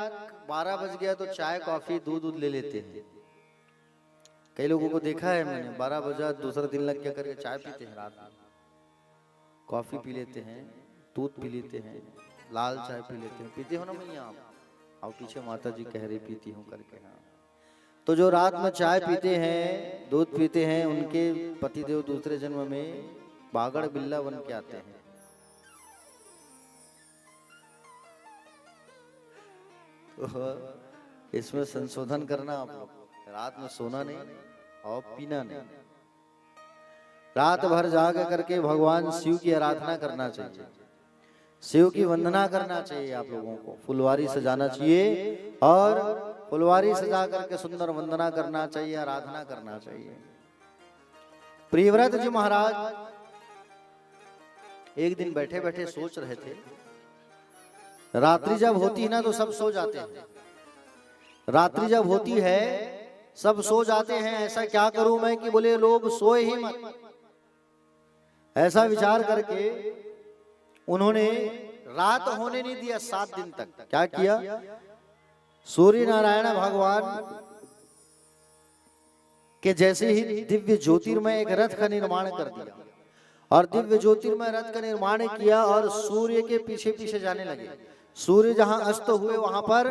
Speaker 1: 12 बज गया तो चाय कॉफी दूध ले लेते हैं। कई लोगों को देखा है मैंने 12 बजा दूसरा दिन लग क्या करके चाय पीते हैं, रात में कॉफी पी लेते हैं, दूध पी लेते हैं, लाल चाय पी लेते हैं। पीते हो ना मैया आप? और पीछे माता जी कह रही पीती हूँ करके। हाँ, तो जो रात में चाय पीते हैं, दूध पीते हैं, उनके पतिदेव दूसरे जन्म में बागड़ बिल्ला बन के आते हैं। तो इसमें संशोधन करना आप लोग, रात में सोना नहीं और पीना नहीं। रात भर जाग करके भगवान शिव की आराधना करना चाहिए, शिव की वंदना करना चाहिए। आप लोगों को फुलवारी सजाना चाहिए, और फुलवारी सजा करके सुंदर वंदना करना चाहिए, आराधना करना चाहिए। प्रियव्रत जी महाराज एक दिन बैठे बैठे सोच रहे थे, रात्रि जब होती है ना तो सब सो जाते हैं। रात्रि जब होती है सब सो जाते हैं, ऐसा क्या करूं मैं कि बोले लोग सोए ही मत। ऐसा विचार करके उन्होंने रात होने नहीं दिया 7 दिन तक। क्या किया? सूर्य नारायण भगवान के जैसे ही दिव्य ज्योतिर्मय एक रथ का निर्माण कर दिया, और दिव्य ज्योतिर्मय रथ का निर्माण किया, और सूर्य के पीछे पीछे जाने लगे। सूर्य जहां अस्त हुए वहां पर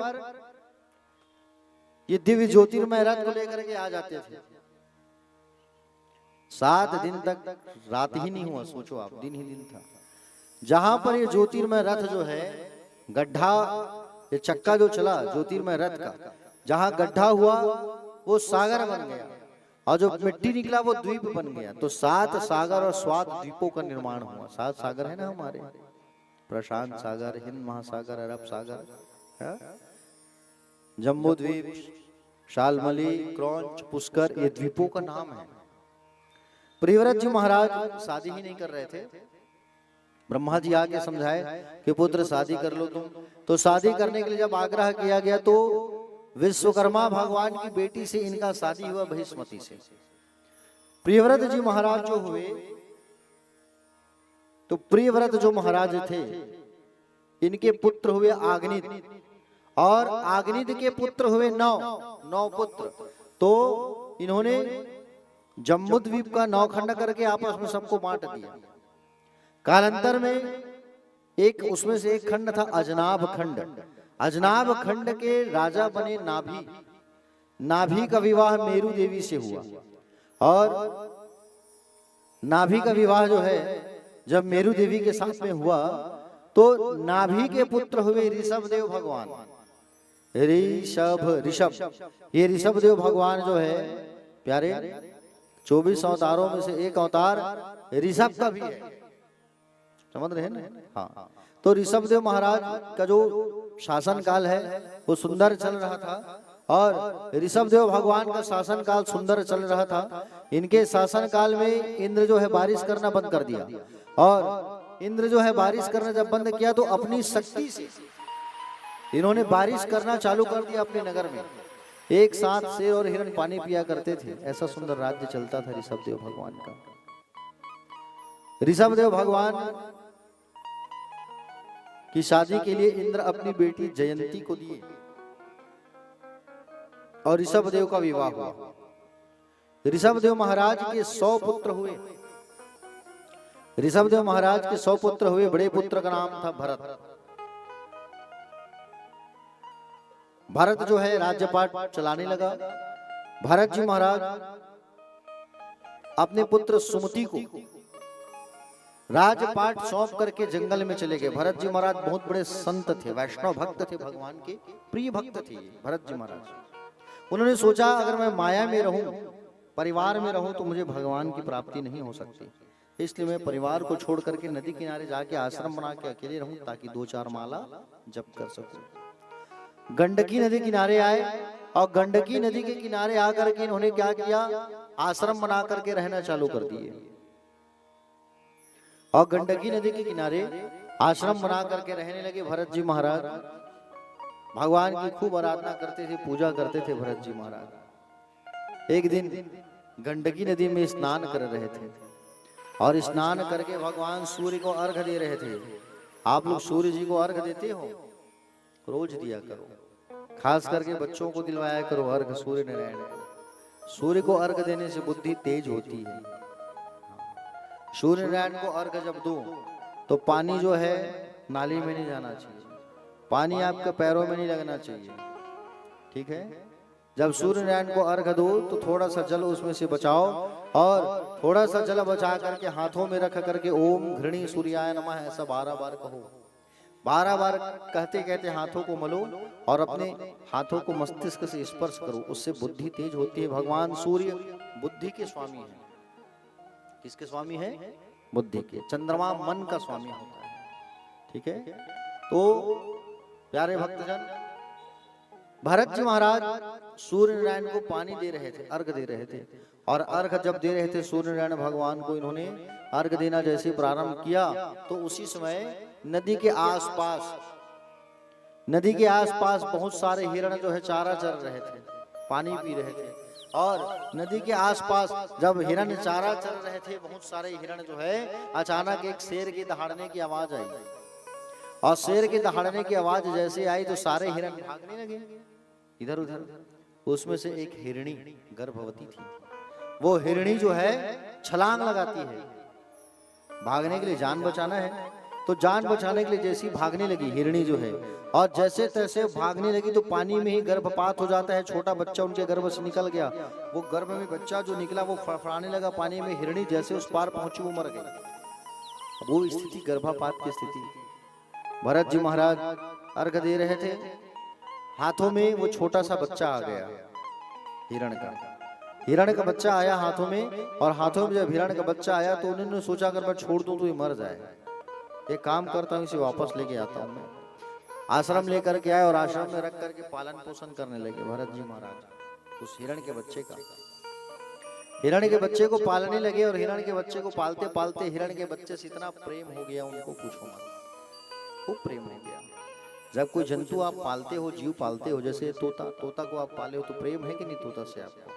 Speaker 1: ये दिव्य ज्योतिर्मय रथ को लेकर के आ जाते थे। 7 दिन तक रात ही नहीं हुआ, सोचो आप, दिन ही दिन था। जहां पर ये ज्योतिर्मय रथ जो है, गड्ढा, ये चक्का जो चला ज्योतिर्मय रथ का, जहां गड्ढा हुआ वो सागर बन गया, और जो मिट्टी निकला वो द्वीप बन गया। तो 7 सागर और 7 द्वीपों का निर्माण हुआ। 7 सागर है ना हमारे, प्रशांत सागर, हिंद महासागर, अरब सागर, जम्बू द्वीप, शालमली, क्रौंच, पुष्कर, ये द्वीपों का नाम है। प्रियव्रत जी महाराज शादी ही नहीं कर रहे थे। ब्रह्मा जी आके समझाए कि पुत्र शादी कर लो तुम। तो शादी करने के लिए जब आग्रह किया गया तो विश्वकर्मा भगवान की बेटी से इनका शादी हुआ, बहिष्मती से। प्रियव्रत जी महाराज जो हुए, तो प्रियव्रत जो महाराज थे इनके पुत्र हुए आग्नित, और आग्नित के पुत्र हुए 9 पुत्र। तो इन्होंने जम्बूद्वीप का 9 खंड करके आपस में सबको बांट दिया। कालांतर में एक उसमें से एक खंड था अजनाभ खंड। अजनाभ खंड के राजा बने नाभि। नाभि का विवाह मेरु देवी से हुआ, और नाभि का विवाह जो है जब मेरु देवी के साथ में हुआ तो नाभि के पुत्र हुए ऋषभ देव भगवान। ऋषभ, ये ऋषभ देव भगवान जो है प्यारे 24 अवतारों में से एक अवतार ऋषभ का भी है, समझ रहे हैं ना। हाँ, तो ऋषभ देव महाराज का जो शासन काल है वो सुंदर चल रहा था, और ऋषभ देव भगवान का शासन काल सुंदर चल रहा था। इनके शासन काल में इंद्र जो है बारिश करना बंद कर दिया, और इंद्र जो है बारिश करना जब बंद किया तो अपनी शक्ति से इन्होंने बारिश करना चालू कर दिया अपने नगर में। एक साथ शेर और हिरण पानी पिया करते थे। ऐसा सुंदर राज्य चलता था ऋषभदेव भगवान का। ऋषभदेव भगवान की शादी के लिए इंद्र अपनी बेटी जयंती को दिए और ऋषभदेव का विवाह हुआ। ऋषभदेव महाराज के 100 पुत्र हुए। ऋषभदेव महाराज के 100 पुत्र हुए। बड़े पुत्र का नाम था भरत। भरत जो है राज्यपाट चलाने लगा। भरत जी महाराज अपने पुत्र सुमति को राजपाट सौंप करके जंगल में चले गए। भरत जी महाराज बहुत बड़े संत थे, वैष्णव भक्त थे, भगवान के प्रिय भक्त थे भरत जी महाराज। उन्होंने सोचा अगर मैं माया में रहूं, परिवार में रहूं, तो मुझे भगवान की प्राप्ति नहीं हो सकती। इसलिए मैं परिवार को छोड़ करके नदी किनारे जाके आश्रम बना के अकेले रहूं, ताकि 2-4 माला जप कर सकूं। गंडकी नदी किनारे आए और गंडकी नदी के किनारे आकर के इन्होंने क्या किया, आश्रम बना करके रहना चालू कर दिए। और गंडकी नदी के किनारे आश्रम बना करके रहने लगे। भरत जी महाराज भगवान की खूब आराधना करते थे, पूजा करते थे। भरत जी महाराज एक दिन गंडकी नदी में स्नान कर रहे थे और स्नान करके भगवान सूर्य को अर्घ दे रहे थे। आप लोग सूर्य जी को अर्घ देते हो? रोज दिया करो, खास करके बच्चों को दिलवाया करो अर्घ सूर्य नारायण को। सूर्य को अर्घ देने से बुद्धि तेज होती है। सूर्य नारायण को अर्घ जब दो तो पानी जो है नाली में नहीं जाना चाहिए, पानी आपके पैरों में नहीं लगना चाहिए, ठीक है। जब सूर्य नारायण को अर्घ दो तो थोड़ा सा जल उसमें से बचाओ और थोड़ा सा जल बचा करके हाथों में रख करके ओम घृणी सूर्याय नमः ऐसा 12 बार कहो। 12 बार कहते कहते हाथों को मलो और अपने हाथों को मस्तिष्क से स्पर्श करो, उससे बुद्धि तेज होती है। भगवान सूर्य बुद्धि के स्वामी है। किसके स्वामी है? बुद्धि के। चंद्रमा मन का स्वामी होता है, ठीक है। तो प्यारे भक्तजन, भरत जी महाराज सूर्य नारायण को पानी दे रहे थे, अर्घ दे रहे थे। और अर्घ जब दे रहे थे सूर्य नारायण भगवान को, इन्होंने अर्घ देना जैसे प्रारंभ किया तो उसी समय नदी के आसपास बहुत सारे हिरण जो है चारा चर रहे थे, पानी पी रहे थे। और नदी के आसपास जब हिरण चारा चर रहे थे, बहुत सारे हिरण जो है, अचानक एक शेर की दहाड़ने की आवाज आई। और शेर के दहाड़ने की आवाज जैसे आई तो सारे हिरण भागने लगे इधर उधर। उसमें से एक हिरणी गर्भवती थी। वो हिरणी जो है छलांग लगाती है, भागने के लिए, जान बचाना है। तो जान बचाने के लिए जैसी भागने लगी हिरणी जो है, और जैसे तैसे भागने लगी तो पानी में ही गर्भपात हो जाता है। छोटा बच्चा उनके गर्भ से निकल गया। वो गर्भ में बच्चा जो निकला वो फड़फड़ाने लगा पानी में। हिरणी जैसे उस पार पहुंची वो मर गई। वो स्थिति गर्भपात की स्थिति। भरत जी महाराज अर्घ दे रहे थे, हाथों में वो छोटा सा बच्चा आ गया हिरण का बच्चा आया हाथों में। और हाथों में जब हिरण का बच्चा आया तो उन्होंने सोचा अगर मैं छोड़ दूं तो ये मर जाए, एक काम करता हूं इसे वापस लेके आता हूं। मैं आश्रम लेकर के आए और आश्रम में रख करके पालन पोषण करने लगे भरत जी महाराज उस हिरण के बच्चे का। हिरण के बच्चे को पालने लगे और हिरण के बच्चे को पालते पालते हिरण के बच्चे से इतना प्रेम हो गया उनको, पूछो मत, खूब प्रेम हो गया। जब कोई जंतु आप पालते हो, जीव पालते हो, जैसे तोता को आप पाले हो तो प्रेम है कि नहीं तोता से आपको?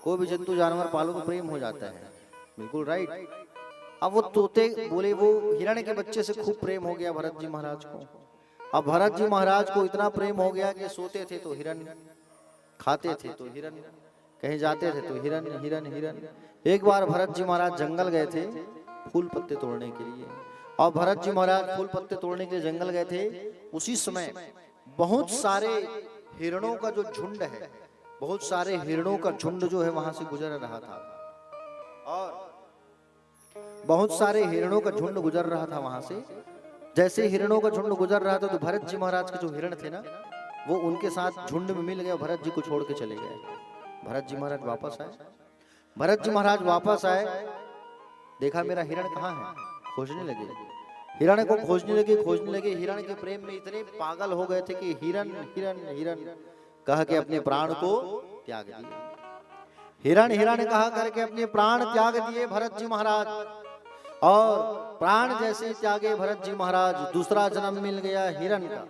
Speaker 1: कोई भी जंतु जानवर पालो तो प्रेम हो जाता है, बिल्कुल राइट। अब वो तोते बोले, वो हिरण के बच्चे से खूब प्रेम हो गया भरत जी महाराज को। अब भरत जी महाराज को इतना प्रेम हो गया कि सोते थे तो हिरण, खाते थे तो हिरण, कहीं जाते थे तो हिरण हिरण हिरण। एक बार भरत जी महाराज जंगल गए थे फूल पत्ते तोड़ने के लिए, और भरत जी महाराज फूल पत्ते तोड़ने के लिए जंगल गए थे। उसी समय बहुत सारे हिरणों का जो झुंड है, बहुत सारे हिरणों का झुंड जो है वहां से गुजर रहा था। और बहुत सारे हिरणों का झुंड गुजर रहा था वहां से। जैसे हिरणों का झुंड गुजर रहा था तो भरत जी महाराज के जो हिरण थे ना, वो उनके साथ झुंड में मिल गए, भरत जी को छोड़ के चले गए। भरत जी महाराज वापस आए। भरत जी महाराज वापस आए, देखा मेरा हिरण कहाँ है, खोजने लगे, हिरण को खोजने लगे। हिरण के प्रेम में इतने पागल हो गए थे कि हिरण हिरण हिरण कह के अपने प्राण को त्याग दिए। हिरण हिरण कहा करके अपने प्राण त्याग दिए भरत जी महाराज। और प्राण जैसे त्यागे भरत जी महाराज, दूसरा जन्म मिल गया हिरण का।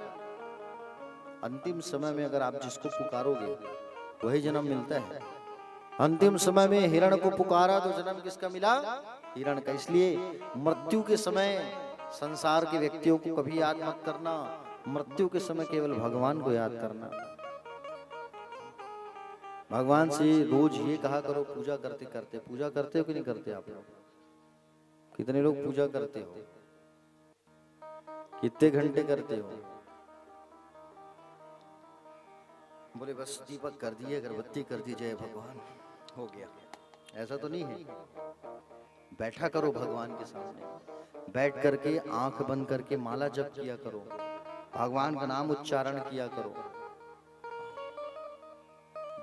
Speaker 1: अंतिम समय में अगर आप जिसको पुकारोगे वही जन्म मिलता है। अंतिम समय में हिरण को पुकारा तो जन्म किसका मिला? हिरण का। इसलिए मृत्यु के समय संसार के व्यक्तियों को कभी याद मत करना, मृत्यु के समय केवल भगवान को याद करना। भगवान से रोज ये कहा करो, पूजा करते करते। पूजा करते हो कि नहीं करते आप लोग? कितने लोग पूजा करते हो? कितने घंटे करते हो? बोले बस दीपक कर दिए, अगरबत्ती कर दी, जय भगवान, हो गया। ऐसा तो नहीं है। बैठा करो भगवान के सामने, बैठ करके आंख बंद करके माला जप किया करो, भगवान का नाम उच्चारण किया करो।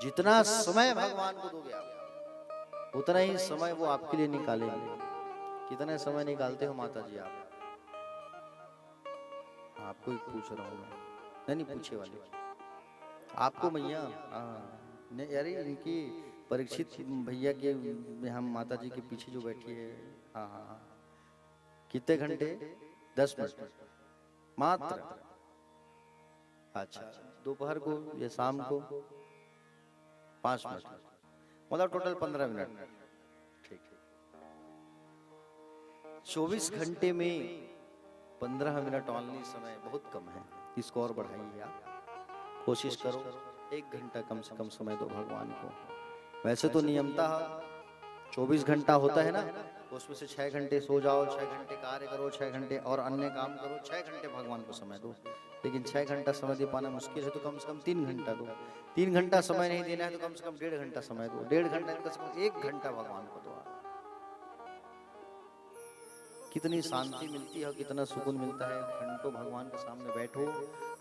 Speaker 1: जितना समय भगवान को दोगे आप, उतना ही समय वो आपके लिए निकालेंगे। कितना समय निकालते हो माता जी आप? आपको ही पूछ रहा हूँ मैं, नहीं पूछे वाले आपको मैया। नहीं अरे इनकी परीक्षित भैया के, हम माता जी के पीछे जो बैठी है, हाँ, कितने घंटे? 10 मिनट मात्र। अच्छा, दोपहर को या शाम को 5 मिनट, मतलब टोटल 15 मिनट। ठीक है। 24 घंटे में 15 मिनट ऑनली समय बहुत कम है। इसको और बढ़ाइए आप, कोशिश करो 1 घंटा कम से कम समय दो भगवान को। वैसे तो नियमतः 24 घंटा होता है ना, उसमें से 6 घंटे सो जाओ, 6 घंटे कार्य करो, 6 घंटे और अन्य काम करो, 6 घंटे भगवान को समय दो। लेकिन 6 घंटा समय दे पाना मुश्किल है, तो कम से कम 3 घंटा दो। 3 घंटा समय नहीं देना है तो कम से कम 1.5 घंटा समय दो। 1.5 घंटा कम से कम 1 घंटा भगवान को दो। कितनी शांति मिलती है और कितना सुकून मिलता है। घंटों भगवान के सामने बैठो,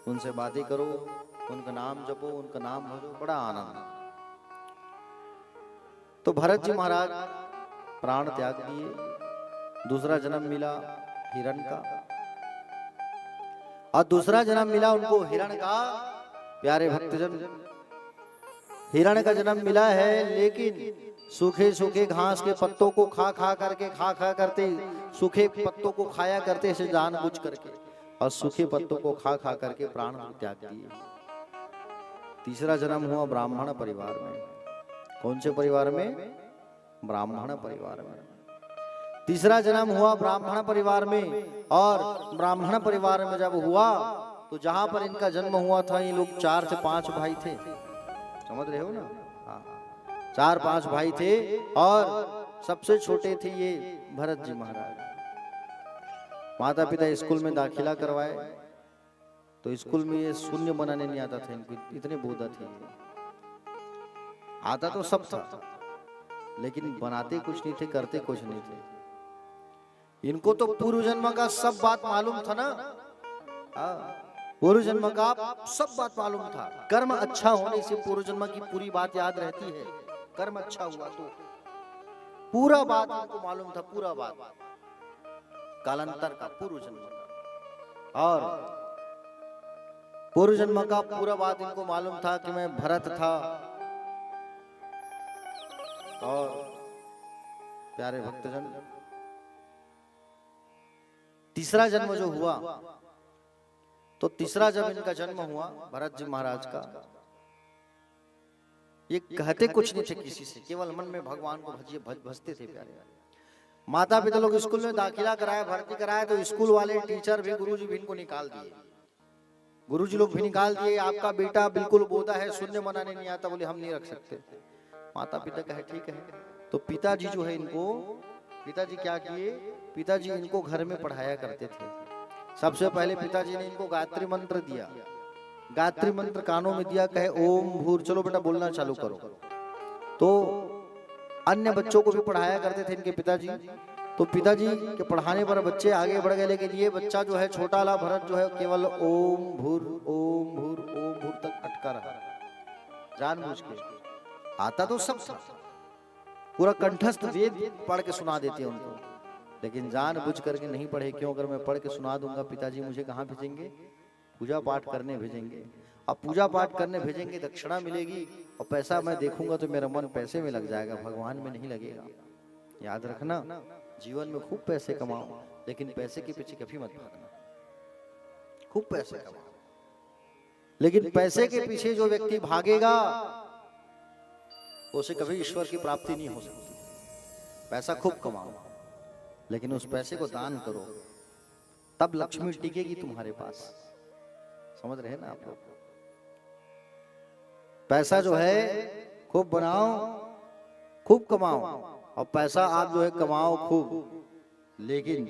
Speaker 1: उनसे बातें करो, उनका नाम जपो, उनका नाम भजो, बड़ा आनंद। तो भरत जी महाराज प्राण त्याग दिए, दूसरा जन्म मिला हिरण का, और दूसरा जन्म मिला उनको हिरण का। प्यारे भक्तजन, हिरण का जन्म मिला है, लेकिन सूखे सूखे घास के पत्तों को खा खा करते, सूखे पत्तों को खाया करते ऐसे जानबूझ करके, और सूखे पत्तों को खा खा करके प्राण त्याग दिए। तीसरा जन्म हुआ ब्राह्मण परिवार में। कौन से परिवार में? ब्राह्मण परिवार में। तीसरा जन्म हुआ ब्राह्मण परिवार में, और ब्राह्मण परिवार में जब हुआ तो जहां पर इनका जन्म हुआ था, ये लोग 4 से 5 भाई थे। समझ रहे हो ना? हाँ, 4-5 भाई थे, और सबसे छोटे थे ये भरत जी महाराज। माता पिता स्कूल में दाखिला करवाए, तो स्कूल में ये शून्य बनाने नहीं आता था इनको, इतने बोधा थे। आता तो सब था, लेकिन बनाते कुछ नहीं थे, करते कुछ नहीं थे। इनको तो पूर्व जन्म का सब बात मालूम था ना। पूर्व जन्म का सब बात मालूम था। कर्म अच्छा होने से पूर्व जन्म की पूरी बात याद रहती है। कर्म अच्छा हुआ तो पूरा बात इनको मालूम था, पूरा बात कालांतर का, पूर्व जन्म का। और पूर्व जन्म का पूरा बात इनको मालूम था कि मैं भरत था। और प्यारे भक्तजन, तीसरा जन्म जो हुआ, तो तीसरा जब इनका जन्म हुआ भरत जी महाराज का, ये कहते कुछ नहीं थे किसी से, केवल मन में भगवान को भजते थे। प्यारे माता पिता लोग स्कूल में दाखिला कराया, भर्ती कराया, तो स्कूल वाले टीचर भी, गुरुजी भी इनको निकाल दिए। गुरुजी लोग भी निकाल दिए, आपका बेटा बिल्कुल बोधा है, शून्य बनाने नहीं आता, बोले हम नहीं रख सकते। माता पिता कहे ठीक है। तो पिताजी जो है इनको, पिताजी क्या किए, पिताजी इनको घर में पढ़ाया करते थे। सबसे पहले पिताजी ने इनको गायत्री मंत्र दिया। गायत्री मंत्र कानों में दिया, कहे ओम भूर, चलो बेटा बोलना चालू करो। तो अन्य बच्चों को भी पढ़ाया करते थे इनके पिताजी। तो पिताजी के पढ़ाने पर बच्चे आगे बढ़ गए, लेकिन ये बच्चा जो है, छोटा वाला भरत जो है, केवल ओम भूर ओम भूर ओम भूर तक अटका रहा, जानबूझ के। आता तो सब था, पूरा कंठस्थ वेद पढ़ के सुना देते हैं उनको, लेकिन जानबूझ करके नहीं पढ़े। क्यों? अगर मैं पढ़ के सुना दूंगा, पिताजी मुझे कहाँ भेजेंगे? पूजा पाठ करने भेजेंगे। अब पूजा पाठ करने भेजेंगे, दक्षिणा मिलेगी, और पैसा मैं देखूंगा तो मेरा मन पैसे में लग जाएगा, भगवान में नहीं लगेगा। याद रखना, जीवन में खूब पैसे कमाओ, लेकिन पैसे के पीछे कभी मत भागना। खूब पैसे कमाओ, लेकिन पैसे के पीछे जो व्यक्ति भागेगा
Speaker 3: तो उसे कभी ईश्वर की प्राप्ति नहीं हो सकती। पैसा खूब कमाओ, लेकिन उस पैसे को दान करो, तब लक्ष्मी टिकेगी तुम्हारे पास। समझ रहे हैं ना आप लोग? पैसा जो है खूब बनाओ, खूब कमाओ, और पैसा आप जो है कमाओ खूब, लेकिन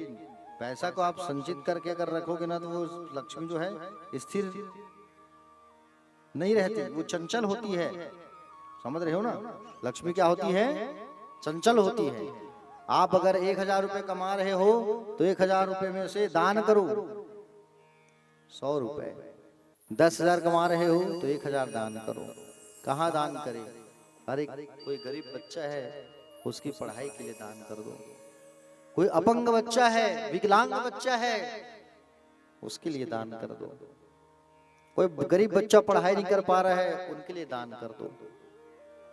Speaker 3: पैसा को आप संचित करके अगर रखोगे ना, तो वो लक्ष्मी जो है स्थिर नहीं रहती, वो चंचल होती है। समझ रहे हो ना? लक्ष्मी क्या होती है? चंचल होती है। आप अगर 1000 रुपए कमा रहे हो तो 1000 रुपए में से दान करो 100 रुपए। 10,000 कमा रहे हो तो 1000 दान करो। कहाँ दान करें? अरे कोई गरीब बच्चा है, उसकी पढ़ाई के लिए दान कर दो। कोई अपंग बच्चा है, विकलांग बच्चा है, उसके लिए दान कर दो। कोई गरीब बच्चा पढ़ाई नहीं कर पा रहा है, उनके लिए दान कर दो।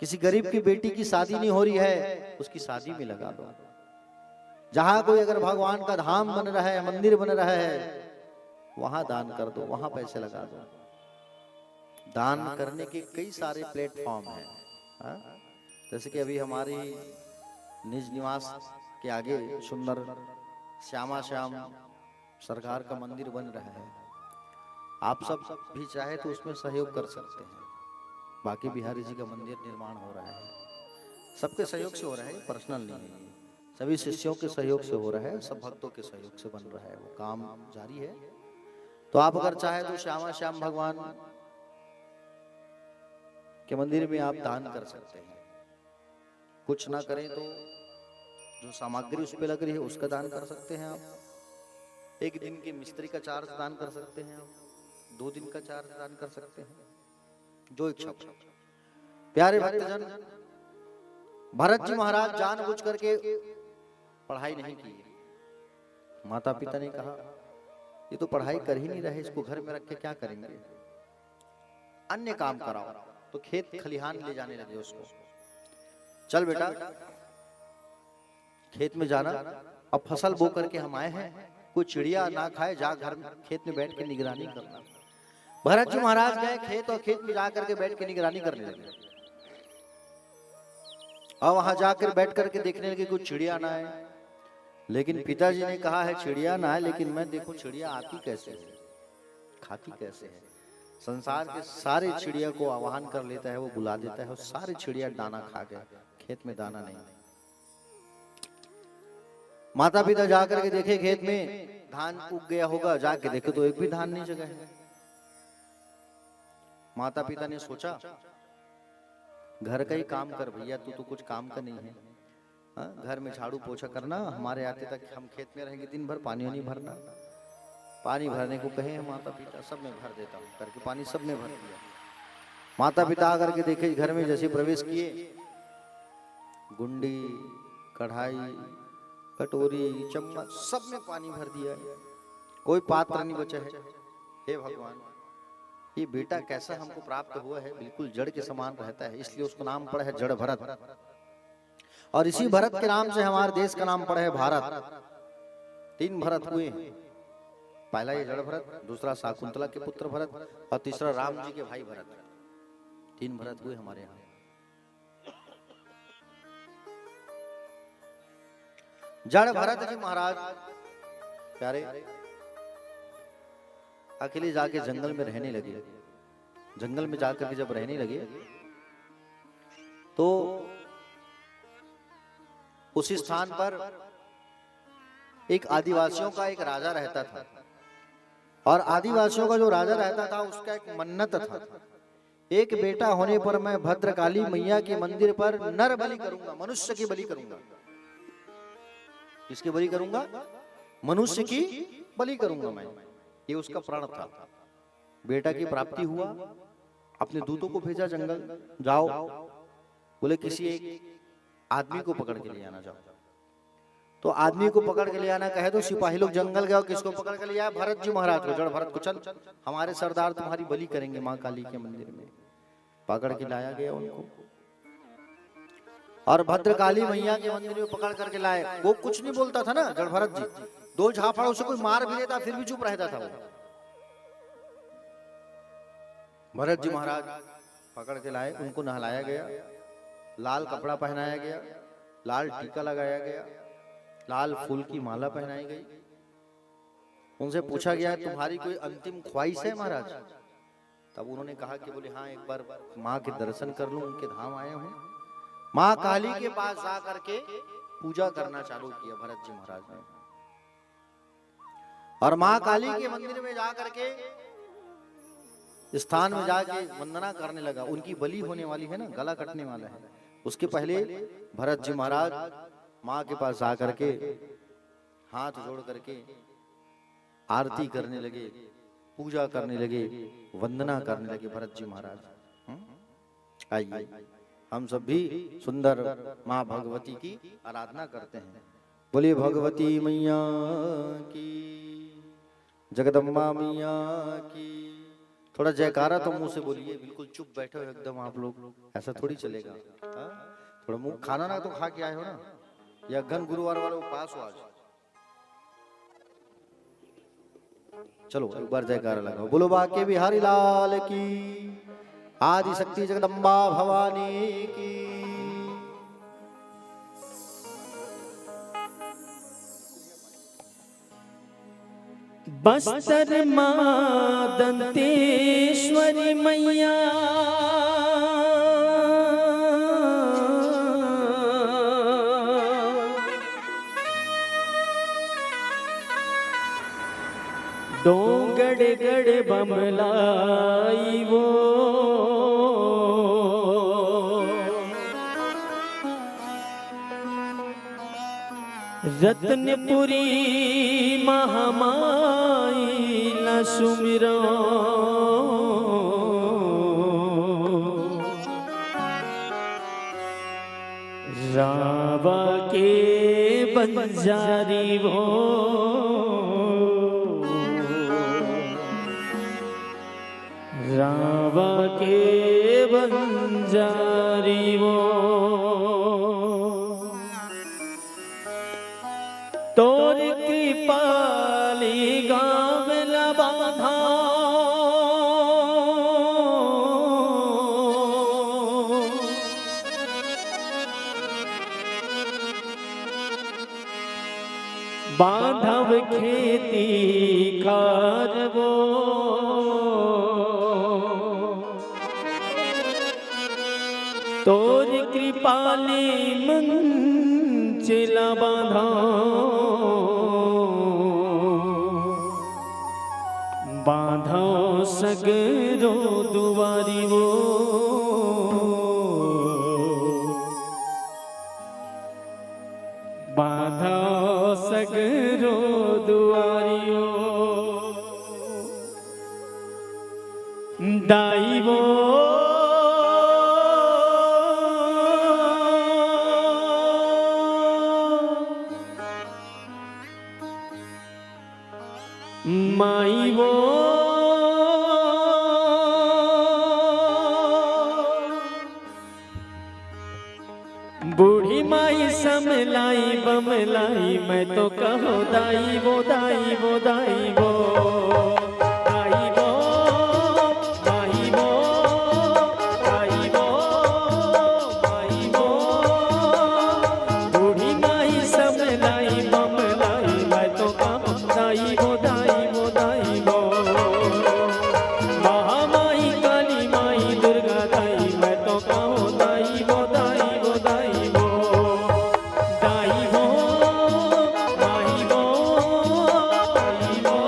Speaker 3: किसी गरीब की बेटी की शादी नहीं हो रही है, उसकी शादी में लगा दो। जहां कोई अगर भगवान का धाम बन रहा है, मंदिर बन रहा है, वहां दान कर दो, वहां पैसे लगा दो। दान करने के कई सारे प्लेटफॉर्म हैं। हाँ? जैसे कि अभी हमारी निज निवास के आगे सुंदर श्यामा श्याम सरकार का मंदिर बन रहा है। आप सब भी चाहे तो उसमें सहयोग कर सकते हैं। बाकी बिहारी जी का मंदिर निर्माण हो रहा है, सबके सहयोग से हो रहा है, पर्सनल नहीं है, सभी शिष्यों के सहयोग से हो रहा है, सब भक्तों के सहयोग से बन रहा है, वो काम जारी है। तो आप अगर चाहे तो श्यामा श्याम भगवान के मंदिर में आप दान कर सकते हैं। कुछ ना करें तो जो सामग्री उस पे लग रही है उसका दान कर सकते हैं आप। एक दिन के मिस्त्री का चार्ज दान कर सकते हैं आप। 2 दिन का चार्ज दान कर सकते हैं, जो इच्छा। प्यारे भक्तजन, भरत जी महाराज जानबूझ करके पढ़ाई नहीं की। माता पिता ने कहा ये तो पढ़ाई कर ही नहीं रहे, इसको घर में रख के क्या करेंगे, अन्य काम कराओ। तो खेत खलिहान ले जाने लगे उसको। चल बेटा खेत में जाना, अब फसल बो करके हम आए हैं, कोई चिड़िया ना खाए, जा घर में खेत में बैठ के निगरानी करना। भरत जी महाराज गए खेत, और खेत में जाकर के बैठ के निगरानी करने लगे। और वहां जाकर बैठ करके देखने लगे कुछ चिड़िया ना आए। लेकिन पिताजी ने कहा है चिड़िया ना है, लेकिन मैं देखो चिड़िया आती कैसे है, खाती कैसे है। संसार के सारे चिड़िया को आह्वान कर लेता है, वो बुला देता है, और सारे चिड़िया दाना खा गए, खेत में दाना नहीं। माता पिता जाकर के देखे खेत में धान उग गया होगा, जाके देखे तो एक भी धान नहीं जगा है। माता पिता ने सोचा घर का ही काम कर भैया, तू तो कुछ काम का नहीं है। हाँ? घर में झाड़ू पोछा करना, हमारे आते तक हम खेत में रहेंगे दिन भर, पानी नहीं भरना। पानी भरने को कहे माता पिता, सब में भर देता हूँ करके पानी सब में भर दिया। माता पिता आकर के देखे घर में जैसे प्रवेश किए, गुंडी, कढ़ाई, कटोरी, चम्मच सब में पानी भर दिया, कोई पात्र नहीं बचा है। हे भगवान, ये बेटा कैसा हमको प्राप्त हुआ है, बिल्कुल जड़ के समान रहता है, इसलिए उसका नाम पड़ा है जड़ भरत। और इसी भरत के नाम से हमारे देश का नाम पड़ा है भारत। 3 भरत हुए, पहला ये जड़ भरत, दूसरा शाकुंतला के पुत्र भरत, और तीसरा राम जी के भाई भरत। 3 भरत हुए हमारे यहाँ। जड़ भरत जी महाराज प्यारे अकेले जाके जंगल में रहने लगे। जंगल में जाकर के जब रहने लगे तो उसी स्थान पर एक आदिवासियों का एक राजा रहता था। और आदिवासियों का जो राजा रहता था उसका एक मन्नत था, एक बेटा होने पर मैं भद्रकाली मैया के मंदिर पर नर बलि करूंगा, मनुष्य की बलि करूंगा। किसकी बलि करूंगा? मनुष्य की बलि करूंगा मैं। ये उसका प्रण था। बेटा की प्राप्ति हुआ, अपने दूतों को भेजा जंगल, जाओ बोले किसी एक आदमी को पकड़ के ले आना, जाओ। तो आदमी को पकड़ के ले आना कहे तो सिपाही लोग जंगल गए, किसको पकड़ के ले आया? भरत जी महाराज को। जड़ भरत को, चल हमारे सरदार तुम्हारी बलि करेंगे माँ काली के मंदिर में। पकड़ के लाया गया उनको, और भद्रकाली मैया के मंदिर में पकड़ करके लाए। वो कुछ नहीं बोलता था ना जड़ भरत जी, 2 झापड़ उसे कोई मार भी देता फिर भी चुप रहता था वो। भरत जी महाराज पकड़ के लाए, उनको नहलाया गया, लाल कपड़ा पहनाया गया, लाल टीका लगाया गया, लाल फूल की माला पहनाई गई। उनसे पूछा गया तुम्हारी कोई अंतिम ख्वाहिश है महाराज? तब उन्होंने कहा कि बोले हाँ, एक बार माँ के दर्शन कर लूं, उनके धाम आए हूँ। माँ काली के पास जा करके पूजा करना चालू किया भरत जी महाराज ने। और माँ काली के मंदिर में जा करके स्थान में जाके वंदना करने लगा। उनकी बलि होने वाली है ना, गला कटने वाला है, उसके पहले भरत जी महाराज माँ के पास जा करके हाथ जोड़ करके आरती करने लगे, पूजा करने लगे, वंदना करने लगे भरत जी महाराज। आइए हम सब भी सुंदर माँ भगवती की आराधना करते हैं। बोलिए भगवती मैया की, जगदम्बा मैया की। थोड़ा जयकारा तो मुंह से बोलिए, बिल्कुल चुप बैठे हो एकदम आप लोग, ऐसा थोड़ी चलेगा। हा? थोड़ा मुंह खाना ना तो खा के आए हो ना, या घन गुरुवार वाले उपवास हो आज। चलो एक बार जयकारा लगाओ। बोलो बाके बिहारी लाल की, आदि शक्ति जगदम्बा भवानी की।
Speaker 2: बस्तर माँ दंतेश्वरी मैया, डोंगड़ गड़ बमलाई वो, रत्नपुरी महामाई न सुमिरो, रावा के बंजारी वो, रावा के बंजारी वो। तोर कृपाली गाँव लबाधा, बांधव खेती कारवो, तोर कृपाली मंचिला बांधा, बांधो सगरो दुआरी वो, बांधो सगरो दुआरी वो। दाई वो माई वो, बूढ़ी माई समलाई बमलाई, मैं तो कहो दाई वो, दाई वो, दाई वो, दाई वो, दाई वो, दाई वो, दाई वो। बूढ़ी माई समलाई बमलाई, मैं तो कहो दाई वो, दाई वो, दाई वो। महामाई काली माई दुर्गा दाई, मैं तो कहो दाई वो, दाई वो, दाई वो, दाई वो, दाई वो, दाई वो,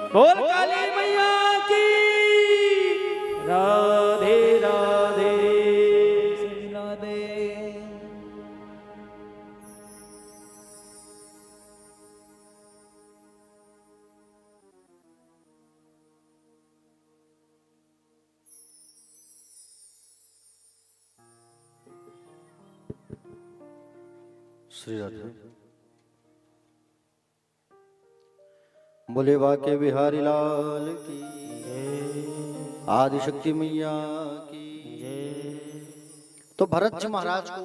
Speaker 2: बोल काली मैया की राधे राधे राधे।
Speaker 1: श्री राधे। बोले बाके बिहारी लाल की, आदिशक्ति मैया की। तो भरत जी महाराज को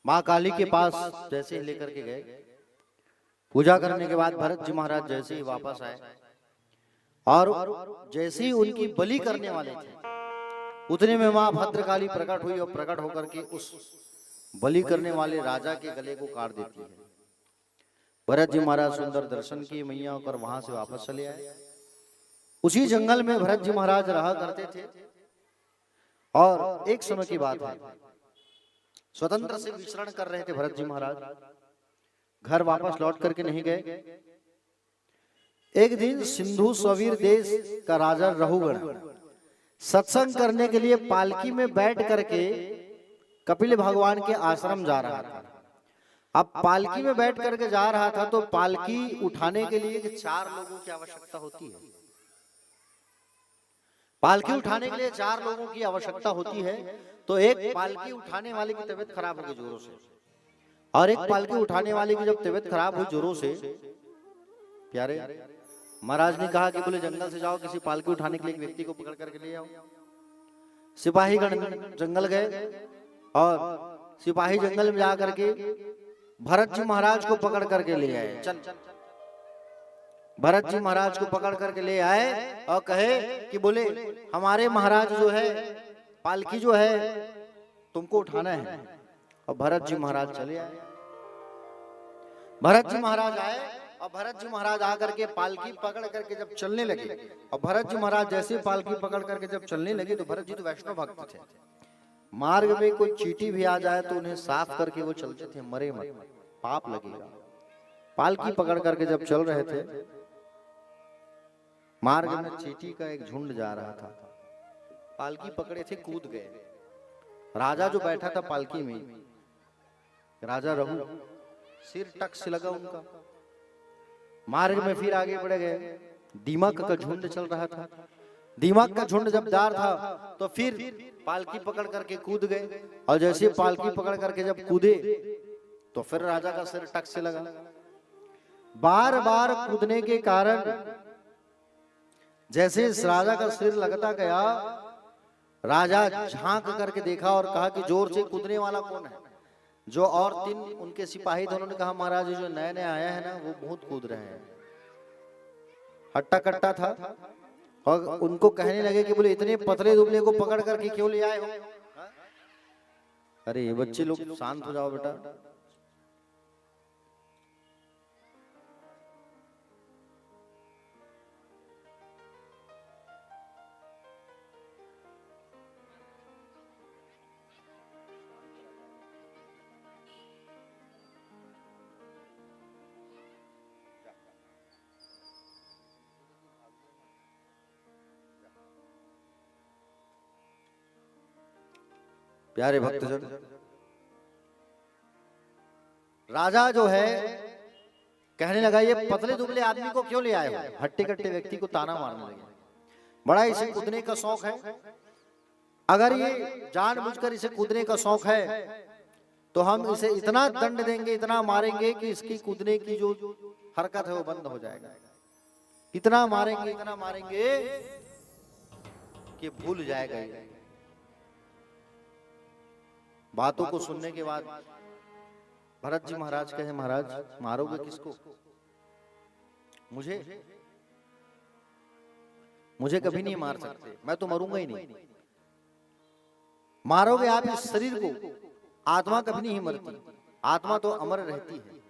Speaker 1: माँ काली के पास जैसे ही लेकर के गए, पूजा करने के बाद भरत जी महाराज जैसे ही वापस आए और जैसे ही उनकी बलि करने वाले थे, उतने में माँ भद्रकाली प्रकट हुई और प्रकट होकर के उस बलि करने वाले राजा के गले को काट देती है। भरत जी महाराज सुंदर दर्शन किए मैया और वहां से वापस चले आए। उसी जंगल में भरत जी महाराज रहा करते थे और एक समय की बात है, स्वतंत्र से विचरण कर रहे थे भरत जी महाराज, घर वापस लौट करके नहीं गए। एक दिन सिंधु स्ववीर देश का राजा रहुगण सत्संग करने के लिए पालकी में बैठ करके कपिल भगवान के आश्रम जा रहा था। अब पालकी में बैठ करके जा रहा था तो पालकी उठाने के लिए 4 लोगों की आवश्यकता होती है। पालकी उठाने के लिए 4 लोगों की आवश्यकता होती है। तो एक पालकी उठाने वाले की तबीयत खराब हो गई जोरों से, और एक पालकी उठाने वाले की जब तबीयत खराब हुई जोरों से, प्यारे महाराज ने कहा कि बोले जंगल से जाओ, किसी पालकी उठाने के लिए एक व्यक्ति को पकड़ करके ले आओ। सिपाहीगण जंगल गए और सिपाही जंगल में जाकर के भरत जी महाराज को पकड़ करके ले आए। चल भरत जी महाराज को पकड़ करके ले आए और कहे कि बोले हमारे महाराज जो है पालकी जो है तुमको उठाना है। और भरत जी महाराज चले आए। भरत जी महाराज आए और भरत जी महाराज आकर के पालकी पकड़ करके जब चलने लगे, और भरत जी महाराज जैसे पालकी पकड़ करके जब चलने लगे, तो भरत जी तो वैष्णव भक्त थे, मार्ग में कोई चींटी भी आ जाए तो उन्हें साफ करके वो चलते थे, मरे मत, पाप लगेगा। पालकी पकड़ करके जब चल रहे थे, मार्ग में चींटी का एक झुंड जा रहा था। पालकी पकड़े थे, कूद गए। राजा जो बैठा था पालकी में, राजा रहू, सिर टक से लगा उनका। मार्ग में फिर आगे बढ़ गए। दीमक का झुंड चल रहा था। दीमक का झुंड जब दार था तो फिर पालकी पकड़ करके कूद गए, और जैसे पालकी पकड़ करके जब कूदे तो फिर राजा का सिर टक से लगा। बार बार कूदने के कारण जैसे इस राजा का सिर लगता गया, राजा झांक करके देखा और कहा कि जोर से कूदने वाला कौन है। जो और 3 उनके सिपाही थे, उन्होंने कहा महाराज जो नए नए आया है ना, वो बहुत कूद रहे हैं। हट्टा कट्टा था और उनको कहने लगे कि बोले इतने पतले दुबले को पकड़ करके क्यों ले आए हो। अरे ये बच्चे लोग शांत हो जाओ बेटा। प्यारे भक्तजन, राजा जो है कहने लगा ये पतले दुबले आदमी को क्यों ले आए हो। हट्टे कट्टे व्यक्ति को ताना मारने लगे। बड़ा इसे कूदने का शौक है। अगर ये जानबूझकर इसे कूदने का शौक है तो हम इसे इतना दंड देंगे, इतना मारेंगे कि इसकी कूदने की जो हरकत है वो बंद हो जाएगा। इतना मारेंगे कि भूल जाएगा ये। बातों को सुनने के बाद भरत जी महाराज कहे महाराज मारोगे किसको। मुझे कभी नहीं मार सकते, मैं तो मरूंगा ही नहीं। मारोगे आप इस शरीर को, आत्मा कभी नहीं मरती, आत्मा तो अमर रहती है।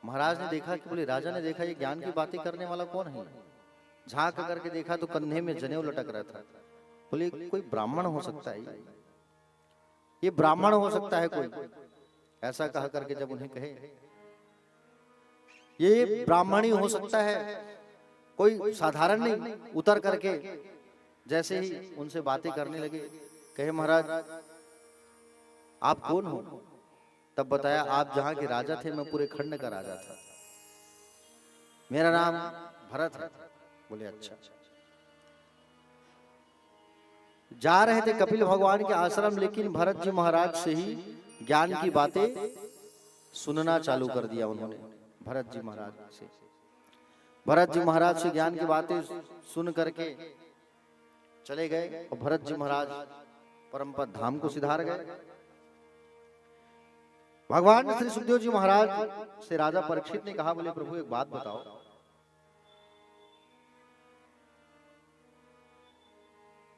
Speaker 1: महाराज ने देखा कि बोले राजा ने देखा ये ज्ञान की बातें करने वाला कौन है। झांक करके देखा तो कंधे में जनेऊ लटक रहा था। बोले कोई ब्राह्मण हो सकता है, ये ब्राह्मण हो सकता है कोई। ऐसा कहा करके जब उन्हें कहे ये ब्राह्मण ही हो सकता है,
Speaker 3: कोई साधारण नहीं, उतर करके जैसे ही उनसे बातें करने लगे, कहे महाराज आप कौन हो? तब बताया आप जहां के राजा थे, मैं पूरे खंड का राजा था, मेरा नाम भरत है। बोले अच्छा। जा रहे थे कपिल भगवान के आश्रम, लेकिन भरत जी महाराज से ही ज्ञान की बातें सुनना चालू कर दिया उन्होंने। भरत जी महाराज से ज्ञान की बातें सुन करके चले गए और भरत जी महाराज परम पद धाम को सिधार गए। भगवान श्री सुखदेव जी महाराज से राजा परीक्षित ने कहा, बोले प्रभु एक बात बताओ,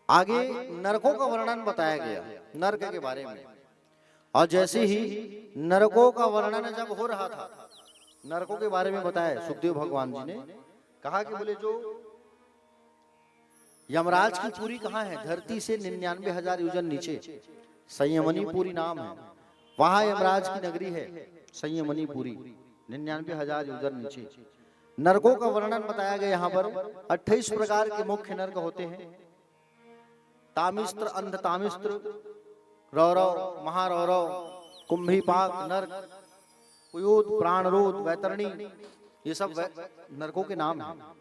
Speaker 3: आगे नरकों का वर्णन बताया गया, नरक के बारे में, और जैसे ही नरकों का वर्णन जब हो रहा था, नरकों के बारे में बताया सुखदेव भगवान जी ने कहा कि बोले जो यमराज की पुरी कहाँ है? धरती से 99,000 योजन नीचे संयमनीपुरी नाम है, वहां यमराज की नगरी है संयमनीपुरी, 99,000 योजन नीचे। नरकों का वर्णन बताया गया यहाँ पर। 28 प्रकार के मुख्य नरक होते हैं, तामिस्त्र, अंध तामिस्त्र, रौरव, महारौरव, कुंभीपाक नरक, कुयूत, प्राणरोध, वैतरणी, ये सब नरकों के नाम हैं।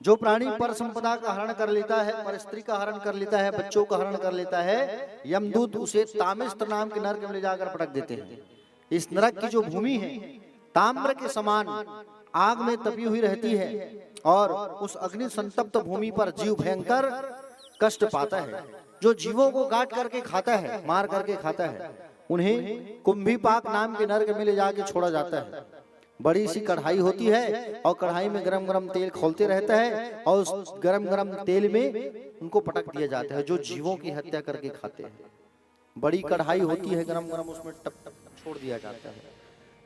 Speaker 3: जो प्राणी पर संपदा का हरण कर लेता है, पर स्त्री का हरण कर लेता है, बच्चों का हरण कर लेता है, यमदूत उसे तामिस्त्र नाम के नरक में ले जाकर पटक देते हैं। इस नरक की जो भूमि है ताम्र के समान आग में तपी हुई रहती है, और उस अग्नि संतप्त भूमि पर जीव भयंकर कष्ट पाता है। जो जीवों को काट करके खाता है, मार करके खाता है, उन्हें कुंभीपाक नाम के नरक में ले जाके छोड़ा जाता है। बड़ी सी कढ़ाई होती है और कढ़ाई में गरम गरम तेल खौलते रहता है, और उस गरम गरम तेल में उनको पटक दिया जाता है जो जीवों की हत्या करके खाते हैं। बड़ी कढ़ाई होती है गरम गरम, उसमें टप टप छोड़ दिया जाता है।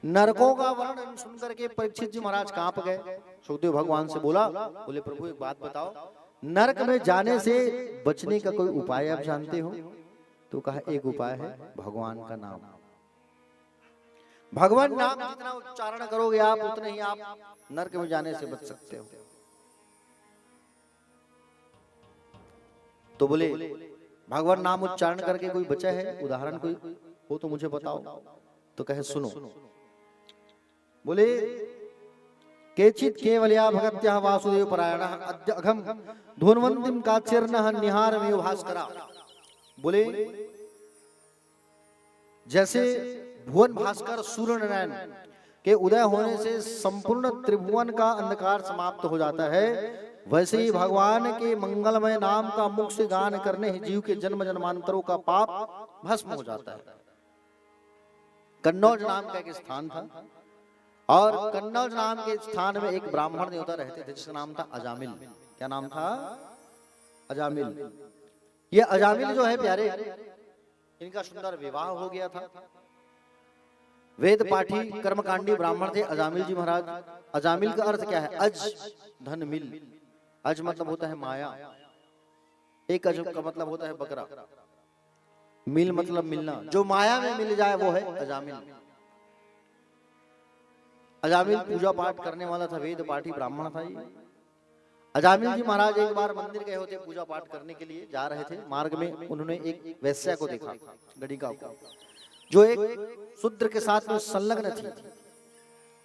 Speaker 3: नरकों का वर्णन सुन करके परीक्षित जी महाराज कांप गए। सुखदेव भगवान से बोला, बोले प्रभु एक बात बताओ, नरक में जाने से बचने का कोई उपाय आप जानते हो? तो कहा एक उपाय है, भगवान का नाम। भगवान नाम जितना उच्चारण करोगे आप, उतने ही आप नरक में जाने से बच सकते हो। तो बोले भगवान नाम उच्चारण करके कोई बचा है? उदाहरण कोई हो तो मुझे बताओ। तो कहे सुनो। बोले केचित केवलया भगत्या वासुदेव परायणः अद्य अघम धुन्वन्तिम काचिर्नः निहारमेव भास्करा। बोले जैसे भुवन भास्कर सूर्य नारायण के उदय होने से संपूर्ण त्रिभुवन का अंधकार समाप्त हो जाता है, वैसे ही भगवान के मंगलमय नाम का मुख से गान करने ही जीव के जन्म जन्मांतरों का पाप भस्म हो जाता है। कन्नौज नाम का एक स्थान था, और कन्नौज नाम के स्थान में एक ब्राह्मण देवता रहते थे जिसका नाम था अजामिल। क्या नाम था? अजामिल। ये अजामिल जो है प्यारे, इनका सुंदर विवाह हो गया था। वेद पाठी कर्मकांडी ब्राह्मण थे अजामिल जी महाराज। अजामिल का अर्थ क्या है? अज धन मिल। अज मतलब होता है माया, एक अज का मतलब होता है बकरा, मिल मतलब मिलना, जो माया में मिल जाए वो है अजामिल। अजामिल पूजा पाठ करने वाला था, वेद पाठी ब्राह्मण था ये। अजामिल जी महाराज एक बार मंदिर गए होते पूजा पाठ करने के लिए, जा रहे थे, मार्ग में उन्होंने एक वैश्या को देखा, गणिका को, जो एक शूद्र के साथ में संलग्न थी।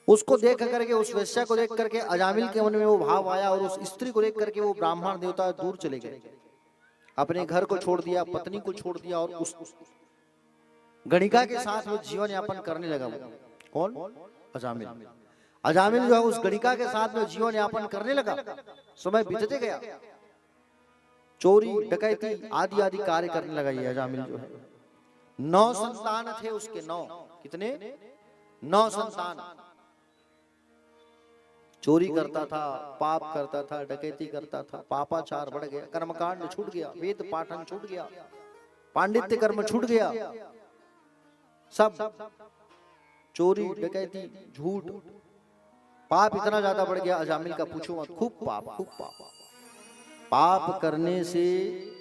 Speaker 3: उसको देख करके, उस वैश्या को देख करके अजामिल के मन में वो भाव आया, और उस स्त्री को देख करके वो ब्राह्मण देवता दूर चले गए। अपने घर को छोड़ दिया, पत्नी को छोड़ दिया, और उस गणिका के साथ में जीवन यापन करने लगा। कौन? अजामिल। अजामिल जो है उस गणिका के साथ में जीवन यापन करने लगा। समय बीतते गया, चोरी डकैती आदि आदि कार्य करने लगा ये अजामिल जो है। 9 संतान थे उसके, 9। कितने? 9 संतान। चोरी करता था, पाप करता था, डकैती करता था, पापाचार बढ़ गया, कर्मकांड छूट गया, वेद पाठन छूट गया, पांडित्य कर्म छूट गया, सब चोरी डकैती झूठ, पाप इतना ज्यादा बढ़ गया अजामिल का पूछो मत। खूब पाप, खूब पाप। पाप करने से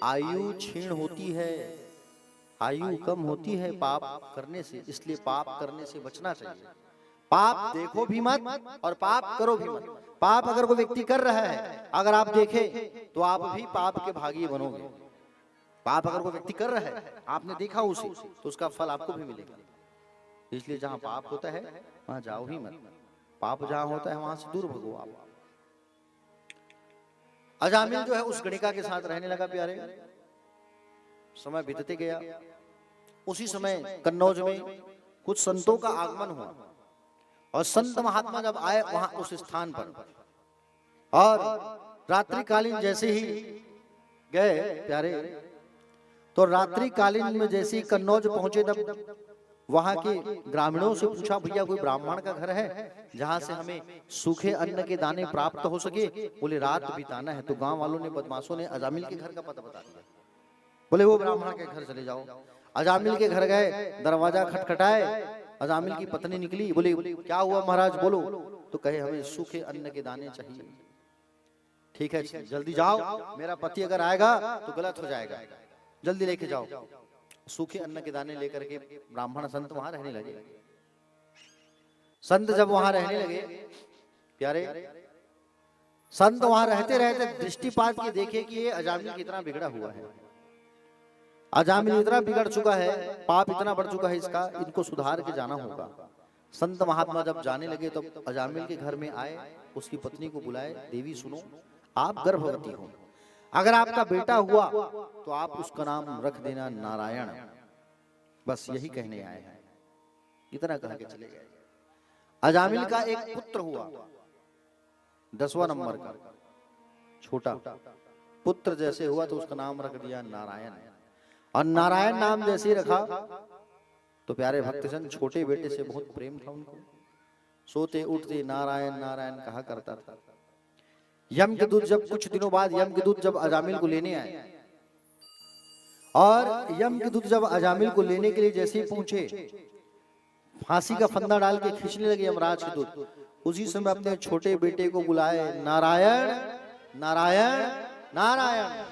Speaker 3: आयु क्षीण होती है, आयु कम होती है पाप करने से, इसलिए पाप करने से बचना चाहिए। पाप देखो भी मत और पाप करो भी मत। पाप अगर कोई व्यक्ति कर रहा है, अगर आप देखें तो आप भी पाप के भागी बनोगे। पाप अगर कोई व्यक्ति कर रहा है, आपने देखा उसे, तो उसका फल आपको भी मिलेगा। इसलिए जहां पाप होता है वहां जाओ ही मत। पाप जहां होता है वहां से दूर भगो आप। अजामिल जो है उस गणिका के साथ रहने लगा प्यारे। समय बीतते गया। उसी समय कन्नौज में कुछ संतों का आगमन हुआ और संत महात्मा जब आए वहां उस स्थान पर, और रात्रिकालीन जैसे ही गए प्यारे, तो रात्रिकालीन में जैसे ही कन्नौज पहुंचे तब वहां के ग्रामीणों से पूछा, भैया कोई ब्राह्मण का घर है जहां से हमें सूखे अन्न के दाने प्राप्त हो सके? बोले रात बिताना है। तो गांव वालों ने, बदमाशों ने अजामिल के घर का पता बता दिया। बोले वो ब्राह्मण के घर चले जाओ। अजामिल के घर गए, दरवाजा खटखटाए, अजामिल की पत्नी निकली। बोले क्या हुआ महाराज, बोलो। तो कहे हमें सूखे अन्न के दाने चाहिए। ठीक है जल्दी जाओ, मेरा पति अगर आएगा तो गलत हो जाएगा, जल्दी लेके जाओ। सूखे अन्न के दाने लेकर के ब्राह्मण संत वहां रहने लगे। संत जब वहां रहने लगे प्यारे, संत वहां रहते रहते दृष्टिपात की देखे कि ये अजामिल कितना बिगड़ा हुआ है। अजामिल इतना बिगड़ चुका है, पाप इतना बढ़ चुका है इसका, इनको सुधार के जाना होगा। संत महात्मा जब जाने लगे तो अजामिल के घर में आए, उसकी पत्नी को बुलाए, देवी सुनो, आप गर्भवती हो, अगर आपका बेटा हुआ तो आप उसका नाम रख देना नारायण। बस यही कहने आए हैं। इतना कह के चले गए। अजामिल का एक पुत्र हुआ, 10वां नंबर का, छोटा पुत्र जैसे हुआ तो उसका नाम रख दिया नारायण। और नारायण नाम जैसे ही रखा तो प्यारे भक्तजन, छोटे बेटे से बहुत प्रेम था उनको। सोते उठते नारायण नारायण कहा करता था। यम के दूत जब कुछ दिनों बाद यम के दूत जब अजामिल को लेने आए, और यम के दूत जब अजामिल को लेने के लिए जैसे ही पहुंचे, फांसी का फंदा डाल के खींचने लगे यमराज के दूत, उसी समय अपने छोटे बेटे को बुलाए, नारायण नारायण नारायण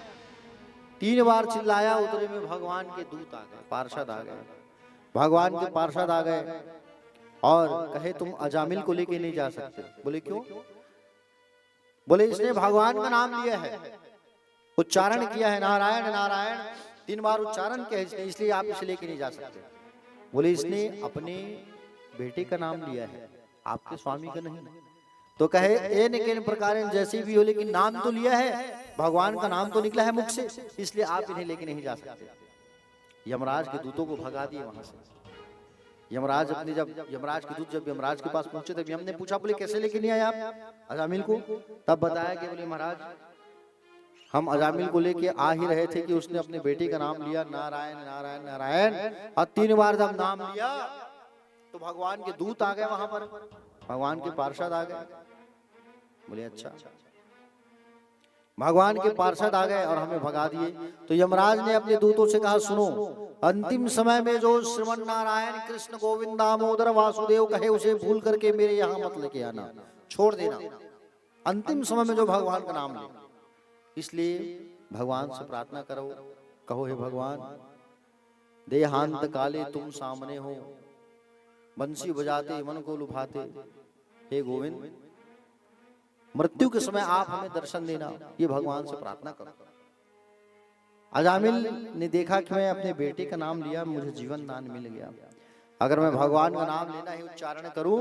Speaker 3: 3 बार चिल्लाया। उतरे में भगवान के दूत आ गए, पार्षद आ गए। भगवान के पार्षद आ गए और कहे तुम अजामिल को लेके नहीं जा सकते। बोले क्यों? बोले इसने भगवान का नाम लिया है, उच्चारण किया है, नारायण नारायण 3 बार उच्चारण किया है इसने, इसलिए आप इसे लेके नहीं जा सकते। बोले इसने अपने बेटे का नाम लिया है, आपके स्वामी का नहीं। तो कहे एन प्रकार जैसे भी हो, लेकिन नाम तो लिया है, भगवान का नाम तो निकला है मुख से, इसलिए आप इन्हें लेके नहीं जा सकते। यमराज के दूतों को भगा दिए वहां से। यमराज अपने जब यमराज के दूत जब यमराज के पास पहुंचे तब यम ने पूछा, बोले कैसे लेके नहीं आए आप अजामिल को? तब बताया कि बोले महाराज हम अजामिल को लेके आ ही रहे थे कि उसने अपने बेटे का नाम लिया, नारायण नारायण नारायण, और 3 बार जब नाम लिया तो भगवान के दूत आ गए वहां पर, भगवान के पार्षद आ गए। बोले अच्छा, भगवान के पार्षद आ गए और हमें भगा दिए। तो यमराज ने अपने दूतों से कहा, सुनो, अंतिम समय में जो श्रीमन नारायण कृष्ण गोविंद दामोदर वासुदेव कहे उसे भूल करके मेरे यहाँ मत लेके आना, छोड़ देना। अंतिम समय में जो भगवान का नाम ले, इसलिए भगवान से प्रार्थना करो, कहो हे भगवान देहांत काले तुम सामने हो, बंसी बजाते मन को लुभाते, हे गोविंद मृत्यु के समय आप हमें दर्शन देना, ये भगवान से प्रार्थना करो। अजामिल ने देखा कि मैं अपने बेटे का नाम लिया, मुझे जीवन दान मिल गया, अगर मैं भगवान का नाम लेना ही उच्चारण करूं,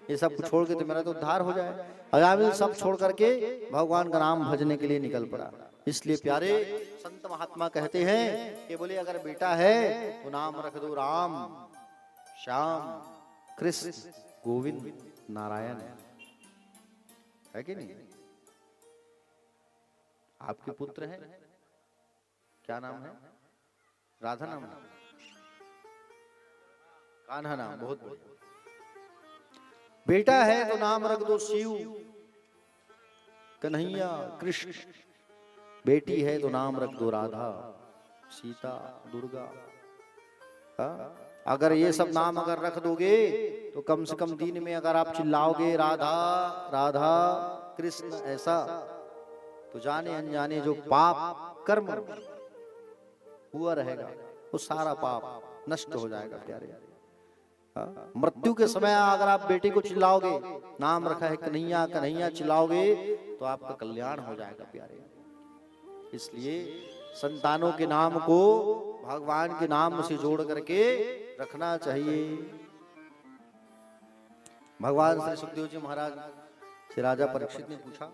Speaker 3: ये सब कुछ छोड़ के तो मेरा तो उद्धार हो जाए। अजामिल सब छोड़ करके भगवान का नाम भजने के लिए निकल पड़ा। इसलिए प्यारे संत महात्मा कहते हैं कि बोले अगर बेटा है तो नाम रख दो राम श्याम कृष्ण गोविंद नारायण, है कि नहीं? आपके पुत्र हैं, क्या नाम है? राधा नाम है, कान्हा नाम, बहुत बढ़िया। बेटा है तो नाम रख दो शिव कन्हैया कृष्ण, बेटी है तो नाम रख दो राधा सीता दुर्गा। अगर ये सब नाम अगर रख दोगे तो कम से कम दिन में अगर आप चिल्लाओगे राधा राधा कृष्ण ऐसा, तो जाने अनजाने जो पाप कर्म हुआ रहेगा वो सारा पाप नष्ट हो जाएगा प्यारे। मृत्यु के समय अगर आप बेटे को चिल्लाओगे, नाम रखा है कन्हैया कन्हैया, चिल्लाओगे तो आपका कल्याण हो जाएगा प्यारे। इसलिए संतानों के नाम को भगवान के नाम से जोड़ करके रखना चाहिए। भगवान श्री सुखदेव जी महाराज से राजा परीक्षित ने पूछा,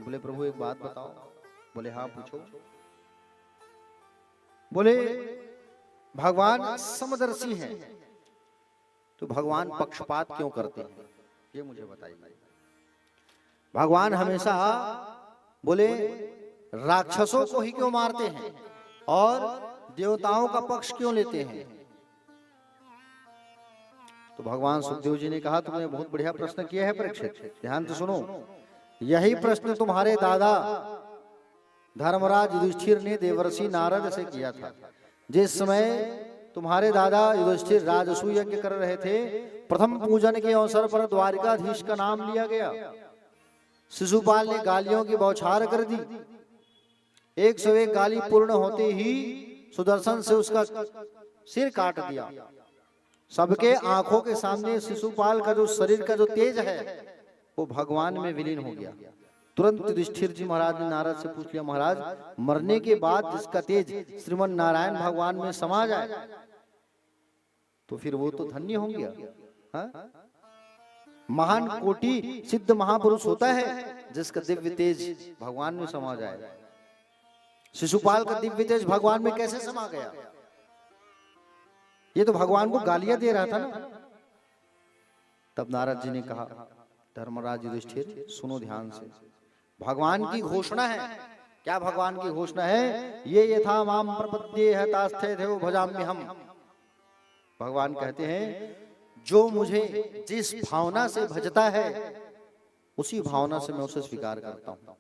Speaker 3: बोले प्रभु एक बात बताओ। बोले हाँ पूछो। बोले भगवान समदर्शी हैं तो भगवान पक्षपात क्यों करते हैं, ये मुझे बताइए। भगवान हमेशा बोले राक्षसों को ही क्यों मारते हैं और देवताओं का पक्ष क्यों लेते हैं। तो भगवान सुखदेव जी ने कहा तुमने बहुत बढ़िया प्रश्न किया है परीक्षित, ध्यान से सुनो। यही प्रश्न तुम्हारे दादा धर्मराज युधिष्ठिर ने देवर्षि नारद से किया था। जिस समय तुम्हारे दादा युधिष्ठिर राजसूय यज्ञ कर रहे थे, प्रथम पूजन के अवसर पर द्वारिकाधीश का नाम लिया गया। शिशुपाल ने गालियों की बौछार कर दी। 101 गाली पूर्ण होते ही सुदर्शन से उसका सिर काट दिया। सबके आंखों के सामने शिशुपाल का जो शरीर का जो तेज है वो भगवान में विलीन हो गया। तुरंत युधिष्ठिर जी महाराज ने नारद से पूछ लिया, महाराज मरने के बाद जिसका तेज श्रीमन नारायण भगवान में समा जाए तो फिर वो तो धन्य हो गया। हाँ? महान कोटि सिद्ध महापुरुष होता है जिसका दिव्य तेज भगवान में समा जाए। शिशुपाल का दिव्य तेज भगवान में कैसे समा गया? ये तो भगवान को गालियां दे रहा था ना। तब नारद जी ने कहा, धर्मराज युधिष्ठिर सुनो ध्यान से, भगवान की घोषणा है। क्या भगवान की घोषणा है? ये यथा माम प्रपद्ये हतास्थे देव भजाम्य हम। भगवान कहते हैं जो मुझे जिस भावना से भजता है उसी भावना से मैं उसे स्वीकार करता हूं।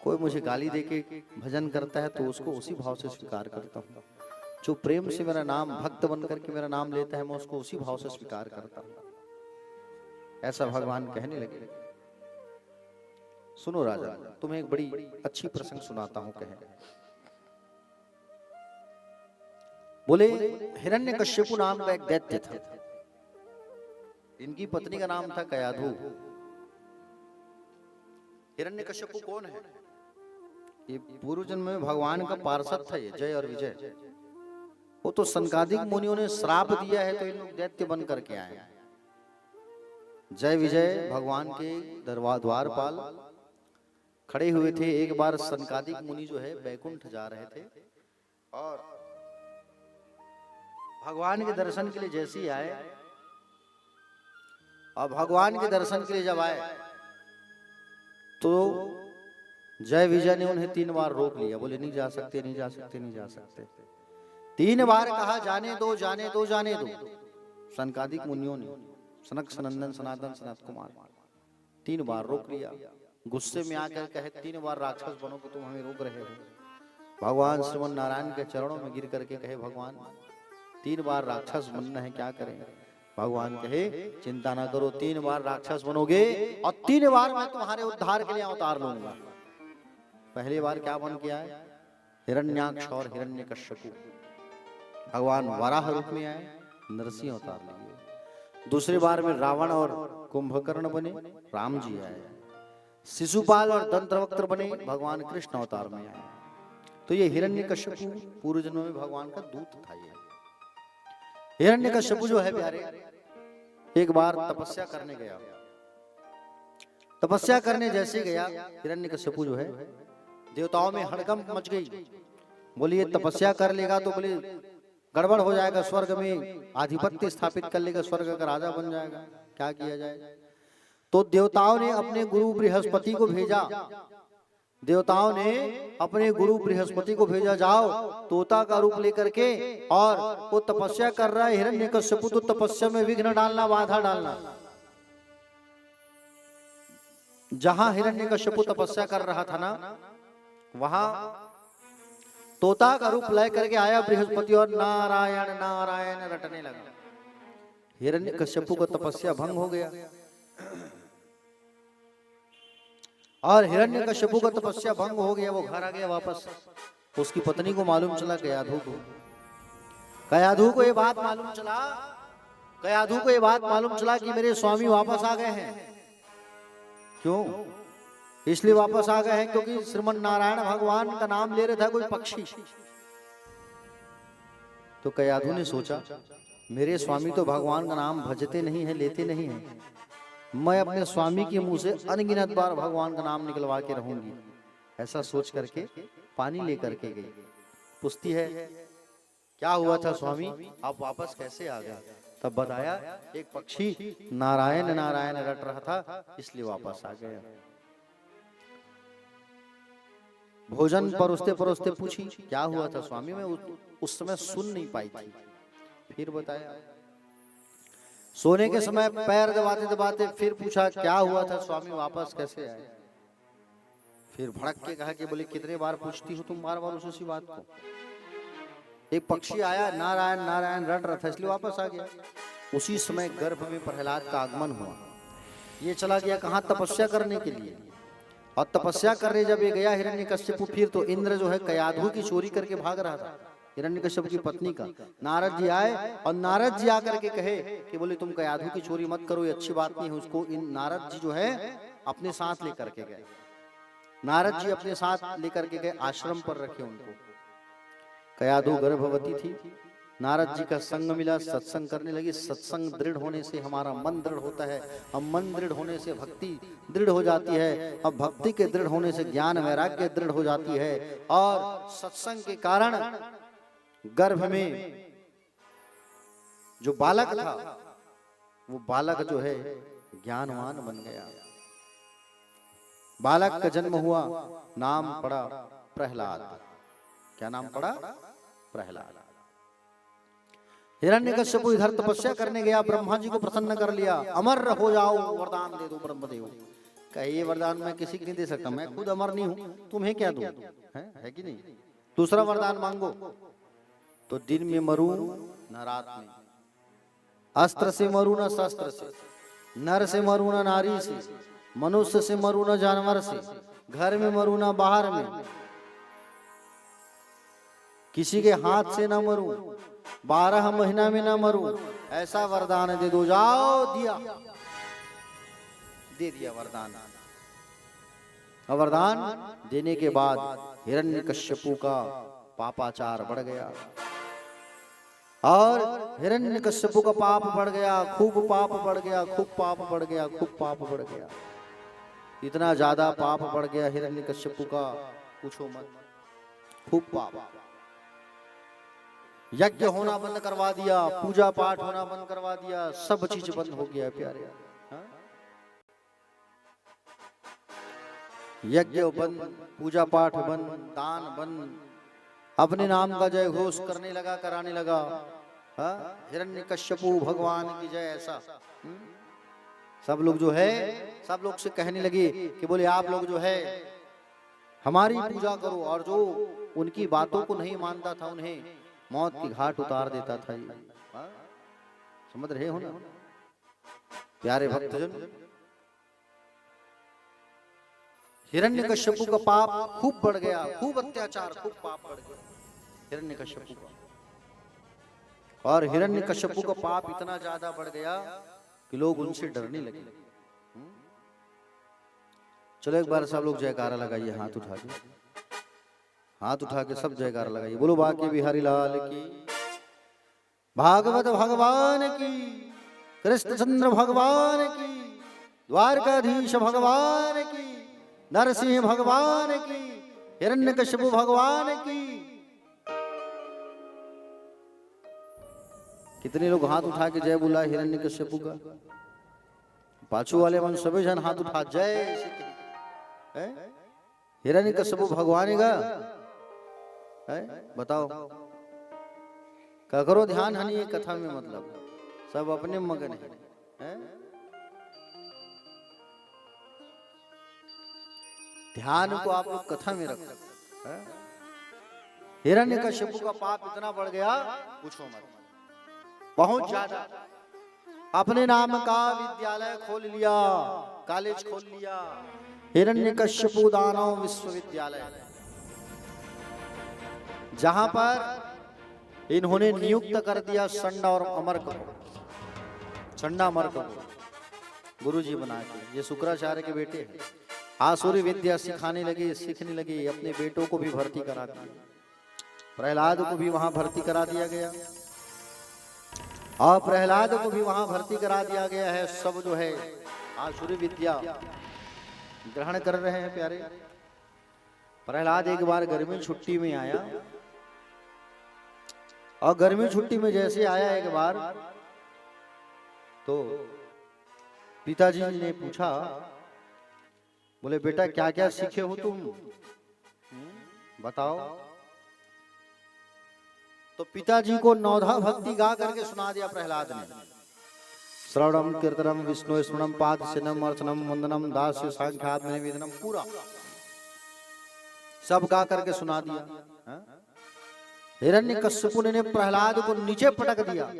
Speaker 3: कोई मुझे गाली देके भजन करता है तो उसको उसी भाव से स्वीकार करता हूं। जो प्रेम से मेरा नाम भक्त बन करके मेरा नाम लेता है मैं उसको उसी भाव से स्वीकार करता हूं। ऐसा भगवान कहने लगे। सुनो राजा, तुम्हें एक बड़ी अच्छी प्रसंग सुनाता हूं। कहे बोले हिरण्यकश्यपु नाम का एक दैत्य था। इनकी पत्नी का नाम था कयाधु। हिरण्यकश्यपु कौन है? ये पूर्व जन्म में भगवान का पार्षद था। ये जय और विजय, वो तो संकादिक मुनियों ने श्राप दिया है तो इन लोग दैत्य बन करके आए। जय विजय भगवान के द्वारपाल खड़े हुए थे। एक बार संकादिक मुनि जो है बैकुंठ जा रहे थे और भगवान के दर्शन के लिए जैसे ही आए, और भगवान के दर्शन के लिए जब आए तो जय विजय ने उन्हें 3 बार रोक लिया। बोले नहीं जा सकते, नहीं जा सकते, नहीं जा सकते। 3 बार कहा जाने दो, जाने दो, जाने दो। संकादिक मुनियों ने, सनक सनंदन सनातन सनत कुमार, 3 बार रोक लिया। गुस्से में आकर कहे 3 बार राक्षस बनो कि तुम हमें रोक रहे हो। भगवान श्रीमन नारायण के चरणों में गिर करके कहे भगवान 3 बार राक्षस बनना है, क्या करें? भगवान कहे चिंता ना करो, 3 बार राक्षस बनोगे और 3 बार मैं तुम्हारे उद्धार के लिए अवतार लूंगा। पहली बार क्या बन के आए? हिरण्याक्ष और हिरण्यकश्यपु। भगवान वराह रूप में आए, नरसिंह अवतार लिए। दूसरी बार में रावण और कुंभकर्ण बने, राम जी आए। शिशुपाल और दंतवक्त्र बने, भगवान कृष्ण अवतार में आए। तो ये हिरण्यकश्यपु पूर्व जन्म में भगवान का दूत था। ये हिरण्यकश्यपु जो है प्यारे, एक बार तपस्या करने गया। तपस्या करने जैसे गया हिरण्यकश्यपु जो है, देवताओं में हड़कंप मच गई। बोले ये तपस्या कर लेगा तो बोले गड़बड़ हो जाएगा, स्वर्ग में आधिपत्य स्थापित कर लेगा, स्वर्ग का राजा बन जाएगा, क्या किया जाए? तो देवताओं ने अपने गुरु बृहस्पति को भेजा। देवताओं ने अपने गुरु बृहस्पति को भेजा, जाओ तोता का रूप लेकर के, और वो तपस्या कर रहा है हिरण्यकश्यपु, तो तपस्या में विघ्न डालना, बाधा डालना। जहां हिरण्यकश्यपु तपस्या कर रहा था ना, वहां तोता का रूप ले करके आया बृहस्पति और नारायण नारायण रटने लगा। हिरण्यकश्यपु को तपस्या भंग हो गया और हिरण्यकश्यपु का तपस्या भंग हो गया। वो घर आ गया वापस। उसकी पत्नी को मालूम चला, कयाधु को ये बात मालूम चला कयाधु को ये बात मालूम चला कि मेरे स्वामी वापस आ गए हैं। क्यों? इसलिए वापस आ गए हैं क्योंकि श्रीमन नारायण भगवान का नाम ले रहा था कोई पक्षी। तो कयाधु ने सोचा मेरे स्वामी तो भगवान का नाम भजते नहीं है, लेते नहीं है, मैं अपने स्वामी के मुंह से अनगिनत बार भगवान का नाम निकलवा के रहूंगी। ऐसा सोच करके पानी लेकर के गई। पूछती है क्या हुआ था स्वामी, आप वापस कैसे आ गए? तब बताया एक पक्षी नारायण नारायण रट रहा था इसलिए वापस आ गया। भोजन परोसते परोसते पूछी क्या हुआ था स्वामी, मैं उस समय सुन नहीं पाई थी। फिर बताया सोने के समय पैर दबाते दबाते फिर पूछा क्या हुआ था स्वामी, वापस कैसे आए? फिर भड़क के कहा कि बोले कितने बार पूछती हो तुम बार बार उसी बात को। एक पक्षी आया नारायण नारायण रट रहा था इसलिए वापस आ गया। उसी समय गर्भ में प्रहलाद का आगमन हुआ। ये चला गया कहाँ? तपस्या करने के लिए। और तपस्या करने जब ये गया हिरण्यकश्यपु, फिर तो इंद्र जो है कयाधु की चोरी करके भाग रहा था हिरण्यकश्यप की पत्नी का। नारद जी आए और नारद जी आकर के कहे कि बोले तुम कयाधु की चोरी मत करो, ये अच्छी बात नहीं है। उसको इन नारद जी जो है अपने साथ लेकर के गए। नारद जी अपने साथ लेकर के गए, आश्रम पर रखे उनको। कयाधु गर्भवती थी। नारद जी का संग मिला, सत्संग करने लगी। सत्संग दृढ़ होने से हमारा मन दृढ़ होता है, और मन दृढ़ होने से भक्ति दृढ़ हो जाती है, और भक्ति के दृढ़ होने से ज्ञान वैराग्य दृढ़ हो जाती है। और सत्संग के कारण गर्भ में जो बालक था वो बालक जो है ज्ञानवान बन गया। बालक का जन्म हुआ, नाम पड़ा प्रहलाद। क्या नाम पड़ा? प्रहलाद। हिरण्यकश्यप इधर तपस्या करने गया, ब्रह्मा जी को प्रसन्न कर लिया। अमर हो जाओ, वरदान दे दो ब्रह्मदेव। कहे ये वरदान मैं किसी को नहीं दे सकता, मैं खुद अमर नहीं हूं, तुम्हें क्या दूं? है कि नहीं? दूसरा वरदान मांगो। तो दिन में मरू न रात में, अस्त्र से मरू न शस्त्र से, नर से मरू न नारी से, मनुष्य से मरू न जानवर से, घर में मरू न बाहर में, किसी के हाथ से न मरू, 12 महीना में न मरू, ऐसा वरदान दे दो। जाओ, दिया, दे दिया वरदान। वरदान देने के बाद हिरण्यकश्यपु का पापाचार बढ़ गया, और हिरण्यकश्यपु का पाप बढ़ गया, खूब पाप बढ़ गया, खूब पाप बढ़ गया, खूब पाप बढ़ गया। इतना ज्यादा पाप बढ़ गया हिरण्यकश्यपु का, पूछो मत। खूब पाप। यज्ञ होना बंद करवा दिया, पूजा पाठ होना बंद करवा दिया, सब चीज बंद हो गया प्यारे। यज्ञ बंद, पूजा पाठ बंद, दान बंद, अपने नाम का जय घोष करने लगा, कराने लगा। हिरण्यकश्यपु भगवान की जय, ऐसा सब लोग जो है, सब लोग से कहने लगे कि बोले आप लोग जो है हमारी पूजा करो, और जो उनकी बातों को नहीं मानता था उन्हें मौत की घाट उतार देता था। समझ रहे हो ना प्यारे भक्तजन? हिरण्यकश्यपु का पाप खूब बढ़ गया, खूब अत्याचार, खूब पाप बढ़ गया हिरण्यकश्यपु का। और हिरण्यकश्यपु का पाप इतना ज्यादा बढ़ गया कि लोग उनसे डरने लगे। चलो एक बार सब लोग जयकारा लगाइए, हाथ उठा के, हाथ उठा के सब जयकारा लगाइए। बोलो बांके बिहारी लाल की, भागवत भगवान की, कृष्णचंद्र भगवान की, द्वारकाधीश भगवान की, नरसिंह भगवान की, हिरण्यकश्यपु भगवान की। कितने लोग हाथ उठा के जय बोला हिरण्यकश्यपु का? पाछू वाले मन सभी जन हाथ उठा जय। हिरण्यकश्यपु भगवान का बताओ, क्या करो ध्यान हनी है कथा में, मतलब सब अपने मगन है। ध्यान को आप लोग कथा में रखो। हिरण्यकश्यपु का पाप इतना बढ़ गया पूछो मत, बहुत ज्यादा। अपने नाम का विद्यालय खोल लिया, कॉलेज खोल लिया, हिरण्यकश्यपु दानव विश्वविद्यालय, जहां पर इन्होंने नियुक्त कर दिया षंड और अमर को। संडा मर्क को गुरुजी बना के, ये शुक्राचार्य के बेटे हैं। आसुरी विद्या सिखाने लगे, सीखने लगे, अपने बेटों को भी भर्ती करा दिया। प्रहलाद को भी वहां भर्ती करा दिया गया और प्रहलाद को भी वहां भर्ती करा दिया गया है। सब जो है आसुरी विद्या ग्रहण कर रहे हैं प्यारे। प्रहलाद एक बार गर्मी छुट्टी में आया और गर्मी छुट्टी में जैसे आया एक बार तो पिताजी ने पूछा, बोले बेटा क्या क्या सीखे हो तुम, बताओ। तो पिताजी को नौधा भक्ति गा करके सुना दिया प्रहलाद ने। श्रवणम कीर्तनम विष्णु स्मरणम पाद सेनम अर्चनम वंदनम दास्य सांख्यात्म निवेदनम, पूरा सब गा करके सुना दिया। हिरण्यकश्यपु ने प्रहलाद को नीचे पटक दिया।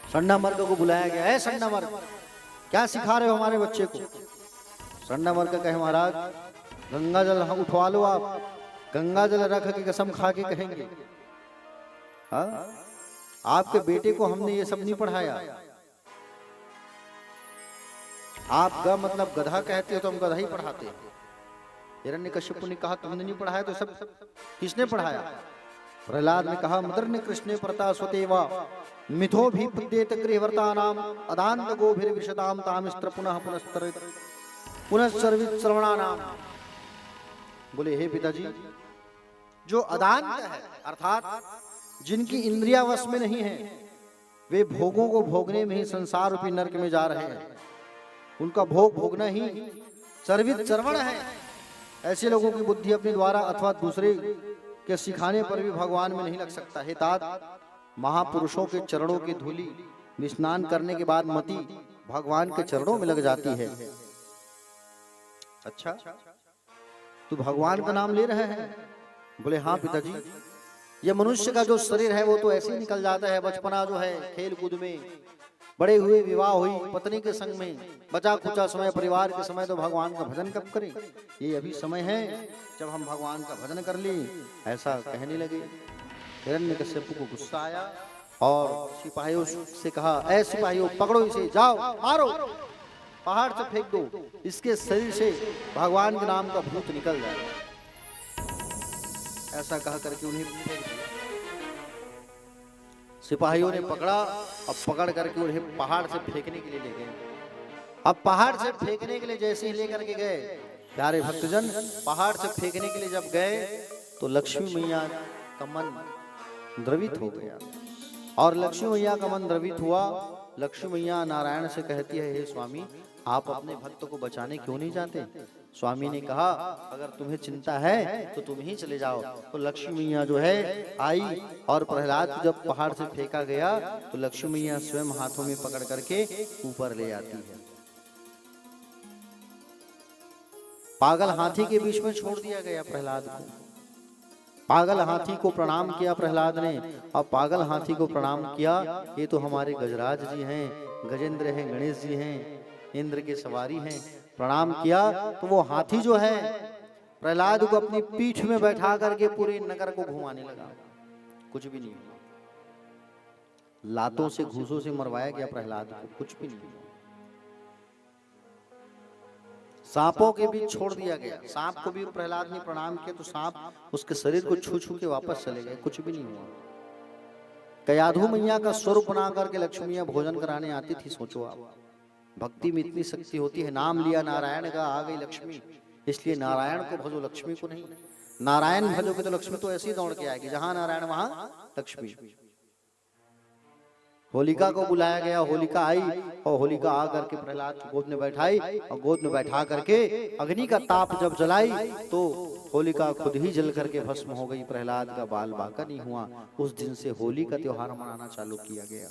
Speaker 3: संडामर्क को बुलाया गया, है संडामर्क क्या सिखा रहे हो हमारे बच्चे को। संडामर्क कहे महाराज गंगा जल उठवा लो, आप गंगा जल रख के कसम खा के कहेंगे हाँ आपके बेटे को हमने ये सब नहीं पढ़ाया। आप ग मतलब गधा कहते हो तो हम गधा ही पढ़ाते हैं। हिरण्यकश्यपु ने कहा तुमने नहीं पढ़ाया तो सब किसने पढ़ाया। प्रहलाद ने कहा मदर्न कृष्णे प्रता स्वतेवा मिथो भी पद्येत गृहवर्तानाम अदांत गोभिर विशदाम तामिस्त्र पुनः पुनः श्रवणानाम। बोले हे पिताजी, जो अदांत है अर्थात जिनकी इंद्रिया वश में नहीं है, वे भोगों को भोगने में ही संसार रूपी नरक में जा रहे हैं। उनका भोग भोगना ही सर्वित श्रवण है। ऐसे लोगों की बुद्धि अपने द्वारा अथवा दूसरे के सिखाने पर भी भगवान में नहीं लग सकता। हे तात, महापुरुषों के चरणों की धूलि में स्नान करने के बाद मति भगवान के चरणों में लग जाती है। अच्छा, तू भगवान का नाम ले रहे हैं। बोले हाँ पिताजी, ये मनुष्य का जो शरीर है वो तो ऐसे ही निकल जाता है। बचपना जो है खेल कूद में, बड़े हुए विवाह हुई पत्नी के संग में, बचा खुचा समय परिवार के समय, तो भगवान का भजन कब करें। ये अभी समय है जब हम भगवान का भजन कर लें, ऐसा कहने लगे। हिरण्यकश्यपु को गुस्सा आया और सिपाहियों से कहा, ऐ सिपाहियों पकड़ो इसे, जाओ मारो, पहाड़ से फेंक दो, इसके शरीर से भगवान के नाम का भूत निकल जाए। ऐसा कह करके उन्हें फेंक दिया। सिपाहियों ने पकड़ा, अब पकड़ करके उन्हें पहाड़ से फेंकने के लिए ले गए। अब पहाड़ से फेंकने के लिए जैसे ही लेकर के गए, प्यारे भक्तजन, पहाड़ से फेंकने के लिए जब गए तो लक्ष्मी मैया का मन द्रवित हो गया। और लक्ष्मी मैया का मन द्रवित हुआ। लक्ष्मी मैया नारायण से कहती है, हे स्वामी, आप अपने भक्त को बचाने क्यों नहीं जाते। स्वामी ने कहा, अगर तुम्हें चिंता है तो तुम ही चले जाओ। तो लक्ष्मी मैया जो है आई और प्रहलाद को जब पहाड़ से फेंका गया तो लक्ष्मी मैया स्वयं हाथों में पकड़ करके ऊपर ले आती है। पागल हाथी के बीच में छोड़ दिया गया प्रहलाद को। पागल हाथी को प्रणाम किया प्रहलाद ने। और पागल हाथी को प्रणाम किया, ये तो हमारे गजराज जी हैं, गजेंद्र हैं, गणेश जी हैं, इंद्र के सवारी हैं। प्रणाम किया तो वो हाथी जो है प्रहलाद को अपनी पीठ में बैठा करके पूरे नगर को घुमाने लगा। कुछ भी नहीं हुआ। लातों से घूसों से मरवाया गया प्रहलाद को, कुछ भी नहीं हुआ। सांपों के बीच छोड़ दिया गया। सांप को भी प्रहलाद ने प्रणाम किया तो सांप उसके शरीर को छू छू के वापस चले गए, कुछ भी नहीं हुआ। कयाधु मैया का स्वरूप बना करके लक्ष्मी मैया भोजन कराने आती थी। सोचो आप, भक्ति में इतनी शक्ति होती है। नाम लिया नारायण का, आ गई लक्ष्मी। इसलिए नारायण को भजो, लक्ष्मी को नहीं। नारायण भजोगे तो लक्ष्मी तो ऐसे ही दौड़ के आएगी, जहां नारायण वहां लक्ष्मी। होलिका को बुलाया गया, होलिका आई और होलिका आ करके प्रहलाद की गोद में बैठाई और गोद में बैठा करके अग्नि का ताप जब जलाई तो होलिका खुद ही जल करके भस्म हो गई। प्रहलाद का बाल बांका नहीं हुआ। उस दिन से होली का त्योहार मनाना चालू किया गया।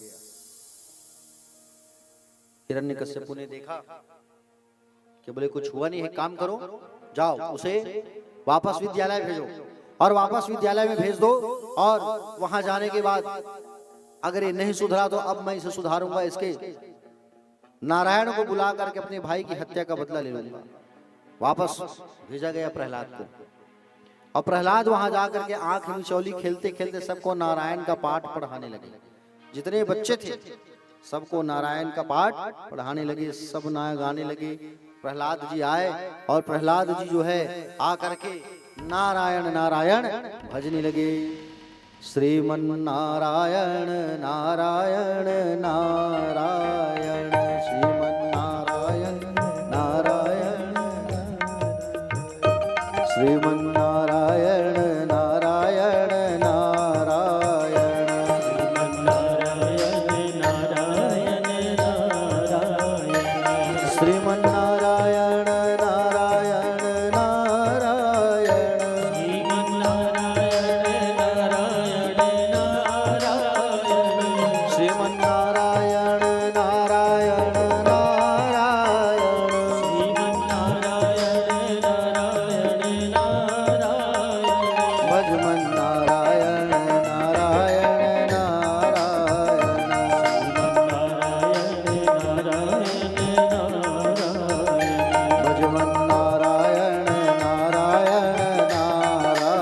Speaker 3: हिरण्यकश्यपु ने देखा कि बोले कुछ हुआ नहीं है, काम करो, जाओ उसे वापस विद्यालय भेजो और वापस विद्यालय में भेज दो। और वहां जाने के बाद अगर ये नहीं सुधरा तो अब मैं इसे सुधारूंगा, इसके नारायण को बुला करके अपने भाई की हत्या का बदला ले लूंगा। वापस भेजा गया प्रहलाद को। और प्रहलाद वहां जाकर के आंख मिचौली खेलते खेलते सबको नारायण का पाठ पढ़ाने लगे। जितने बच्चे थे सबको नारायण का पाठ पढ़ाने लगे, सब गाने लगे। प्रहलाद जी आए और प्रहलाद जी जो है आ करके नारायण नारायण भजने लगे। श्रीमन नारायण नारायण नारायण, श्रीमन नारायण नारायण, श्रीमन नारायण नारायण नारायण, श्रीमन नारायण नारायण नारायण, श्रीमन नारायण नारायण नारायण, भजमन नारायण नारायण नारायण, भजमन नारायण नारायण नारायण,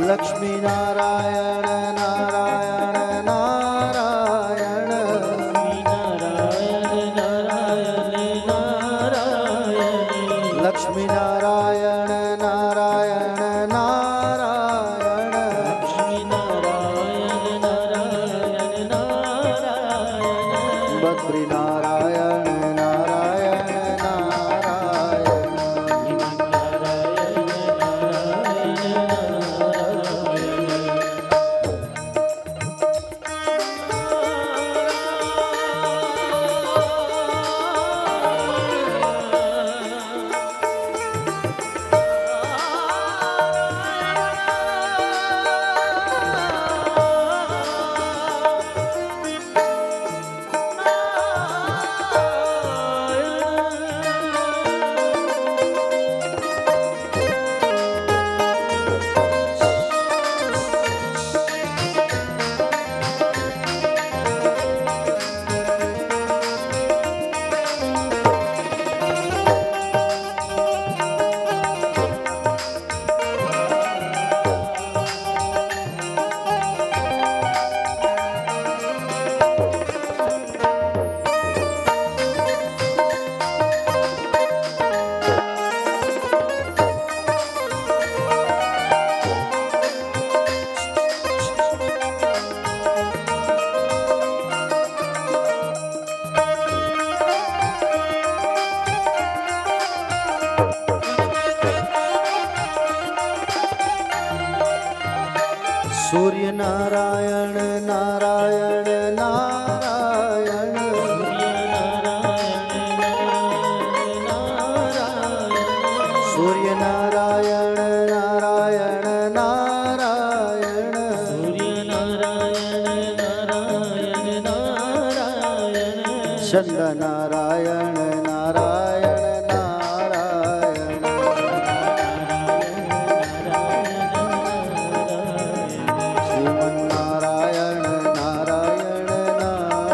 Speaker 3: लक्ष्मी नारायण नारायण नारायण, लक्ष्मी नारायण नारायण नारायण, बद्री नारायण नारायण नारायण, सूर्य नारायण नारायण नारायण, सूर्य नारायण नारायण नारायण, चंद्र नारायण नारायण नारायण, श्रीमन नारायण नारायण नारायण,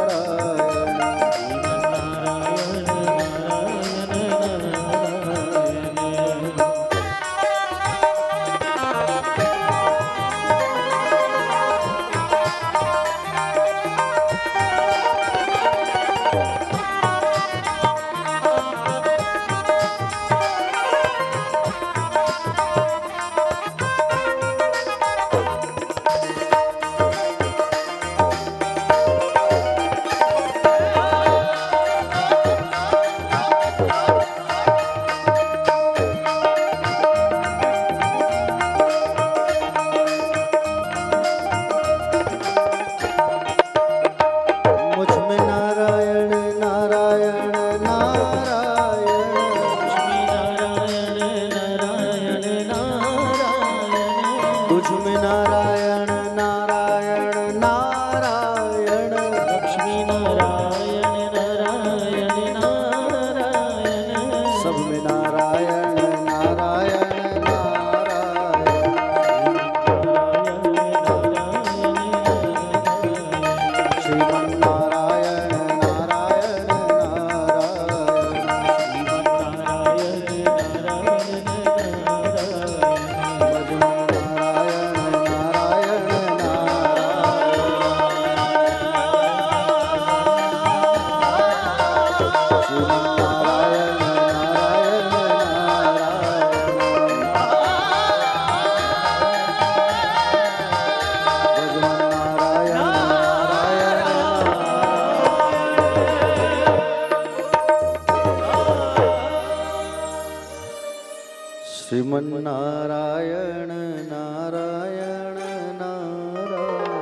Speaker 1: श्रीमन नारायण नारायण नारायण।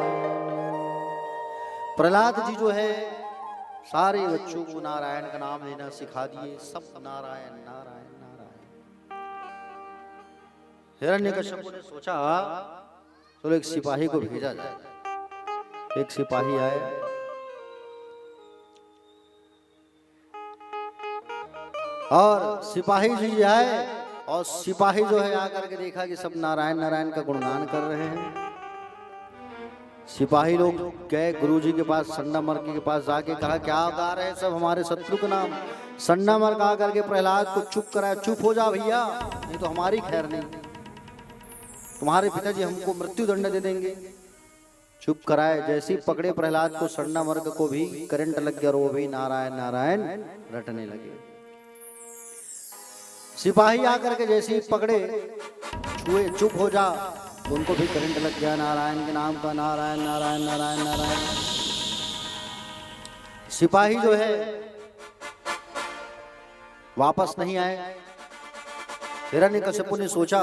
Speaker 1: प्रहलाद जी जो है सारे बच्चों को नारायण का नाम लेना सिखा दिए, सब नारायण नारायण नारायण। हिरण्यकश्यप ने सोचा चलो एक सिपाही को भेजा जाए। एक सिपाही आए, और सिपाही जी आए, और सिपाही जो है आकर के देखा कि सब नारायण नारायण का गुणगान कर रहे हैं। सिपाही लोग गए गुरुजी के पास, संडामर्क के पास जाके कहा क्या गा रहे हैं सब हमारे शत्रु का नाम। संडामर्क आकर के प्रहलाद को चुप कराया, चुप हो जा भैया, नहीं तो हमारी खैर नहीं, तुम्हारे पिताजी हमको मृत्यु दंड दे देंगे। चुप कराए, जैसे ही पकड़े प्रहलाद को, संडामर्क को भी करंट लग गया और वो भी नारायण नारायण रटने लगे। सिपाही आकर के जैसे ही पकड़े, छुए, चुप हो जा, तो उनको भी करंट लग गया नारायण के नाम का, नारायण नारायण नारायण नारायण। सिपाही जो है वापस नहीं आए। हिरण्यकश्यप ने सोचा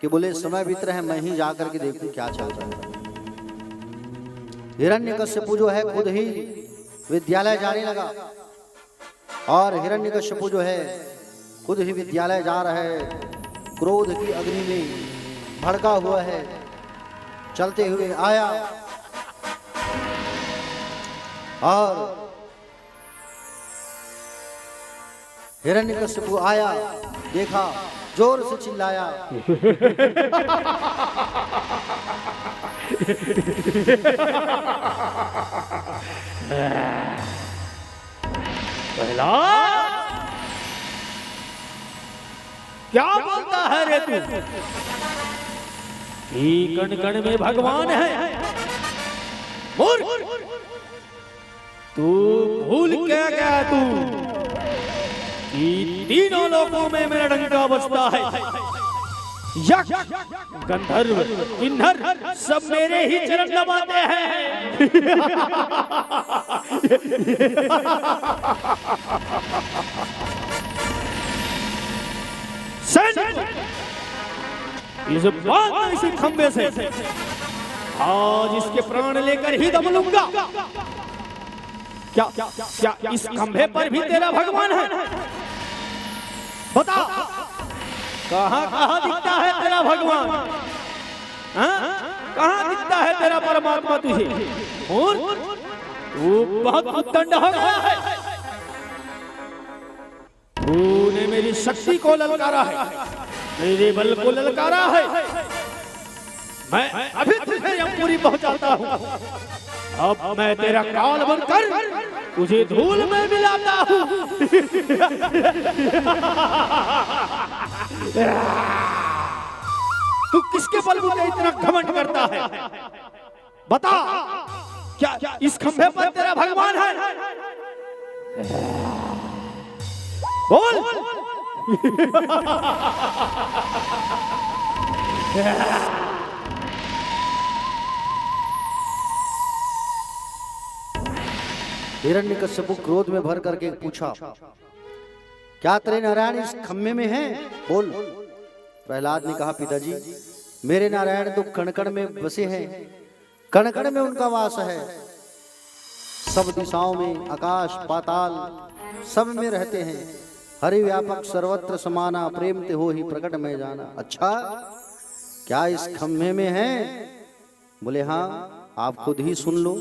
Speaker 1: कि बोले समय बीत रहे हैं, मैं ही जाकर के देखूं क्या चल रहा है। हिरण्यकश्यप जो है खुद ही विद्यालय जाने लगा, और हिरण्यकश्यप जो है खुद ही विद्यालय जा रहा है, क्रोध की अग्नि में भड़का हुआ है। चलते हुए आया और हिरण्यकश्यप आया, देखा, जोर से चिल्लाया,
Speaker 2: प्रहलाद क्या बोलता है रे तू? कण कण में भगवान है। मूर्ख, तू भूल क्या गया तू कि तीनों लोकों में मेरा डंका बजता है। यक्ष, गंधर्व, किन्नर सब मेरे ही चरण दबाते हैं। इस बात में इसी खंबे से आज इसके प्राण लेकर ही दम लूंगा। क्या क्या इस खंबे पर भी तेरा भगवान है? बता, कहाँ कहाँ दिखता है तेरा भगवान? कहाँ दिखता है तेरा परमात्मा तुझे? तू बहुत उद्दंड हो गया है। तूने मेरी शक्ति को ललकारा है, मेरे बल को ललकारा है। मैं अभी तुझे यमपुरी पहुंचाता हूँ। अब मैं तेरा काल बनकर तुझे धूल में मिलाता हूँ। तू किसके बलबूते इतना घमंड करता है? बता, क्या इस खंभे पर तेरा भगवान है? बोल।
Speaker 1: हिरण्यकश्यप क्रोध में भर करके पूछा, क्या तेरे नारायण इस खम्भे में हैं? बोल। प्रहलाद ने कहा, पिताजी मेरे नारायण तो कण-कण में बसे हैं, कण-कण में उनका वास है। सब दिशाओं में, आकाश पाताल सब में रहते हैं। हरि व्यापक सर्वत्र समाना, प्रेम ते हो ही प्रकट में जाना। अच्छा, क्या इस खम्भे में हैं? बोले हाँ, आप खुद ही सुन लो।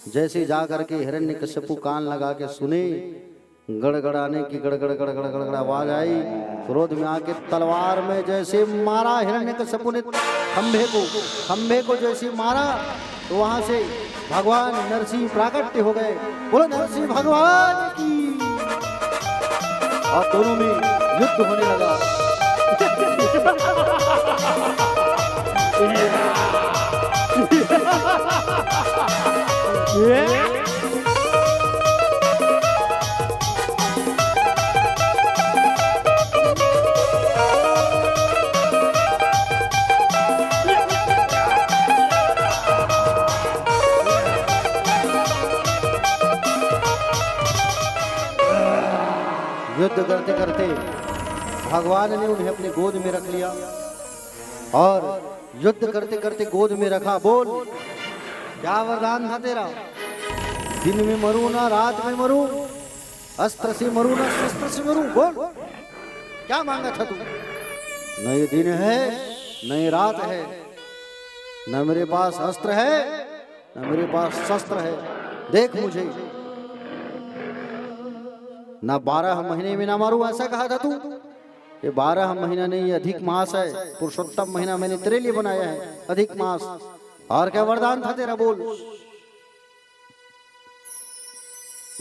Speaker 1: जैसे जा करके हिरण्यकश्यप कान लगा के सुने, गड़गड़ाने की गड़गड़ गड़गड़ गड़गड़ आवाज आई। क्रोध में आके तलवार में जैसे मारा हिरण्यकश्यप ने खंभे को जैसे मारा, तो वहां से भगवान नरसिंह प्राकट्य हो गए। बोलो नरसिंह भगवान की। और दोनों में युद्ध होने लगा। युद्ध
Speaker 3: युद्ध करते करते भगवान ने उन्हें अपनी गोद में रख लिया और युद्ध करते करते गोद में रखा। बोल क्या वरदान था तेरा? दिन में मरूं ना रात में मरूं, अस्त्र से मरूं ना शस्त्र से मरूं। बोल क्या मांगा था तू? न ये दिन है न ये रात है, न मेरे पास अस्त्र है न मेरे पास शस्त्र है। देख मुझे ना 12 महीने में ना मारूं, ऐसा कहा था तू। ये 12 महीना नहीं, ये अधिक मास है, पुरुषोत्तम महीना मैंने तेरे लिए बनाया है, अधिक मास। और क्या वरदान था तेरा? बोल।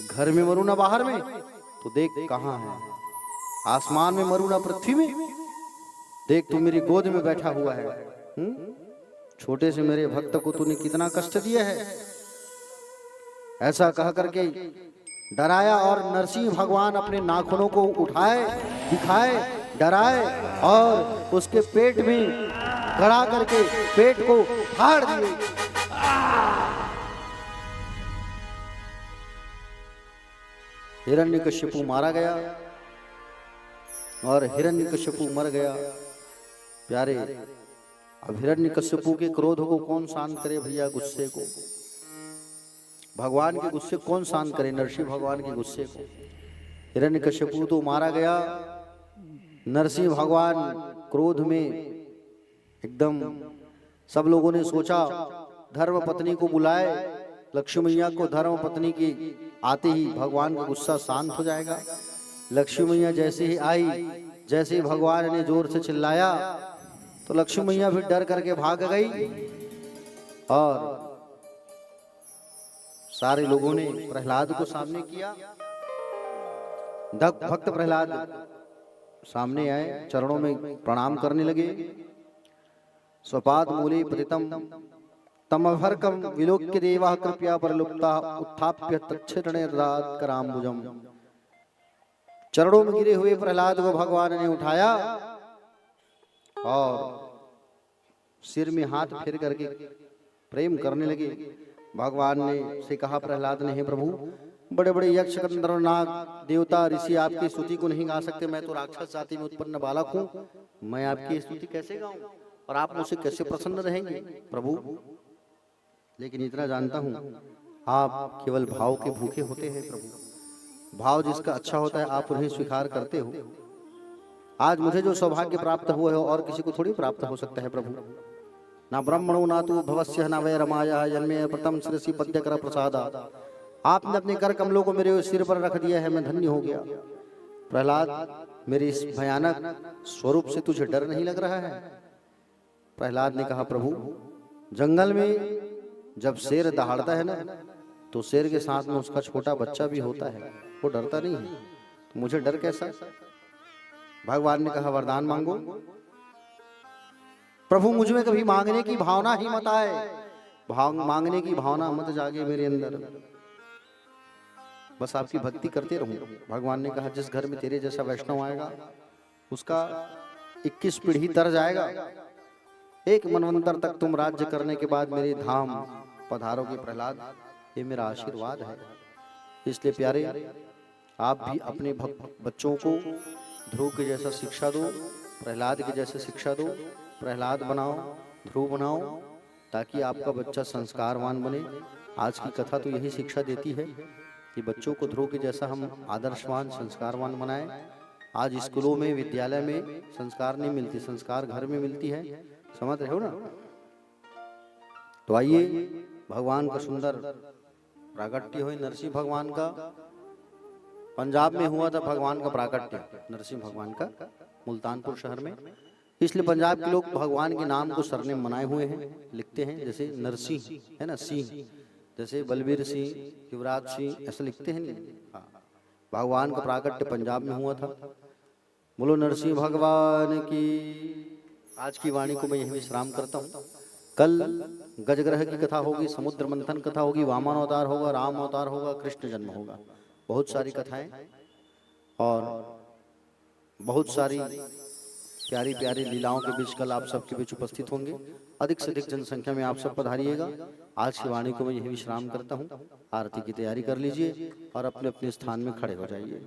Speaker 3: घर में मरूं ना बाहर में, तो देख कहां है। आसमान में मरूं ना पृथ्वी में, देख तू मेरी गोद में बैठा हुआ है। छोटे से मेरे भक्त को तूने कितना कष्ट दिया है। ऐसा कह करके डराया और नरसिंह भगवान अपने नाखूनों को उठाए, दिखाए, डराए और उसके पेट में गड़ा करके पेट को फाड़ दिए। हिरण्यकशिपु मारा गया और हिरण्यकशिपु मर गया। प्यारे, अब हिरण्यकशिपु के क्रोध को कौन शांत करे भैया? गुस्से को भगवान के गुस्से कौन शांत करे? नरसिंह भगवान के गुस्से को। हिरण्यकशिपु तो मारा गया, नरसिंह भगवान क्रोध में एकदम। सब लोगों ने सोचा धर्म पत्नी को बुलाए, लक्ष्मी मैया को धर्म पत्नी की आते ही भगवान का गुस्सा शांत हो जाएगा। लक्ष्मी मैया जैसे ही आई, जैसे ही भगवान ने जोर से चिल्लाया तो लक्ष्मी मैया भी डर करके भाग गई और सारे लोगों ने प्रहलाद को सामने किया। भक्त प्रहलाद सामने आए, चरणों में प्रणाम करने लगे। स्वपाद मूले पतितम तमभर्कम विलोक्य देवा कृपया परलुप्ता उत्थाप्य तच्छिरणे ददात कराम्बुजम। चरणों में गिरे हुए प्रहलाद को भगवान ने उठाया और सिर में हाथ फेर करके प्रेम करने लगे। भगवान ने से कहा प्रहलाद ने, हे प्रभु, बड़े बड़े यक्ष गंधर्व नाग देवता ऋषि आपकी स्तुति को नहीं गा सकते। मैं तो राक्षस जाति में उत्पन्न बालक हूँ, मैं आपकी स्तुति कैसे गाऊं और आप मुझसे कैसे प्रसन्न रहेंगे प्रभु? लेकिन इतना जानता हूँ आप केवल भाव के भूखे होते हैं प्रभु। भाव जिसका अच्छा होता है आप उन्हें स्वीकार करते हो। आज मुझे जो सौभाग्य प्राप्त हुआ है और किसी को थोड़ी प्राप्त हो सकता है प्रभु। ना ब्रह्मणो ना तू भवस्य ना वै रमाया जन्मे प्रथम शिरसी पद्य कर प्रसादा। आपने अपने कर कमलों को मेरे सिर पर रख दिया है, मैं धन्य हो गया। प्रहलाद, मेरे इस भयानक स्वरूप से तुझे डर नहीं लग रहा है? प्रहलाद ने कहा, प्रभु, जंगल में जब शेर दहाड़ता है ना, तो शेर के साथ में उसका छोटा बच्चा भी होता है, वो डरता नहीं है, तो मुझे डर कैसा? भगवान ने कहा, वरदान मांगो। प्रभु, मुझ में कभी मांगने की भावना ही मत आए, मांगने की भावना मत जागे मेरे अंदर, बस आपकी भक्ति करते रहूं। भगवान ने कहा, जिस घर में तेरे जैसा वैष्णव आएगा उसका 21 पीढ़ी तर जाएगा। एक मनवंतर तक तुम राज्य करने के बाद मेरे धाम पधारोगे प्रहलाद, ये मेरा आशीर्वाद है। इसलिए प्यारे, आप भी अपने बच्चों को ध्रुव के जैसा शिक्षा दो, प्रहलाद के जैसे शिक्षा दो। प्रहलाद बनाओ, ध्रुव बनाओ, ताकि आपका बच्चा संस्कारवान बने। आज की कथा तो यही शिक्षा देती है कि बच्चों को ध्रुव के जैसा हम आदर्शवान संस्कारवान बनाएं। आज स्कूलों में, विद्यालय में संस्कार नहीं मिलती, संस्कार घर में मिलती है, समझ रहे हो ना? तो आइए, भगवान का सुंदर प्राकट्य हुए नरसिंह भगवान का। पंजाब में हुआ था भगवान का प्राकट्य, नरसिंह भगवान का, मुल्तानपुर शहर में। इसलिए पंजाब के लोग भगवान के नाम को सरनेम बनाए हुए हैं, लिखते हैं, जैसे नरसिंह है ना, सिंह, जैसे बलबीर सिंह, युवराज सिंह, ऐसा लिखते हैं। हाँ, भगवान का प्राकट्य पंजाब में हुआ था। बोलो नरसिंह भगवान की। आज की वाणी को मैं यही विश्राम करता हूँ। कल गजग्रह की कथा होगी, समुद्र मंथन कथा होगी, वामन अवतार होगा, राम अवतार होगा, कृष्ण जन्म होगा, बहुत सारी कथाएं और बहुत सारी प्यारी प्यारी लीलाओं के बीच कल आप सबके बीच उपस्थित होंगे। अधिक से अधिक जनसंख्या में आप सब पधारिएगा। आज की वाणी को मैं यही विश्राम करता हूँ। आरती की तैयारी कर लीजिए और अपने अपने स्थान में खड़े हो जाइए।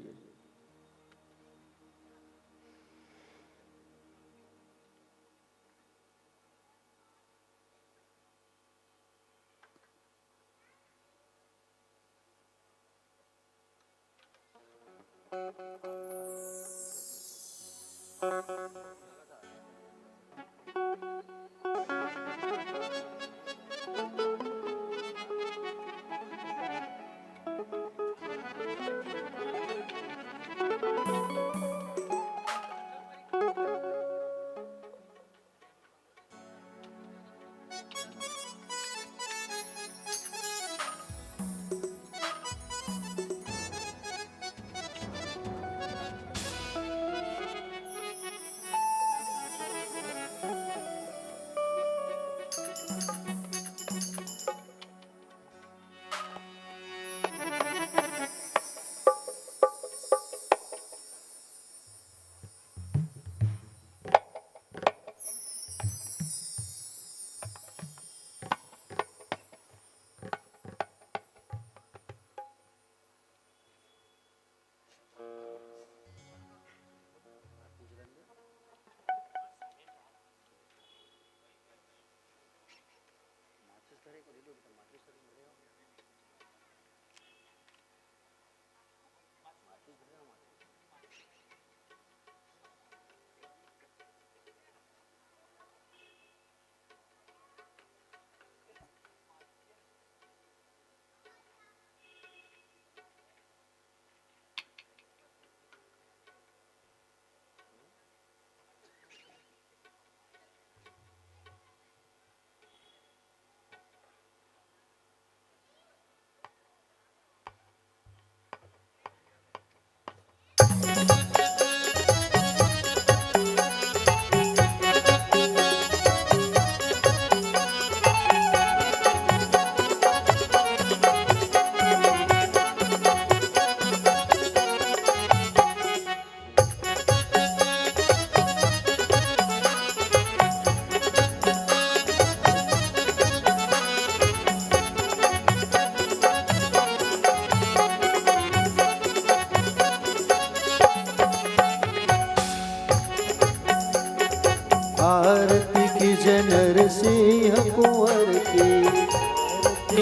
Speaker 3: आरती की जय नरसिंह कुंवर की,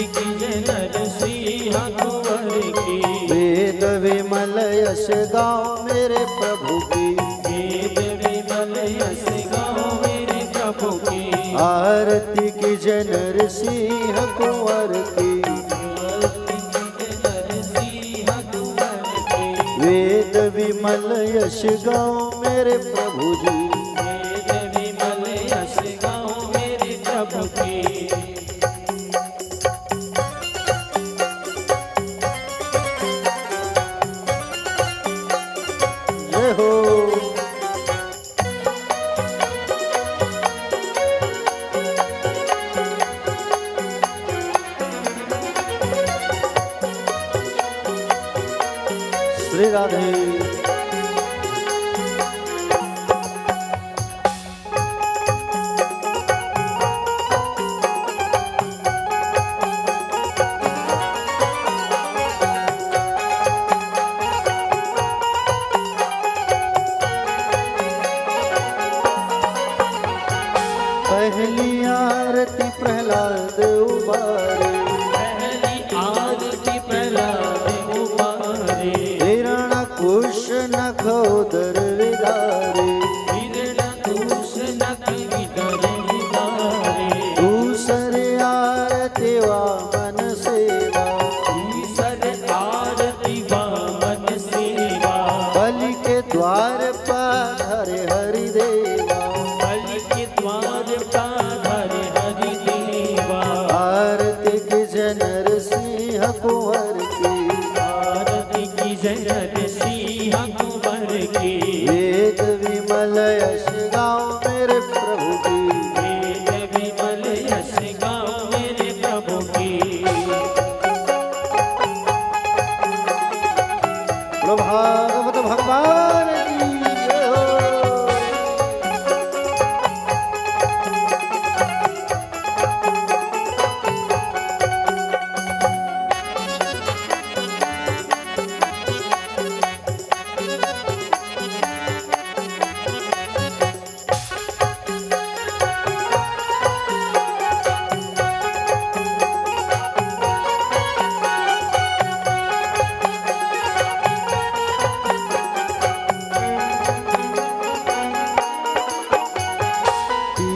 Speaker 2: की जय नरसिंह कुंवर की,
Speaker 3: वेद विमल यश गाओ मेरे प्रभु की,
Speaker 2: वेद विमल यश गाओ मेरे प्रभु की,
Speaker 3: आरती की जय नरसिंह कुंवर की, वेद विमल यश गाओ मेरे प्रभु जी,
Speaker 2: वेद विमल यश गाओ मेरे प्रभु की।
Speaker 3: जय हो। श्री राधे। पहली आरती प्रहलाद उबारे,
Speaker 2: पहली आरती प्रहलाद उबारे,
Speaker 3: हिरण्यकुश नखोदर विदारे,
Speaker 2: हिरण्यकुश नख विदर विदारे,
Speaker 3: दूसरी आरती वामन सेवा,
Speaker 2: दूसर आरती वामन सेवा,
Speaker 3: बलि के द्वार पर हरे हरि देवा,
Speaker 2: बलि के द्वार पाधर हरि देवा,
Speaker 3: आरती की जय नरसिंह कुंवर की,
Speaker 2: आरती की जय नरसिंह कुंवर की,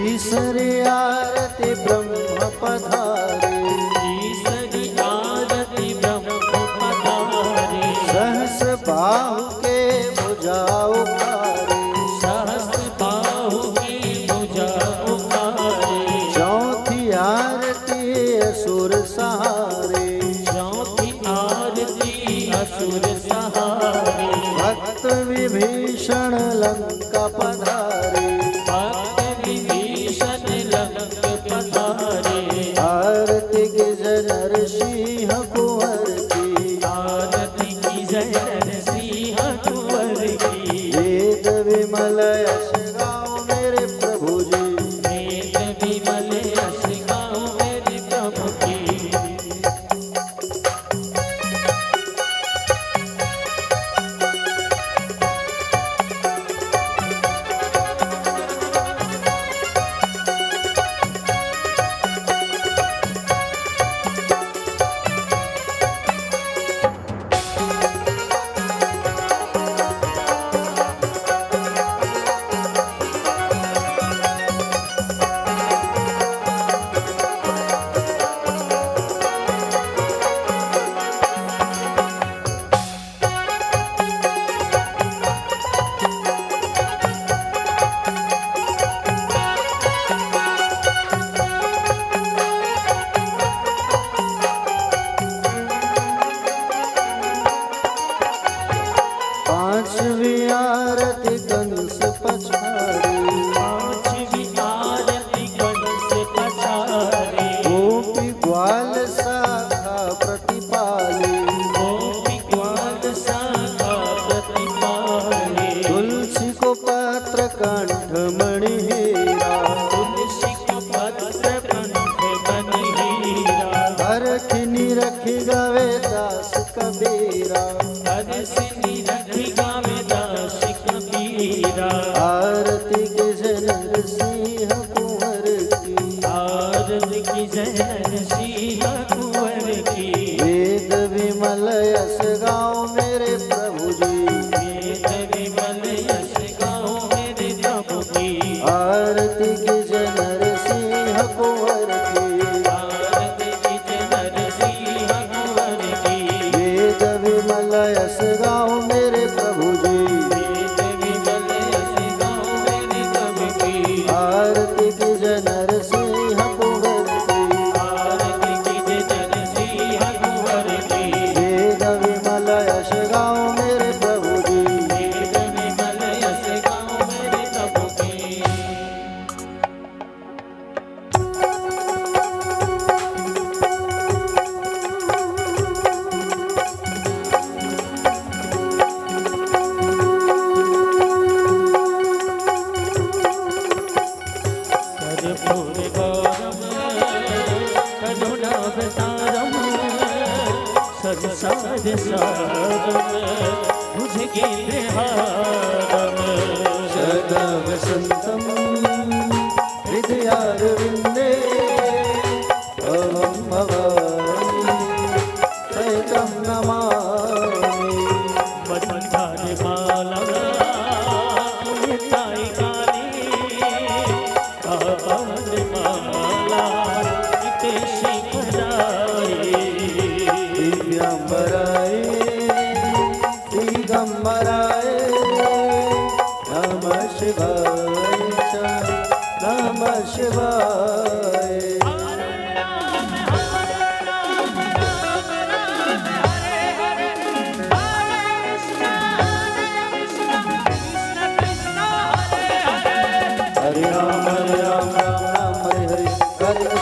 Speaker 3: तीसरी आरती ब्रह्म पधारे,
Speaker 2: तीसरी आरती ब्रह्म पधारे,
Speaker 3: सहस्र बाहु के भुजा उखारे,
Speaker 2: सहस्र बाहु की भुजा उखारे,
Speaker 3: चौथी आरती असुर सहारे,
Speaker 2: चौथी आरती असुर सहारे,
Speaker 3: भक्त विभीषण लंका पधारे,
Speaker 2: भक्त विभीषण लंक पधारे,
Speaker 3: आरती के जय नरसिंह कुंवर की,
Speaker 2: आरती की जय नरसिंह कुंवर की,
Speaker 3: वेद विमल यश गाओ मेरे प्रभु जी,
Speaker 2: वेद विमल यश गाओ मेरे प्रभु की।
Speaker 3: पांचवी आरती कंस पछाड़ी,
Speaker 2: पांचवी आरती कंस पछारे,
Speaker 3: गोपी ग्वाल शाखा प्रतिपाली,
Speaker 2: गोपी ग्वाल शाखा प्रतिपाले,
Speaker 3: तुलसी को पत्र कंठ मणि हीरा,
Speaker 2: तुलसी को पत्र कंठ मणि हीरा,
Speaker 3: हरखिनी रखी गवे दास कबीरा,
Speaker 2: हरसिनी रखी गावे दास कबीरा,
Speaker 3: आरती के जय नरसिंह कुंवर की,
Speaker 2: आरती की जय नरसिंह कुंवर की,
Speaker 3: वेद विमल यश गाओ मेरे प्रभु जी,
Speaker 2: वेद विमल यश गाओ मेरे प्रभु की,
Speaker 3: आरती की जय नरसिंह कुंवर की,
Speaker 2: आरती की जय नरसिंह कुंवर की,
Speaker 3: वेद विमल यश गाओ मेरे प्रभु जी,
Speaker 2: वेद विमल यश गाओ मेरे प्रभु की,
Speaker 3: आरती की जय नरसिंह कुंवर की,
Speaker 2: आरती की जय नरसिंह कुंवर की,
Speaker 3: वेद विमल यश गाओ मेरे प्रभु जी,
Speaker 2: वेद विमल यश गाओ मेरे प्रभु की। कर्पूर गौरम करुणावतारम संसार सारम भुजगेन्द्रहारम
Speaker 3: सदा वसंतम हृदयारविंदे अहं भवामि सहितं नमामि,
Speaker 2: मधुर माला निताई काली आवन माला निते शिखराई
Speaker 3: दिव्यांबराय दिगंबराय नमः शिवाय च नमः शिवाय। हरे राम राम राम हरे हरे, हरे